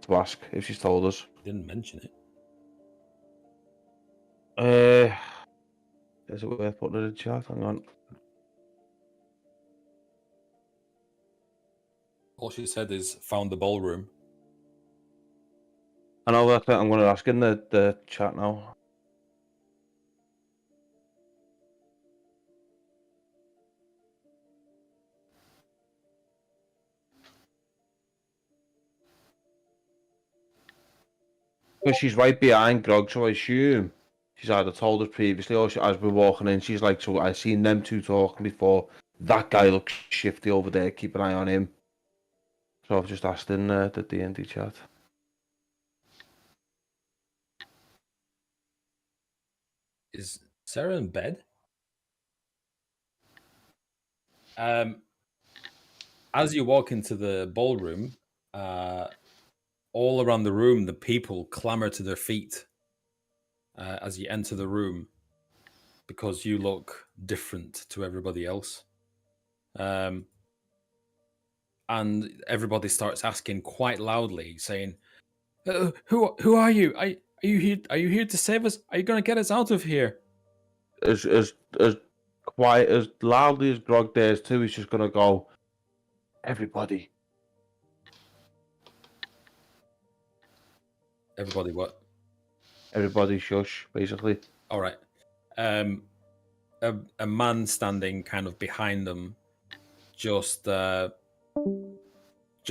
to ask if she's told us. Didn't mention it. Is it worth putting it in chat? Hang on. All she said is found the ballroom. I know that. I'm going to ask in the chat now. Because she's right behind Grog, so I assume she's either told us previously or as we're walking in, she's like, so I've seen them two talking before. That guy looks shifty over there. Keep an eye on him. So I've just asked in the D&D chat. Is Sarah in bed? As you walk into the ballroom, all around the room, the people clamor to their feet as you enter the room because you look different to everybody else. And everybody starts asking quite loudly, saying, "Who are you? Are you here? Are you here to save us? Are you going to get us out of here?" As quiet, as loudly as Grog dares too, he's just gonna go, everybody. Everybody what? Everybody shush, basically. All right. A man standing kind of behind them just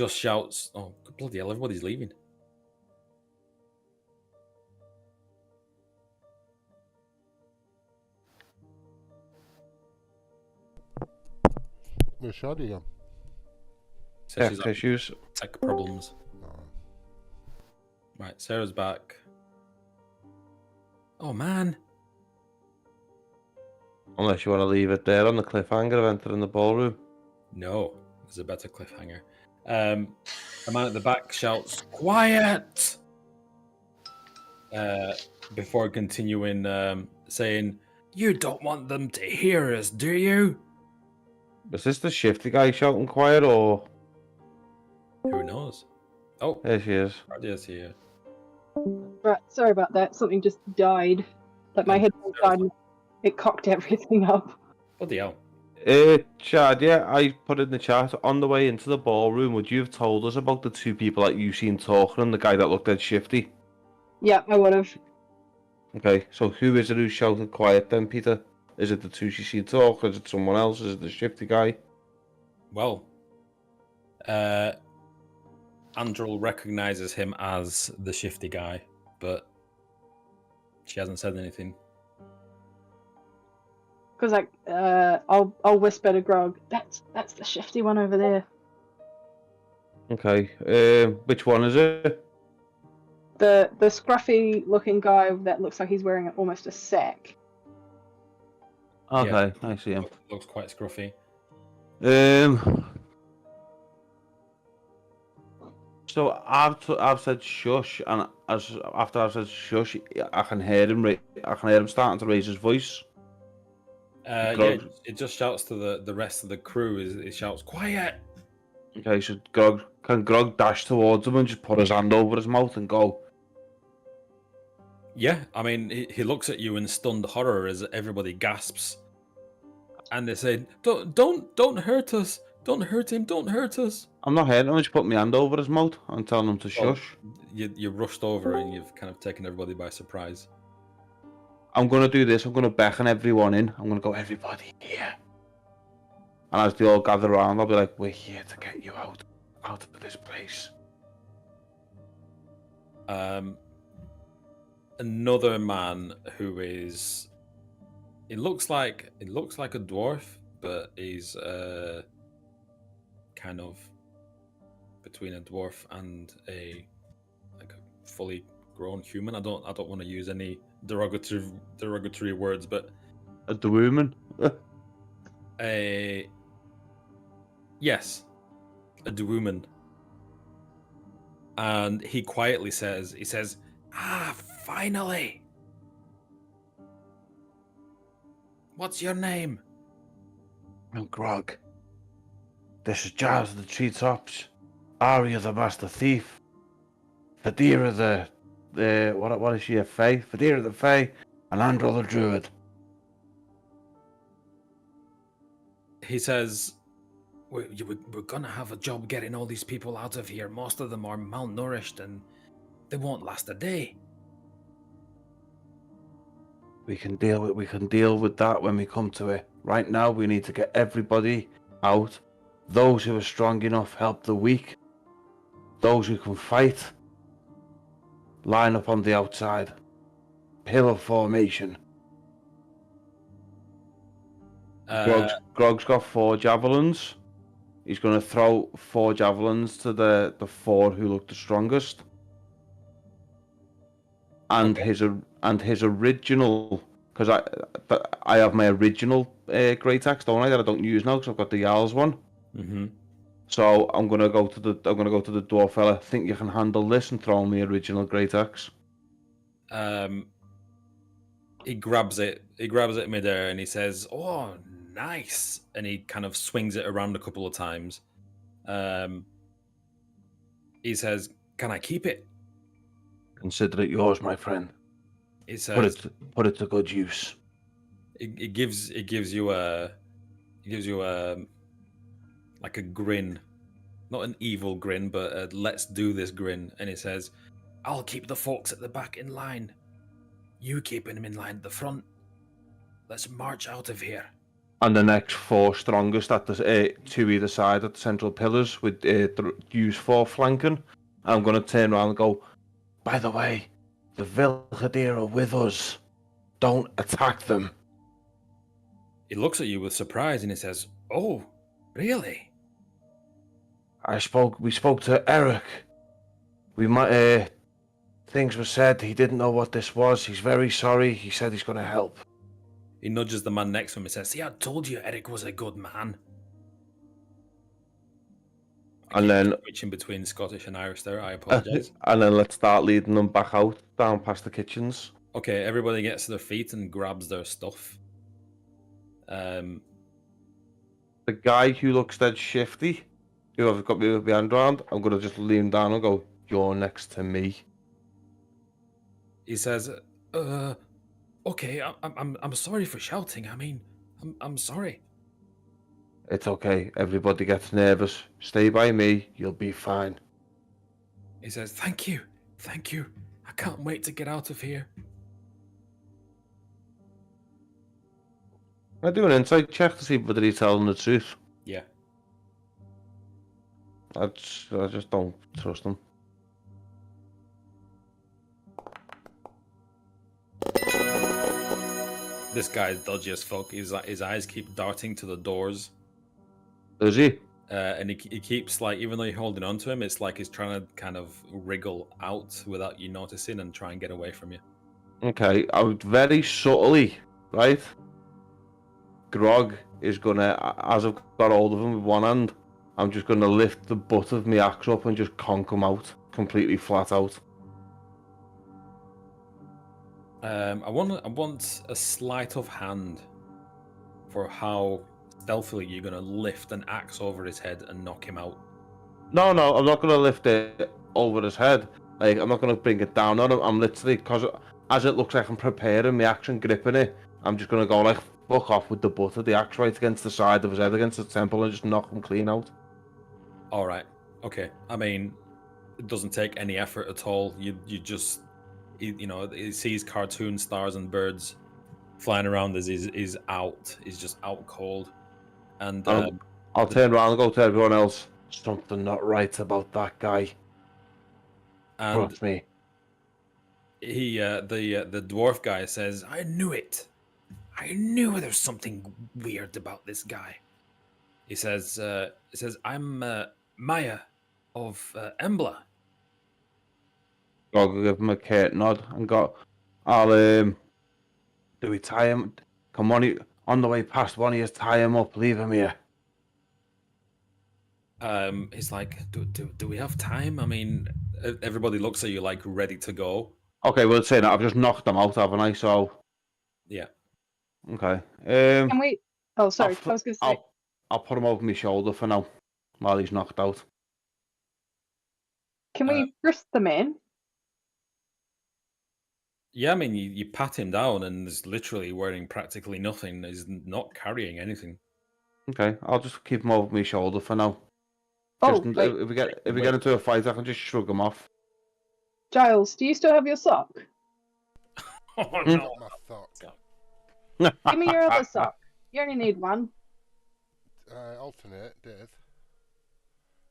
shouts, "Oh, bloody hell, everybody's leaving." Where's Shardy again? So she's issues. Tech problems. Oh. Right, Sarah's back. Oh, man. Unless you want to leave it there on the cliffhanger of entering the ballroom. No, there's a better cliffhanger. A man at the back shouts, "Quiet!" Before continuing, saying, "You don't want them to hear us, do you?" Was this the shifty guy shouting quiet, or...? Who knows? Oh, There she is. Radia's here. Right, sorry about that. Something just died. Like my And headphones died and it cocked everything up. What the hell? Chad, yeah, I put in the chat, on the way into the ballroom, would you have told us about the two people that you seen talking and the guy that looked dead shifty? Yeah, I would have. Okay, so who is it who shouted quiet then, Peter? Is it the two you seen talk? Is it someone else? Is it the shifty guy? Well, Andrel recognizes him as the shifty guy, but she hasn't said anything. Because like, I'll whisper to Grog. That's the shifty one over there. Okay, which one is it? The scruffy looking guy that looks like he's wearing almost a sack. Okay, Yeah. I see him. Looks quite scruffy. So I've said shush, and after I've said shush, I can hear him. I can hear him starting to raise his voice. Yeah, it just shouts to the rest of the crew. It shouts, "Quiet!" Okay, so can Grog dash towards him and just put his hand over his mouth and go? Yeah, I mean, he looks at you in stunned horror as everybody gasps, and they say, "Don't hurt us! Don't hurt him! Don't hurt us!" I'm not hurting him. I just put my hand over his mouth and telling him to shush. You rushed over and you've kind of taken everybody by surprise. I'm gonna do this. I'm gonna beckon everyone in. I'm gonna go, everybody here. And as they all gather around, I'll be like, "We're here to get you out of this place." Another man who is, it looks like a dwarf, but he's kind of between a dwarf and a fully grown human. I don't want to use any derogatory words, but A woman. Yes, a woman. And he quietly says, "Ah, finally. What's your name?" I'm Grog. This is Giles of the Treetops, Arya the Master Thief, Fadira the what is she, a Fae? Fadira the Fae, and Andrel the Druid. He says, we're gonna have a job getting all these people out of here. Most of them are malnourished and they won't last a day. We can deal with that when we come to it. Right now, we need to get everybody out. Those who are strong enough help the weak. Those who can fight line up on the outside. Pillar formation. Grog's got 4 javelins. He's going to throw 4 javelins to the 4 who look the strongest. And Okay. his original, because I have my original great axe, don't I? That I don't use now because I've got the Jarl's one. Mm-hmm. So I'm gonna go to the dwarf fella. Think you can handle this and throw me original great axe? He grabs it midair and he says, "Oh, nice!" And he kind of swings it around a couple of times. He says, "Can I keep it?" Consider it yours, my friend. He says, "Put it to good use." It gives you a like a grin, not an evil grin, but a let's do this grin. And it says, "I'll keep the folks at the back in line. You keeping them in line at the front. Let's march out of here." And the next 4 strongest at the 2 either side at the central pillars with use 4 flanking. I'm gonna turn around and go, "By the way, the Vilhadir are with us. Don't attack them." He looks at you with surprise and he says, "Oh, really?" We spoke to Eric. We might, things were said. He didn't know what this was. He's very sorry. He said he's going to help. He nudges the man next to him and says, "See, I told you Eric was a good man." And then switching between Scottish and Irish there, I apologize. And then let's start leading them back out, down past the kitchens. Okay, everybody gets to their feet and grabs their stuff. The guy who looks dead shifty, whoever's got me with my hand round, I'm gonna just lean down and go, "You're next to me." He says, okay, I'm sorry for shouting. I mean, I'm sorry." It's okay. Everybody gets nervous. Stay by me. You'll be fine. He says, thank you. I can't wait to get out of here. I do an insight check to see whether he's telling the truth. Yeah. I just don't trust him. This guy's dodgy as fuck. His eyes keep darting to the doors. Does he? And he keeps, like, even though you're holding on to him, it's like he's trying to kind of wriggle out without you noticing and try and get away from you. Okay, I would very subtly, right? Grog is gonna, as I've got hold of him with one hand, I'm just gonna lift the butt of my axe up and just conk him out, completely flat out. I want a sleight of hand for how stealthily you're gonna lift an axe over his head and knock him out. No, I'm not gonna lift it over his head. Like, I'm not gonna bring it down on him. I'm literally, because as it looks like I'm preparing my axe and gripping it, I'm just gonna go like, fuck off with the butt of the axe right against the side of his head, against the temple, and just knock him clean out. All right. Okay. I mean, it doesn't take any effort at all. You just, he sees cartoon stars and birds flying around as he's out. He's just out cold. And I'll turn around and go to everyone else. Something not right about that guy. Trust me. The dwarf guy says, I knew it. I knew there's something weird about this guy. He says, I'm Maya of Embla. I'll give him a curt nod and go, do we tie him? Come on the way past one of you, tie him up, leave him here. He's like, do we have time? I mean, everybody looks at you like ready to go. Okay, well, say that I've just knocked them out, haven't I? So yeah. Okay. Can we? Oh, sorry. I was going to say. I'll put him over my shoulder for now, while he's knocked out. Can we frisk the man? Yeah, I mean, you pat him down, and he's literally wearing practically nothing. He's not carrying anything. Okay, I'll just keep him over my shoulder for now. Oh, just, wait. If we get into a fight, I can just shrug him off. Giles, do you still have your sock? Oh no! My thought. Give me your other sock. You only need one. Alternate, Dave.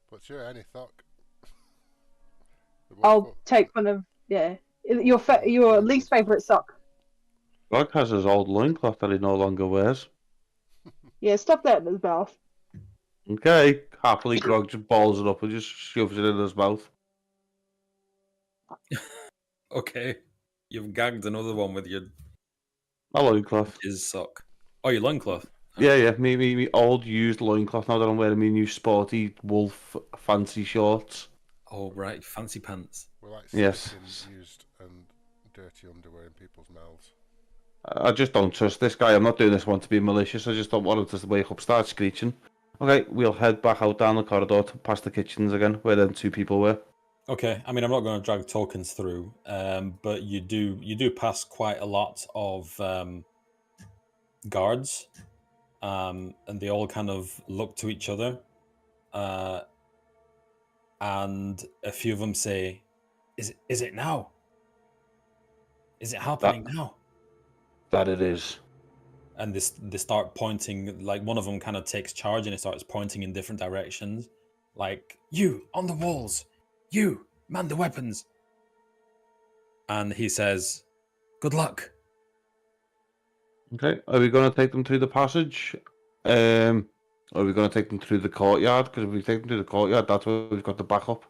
What's your any sock? I'll take one of your least favourite sock. Grog has his old loincloth that he no longer wears. Yeah, stuff that in his mouth. Okay, happily Grog just balls it up and just shoves it in his mouth. Okay, you've gagged another one with your loincloth. His sock. Oh, your loincloth. Oh. Yeah, me old used loincloth now that I'm wearing my new sporty wolf fancy shorts. Oh right, fancy pants. We're like yes. Used and dirty underwear in people's mouths. I just don't trust this guy. I'm not doing this one to be malicious. I just don't want him to wake up, start screeching. Okay, we'll head back out down the corridor past the kitchens again, where them two people were. Okay, I mean, I'm not going to drag tokens through, but you do pass quite a lot of guards, and they all kind of look to each other, and a few of them say, "Is it now? Is it happening now?" That it is. And they start pointing. Like one of them kind of takes charge and he starts pointing in different directions, like you on the walls. You, man the weapons. And he says, good luck. Okay, are we going to take them through the passage? Or are we going to take them through the courtyard? Because if we take them through the courtyard, that's where we've got the backup.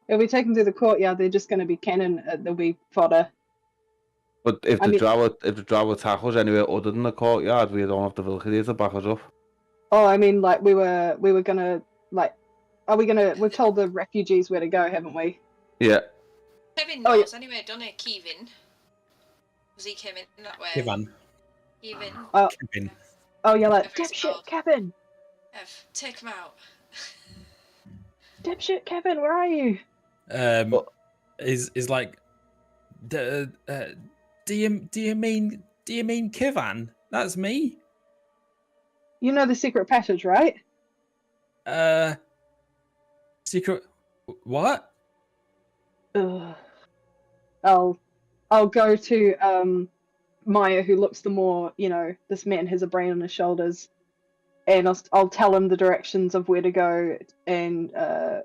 If we take them through the courtyard, they're just going to be cannon. They'll be fodder. But if the drow attack us anywhere other than the courtyard, we don't have the Valkyrie to back us up. Oh, I mean, like we were going to, like, we've told the refugees where to go, haven't we? Yeah. Kevin knows anyway, doesn't he? Kevin. Because he came in that way. Kevin. Oh, yeah, like, dipshit, Kevin. Take him out. Dipshit Kevin, where are you? Is like, do you mean Kivan? That's me. You know the secret passage, right? Secret. What? Ugh. I'll go to Maya, who looks the more, this man has a brain on his shoulders, and I'll tell him the directions of where to go and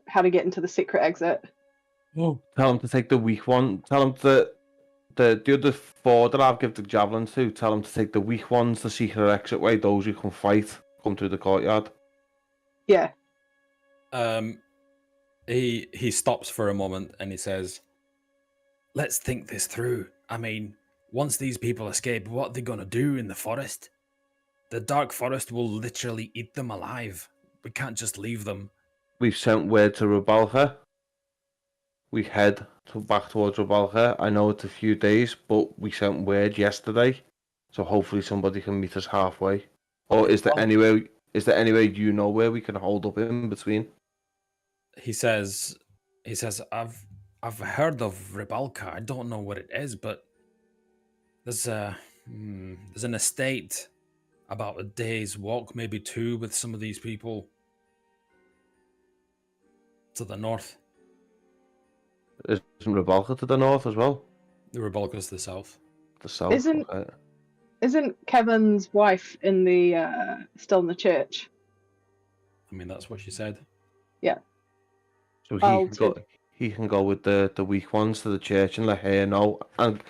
how to get into the secret exit. Oh, tell him to take the weak one. Tell him to the other 4 that I've given the javelin to. Tell him to take the weak ones, the secret exit way. Those who can fight come through the courtyard. Yeah. He stops for a moment and he says, "Let's think this through. I mean, once these people escape, what are they gonna do in the forest? The dark forest will literally eat them alive. We can't just leave them." We've sent word to Rubalka. We head back towards Rubalka. I know it's a few days, but we sent word yesterday, so hopefully somebody can meet us halfway. Or is there any way? Is there any way you know where we can hold up in between? He says, I've heard of Rubalka. I don't know what it is, but there's an estate about a day's walk, maybe 2, with some of these people to the north. Isn't Rubalka to the north as well? The Rubalka's to the south. The south. Isn't Kevin's wife in the still in the church? I mean, that's what she said. Yeah. So he can go with the weak ones to the church and let her know, and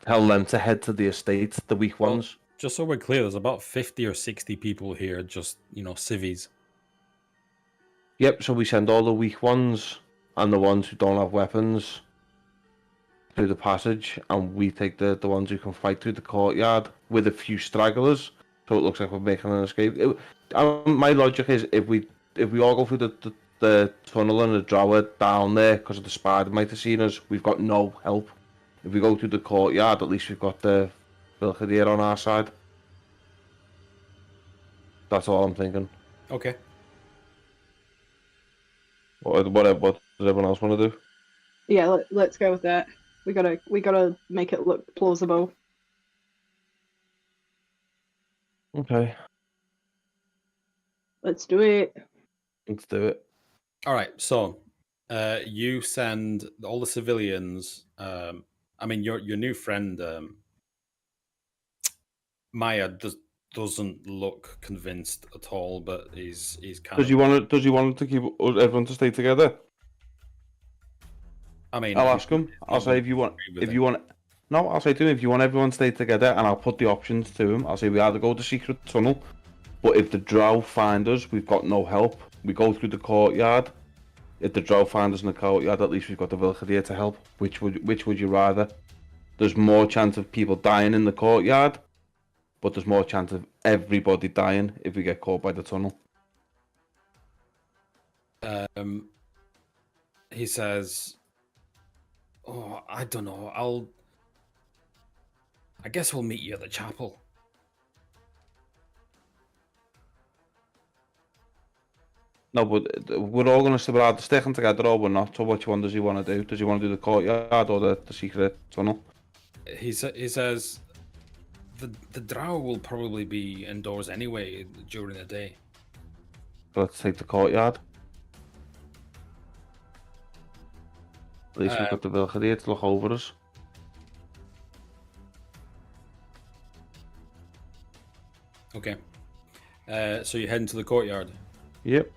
tell them to head to the estate, the weak ones. Just so we're clear, there's about 50 or 60 people here, just, civvies. Yep, so we send all the weak ones and the ones who don't have weapons through the passage, and we take the ones who can fight through the courtyard with a few stragglers, so it looks like we're making an escape. My logic is if we all go through the tunnel and the drower down there because of the spider might have seen us, we've got no help. If we go through the courtyard, at least we've got the Vilkadir on our side. That's all I'm thinking. Okay. What does everyone else want to do? Yeah, let's go with that. We gotta make it look plausible. Okay. Let's do it. Let's do it. All right. So, you send all the civilians. I mean, your new friend Maya doesn't look convinced at all, but he's kind Does he want to keep everyone to stay together? I mean, I'll ask him. I'll say I'll say to him, if you want everyone to stay together, and I'll put the options to him. I'll say we either go to secret tunnel, but if the drow find us, we've got no help. We go through the courtyard. If the drow find us in the courtyard, at least we've got the Vilkadir to help. Which would you rather? There's more chance of people dying in the courtyard, but there's more chance of everybody dying if we get caught by the tunnel. He says, "Oh, I don't know. I guess we'll meet you at the chapel." No, but we're all going to stay either sticking together or we're not. So which one does he want to do? Does he want to do the courtyard or the secret tunnel? He says the drow will probably be indoors anyway during the day. Let's take the courtyard. At least we've got the Vilkadir to look over us. Okay. So you head into the courtyard? Yep.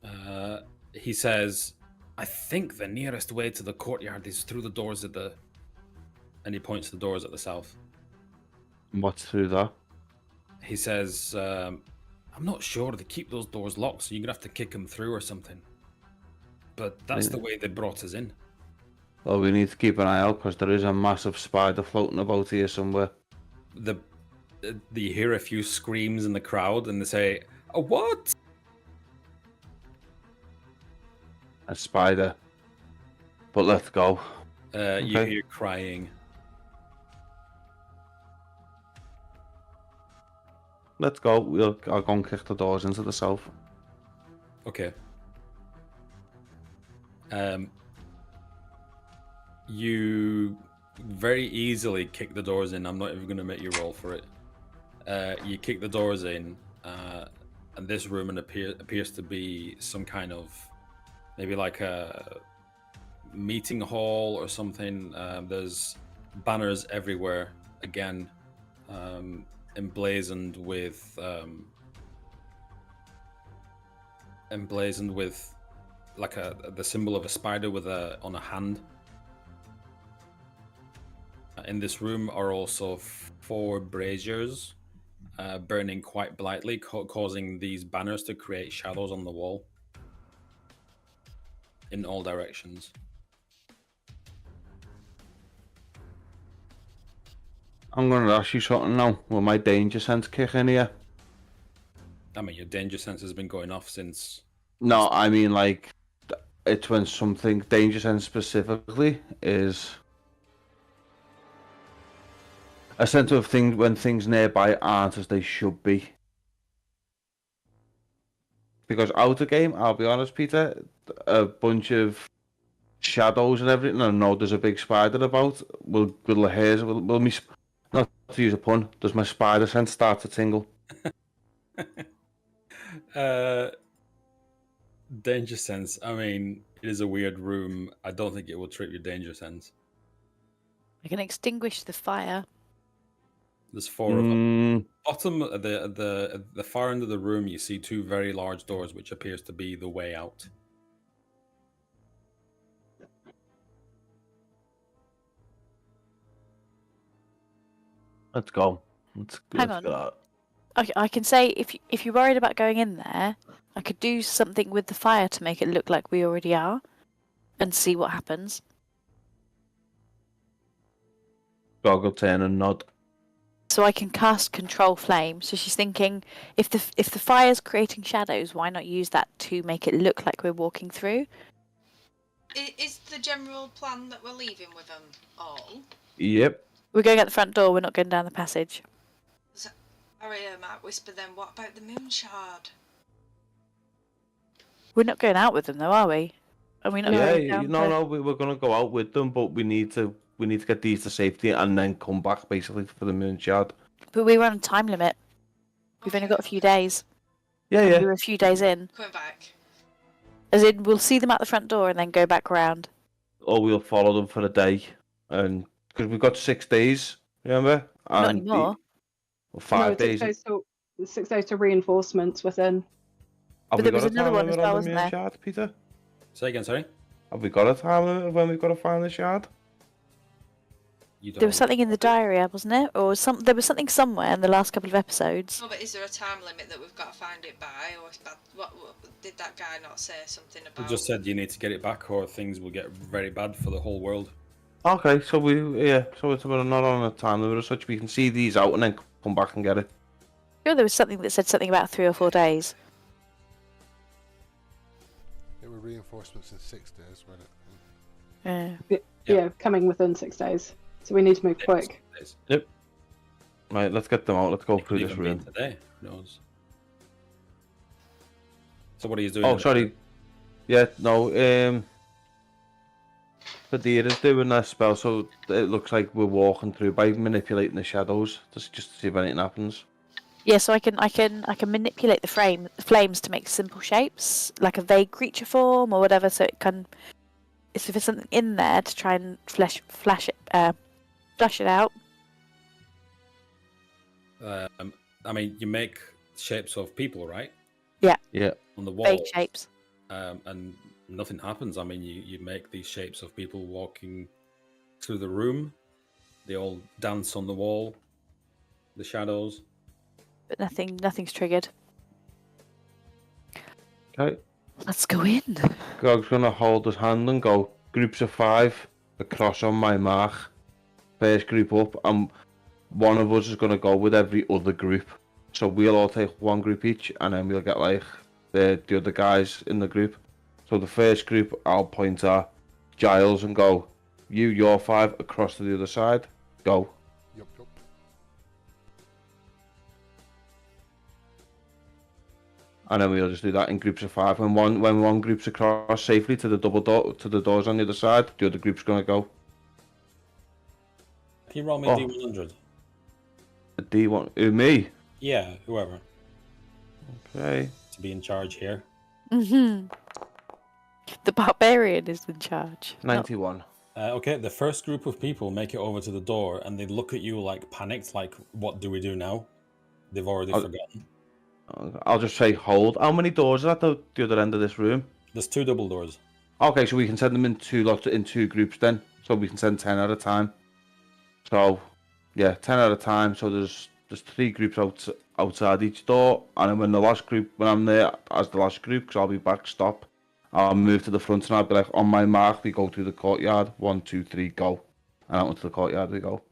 Alright. He says, "I think the nearest way to the courtyard is through the doors at the..." And he points to the doors at the south. What's through that? He says, "I'm not sure. They keep those doors locked, so you're going to have to kick them through or something. But that's the way they brought us in." Well, we need to keep an eye out because there is a massive spider floating about here somewhere. You hear a few screams in the crowd and they say, "A what?" A spider. But let's go. Okay. You hear crying. Let's go. I'll go and kick the doors into the south. Okay. You very easily kick the doors in. I'm not even going to make you roll for it. You kick the doors in, and this room appears to be some kind of maybe like a meeting hall or something. There's banners everywhere, again, emblazoned with like the symbol of a spider with on a hand. In this room are also 4 braziers burning quite brightly, causing these banners to create shadows on the wall in all directions. I'm going to ask you something now. Will my danger sense kick in here? I mean, your danger sense has been going off since... No, I mean, like, it's when something, danger sense specifically, is a sense of things when things nearby aren't as they should be. Because out of game, I'll be honest, Peter, a bunch of shadows and everything, and I know there's a big spider about, will the hairs, will me, not to use a pun, does my spider sense start to tingle? Danger sense, I mean, it is a weird room. I don't think it will trip your danger sense. I can extinguish the fire. There's 4 of them. Bottom, the far end of the room, you see 2 very large doors, which appears to be the way out. Let's go. Hang on. I can say if you're worried about going in there, I could do something with the fire to make it look like we already are, and see what happens. Goggle turn and nod. So I can cast control flame. So she's thinking, if the fire's creating shadows, why not use that to make it look like we're walking through? Is the general plan that we're leaving with them all? Yep. We're going out the front door. We're not going down the passage. Aria might whisper then, what about the moon shard? We're not going out with them, though, are we? Are we not? No, we're going to go out with them, but we need to get these to safety and then come back basically for the moon shard. But we were on a time limit. We've only got a few days. Yeah. We were a few days in. Coming back. As in, we'll see them at the front door and then go back round. Or we'll follow them for a day, and because we've got 6 days, remember? Not anymore. 5 days. 6 days to reinforcements within. Have But we there was got a another time one as limit well, on the wasn't moon there? shard, Peter? Say again, sorry? Have we got a time limit of when we've got to find the shard? There was something in the diary, wasn't it? Or there was something somewhere in the last couple of episodes. Oh, but is there a time limit that we've got to find it by? Or is that, what did that guy not say something about? He just said you need to get it back or things will get very bad for the whole world. Okay, so we're not on a time limit as such. We can see these out and then come back and get it. Sure, there was something that said something about 3 or 4 days. It were reinforcements in 6 days, wasn't it? Yeah, coming within 6 days. So we need to move quick. Yep. Right, let's get them out. Let's go It through could this even be room. today. Who knows? So what are you doing? Oh, sorry. Yeah, no. Padira's doing that spell, so it looks like we're walking through by manipulating the shadows, just to see if anything happens. Yeah, so I can manipulate the flames to make simple shapes, like a vague creature form or whatever. So it can, if there's something in there to try and flash it out. I mean, you make shapes of people, right? Yeah. Yeah. On the wall. Vague shapes. And nothing happens. I mean, you make these shapes of people walking through the room. They all dance on the wall, the shadows. But nothing's triggered. Okay. Let's go in. Gog's gonna hold his hand and go, groups of 5, across on my mark. First group up, and one of us is gonna go with every other group. So we'll all take one group each, and then we'll get like the other guys in the group. So the first group, I'll point at Giles and go, you're 5 across to the other side. Go. Yup. And then we'll just do that in groups of 5. When one group's across safely to the doors on the other side, the other group's gonna go. Can you roll me a D100? A D1. Who, me? Yeah, whoever. Okay. To be in charge here. The barbarian is in charge. 91. Okay, the first group of people make it over to the door, and they look at you like panicked, like, what do we do now? They've already forgotten. I'll just say hold. How many doors are at the other end of this room? There's 2 double doors. Okay, so we can send them in 2 lots in 2 groups then. So we can send 10 at a time. So, yeah, 10 at a time. So there's 3 groups outside each door, and then when I'm there as the last group, because I'll be backstop, I'll move to the front and I'll be like, on my mark, we go through the courtyard. 1, 2, 3, go. And out into the courtyard we go.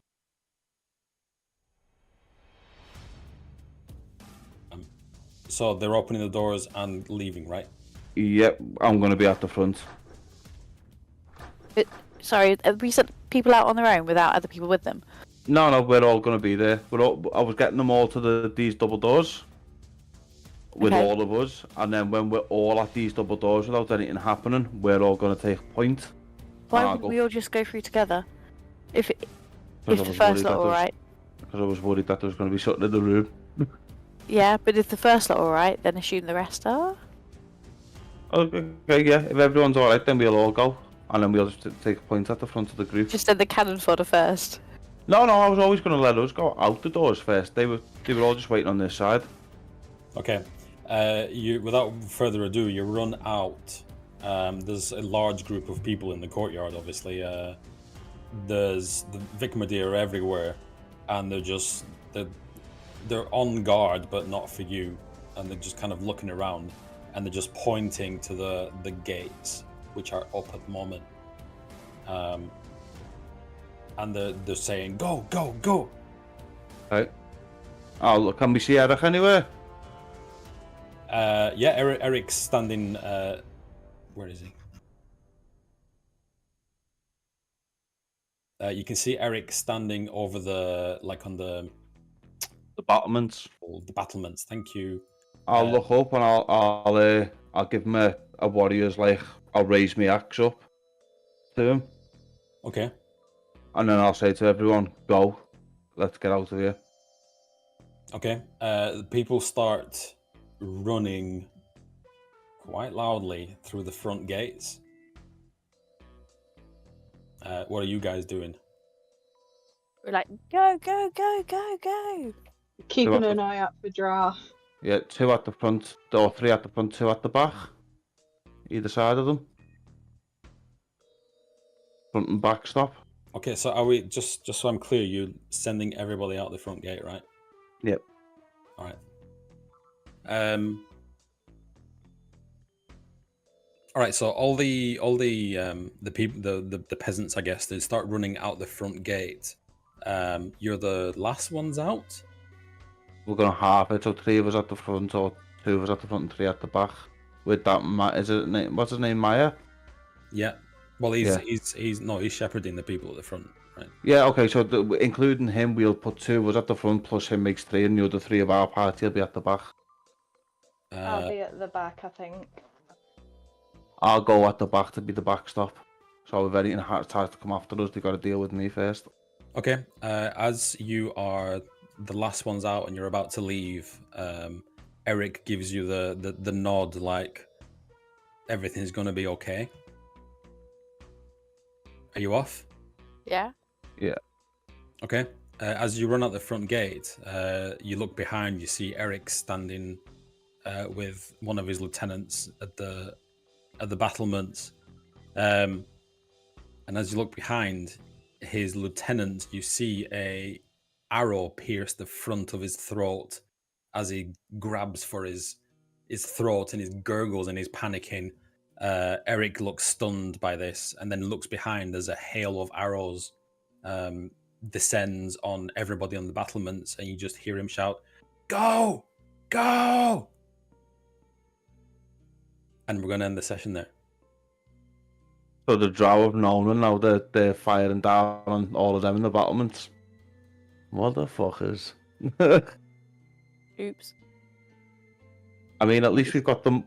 So they're opening the doors and leaving, right? Yep, I'm going to be at the front. Sorry, we sent people out on their own without other people with them? No, we're all going to be there. I was getting them all to these double doors with all of us, and then when we're all at these double doors without anything happening, we're all going to take a point. Why wouldn't we all just go through together? If the first lot alright. Because I was worried that there was going to be something in the room. Yeah, but if the first lot alright, then assume the rest are? Okay, yeah. If everyone's alright, then we'll all go. And then we'll just take a point at the front of the group. Just send the cannon fodder first. No, I was always going to let us go out the doors first. They were all just waiting on this side. Okay. You, without further ado, you run out. There's a large group of people in the courtyard, obviously. There's the Vicmadir everywhere, and they're on guard, but not for you. And they're just kind of looking around, and they're just pointing to the gates, which are up at the moment. And they're saying, go, go, go. Right. Oh, look, can we see Eric anywhere? Yeah, Eric's standing. Where is he? You can see Eric standing over on the battlements. The battlements. Thank you. I'll look up and I'll give him a warrior's I'll raise my axe up to him. Okay. And then I'll say to everyone, go. Let's get out of here. Okay. People start running quite loudly through the front gates. What are you guys doing? We're like, go, go, go, go, go. Keeping an eye out for draft. Yeah, 2 at the front, or 3 at the front, 2 at the back. Either side of them. Front and back stop. Okay, so are we, just so I'm clear, you're sending everybody out the front gate, right? Yep. All right. All right. So all the people, the peasants, I guess, they start running out the front gate. You're the last ones out. We're gonna half it, so 3 of us at the front, or 2 of us at the front and 3 at the back. With that, what's his name, Maya? Yeah. Well, he's shepherding the people at the front, right? Yeah. Okay. So including him, we'll put 2 of us at the front, plus him makes 3, and the other 3 of our party will be at the back. I'll be at the back, I think. I'll go at the back to be the backstop. So if anything tries to come after us, they got to deal with me first. Okay. As you are the last ones out and you're about to leave, Eric gives you the nod, like everything's gonna be okay. Are you off? Yeah. Yeah. Okay. As you run out the front gate, you look behind. You see Eric standing with one of his lieutenants at the battlements, and as you look behind his lieutenant, you see a arrow pierce the front of his throat as he grabs for his throat and his gurgles and he's panicking. Eric looks stunned by this and then looks behind as a hail of arrows descends on everybody on the battlements, and you just hear him shout, "Go! Go!" And we're going to end the session there. So the drow of Nolan, now they're firing down on all of them in the battlements. Motherfuckers. Oops. I mean, at least we've got them.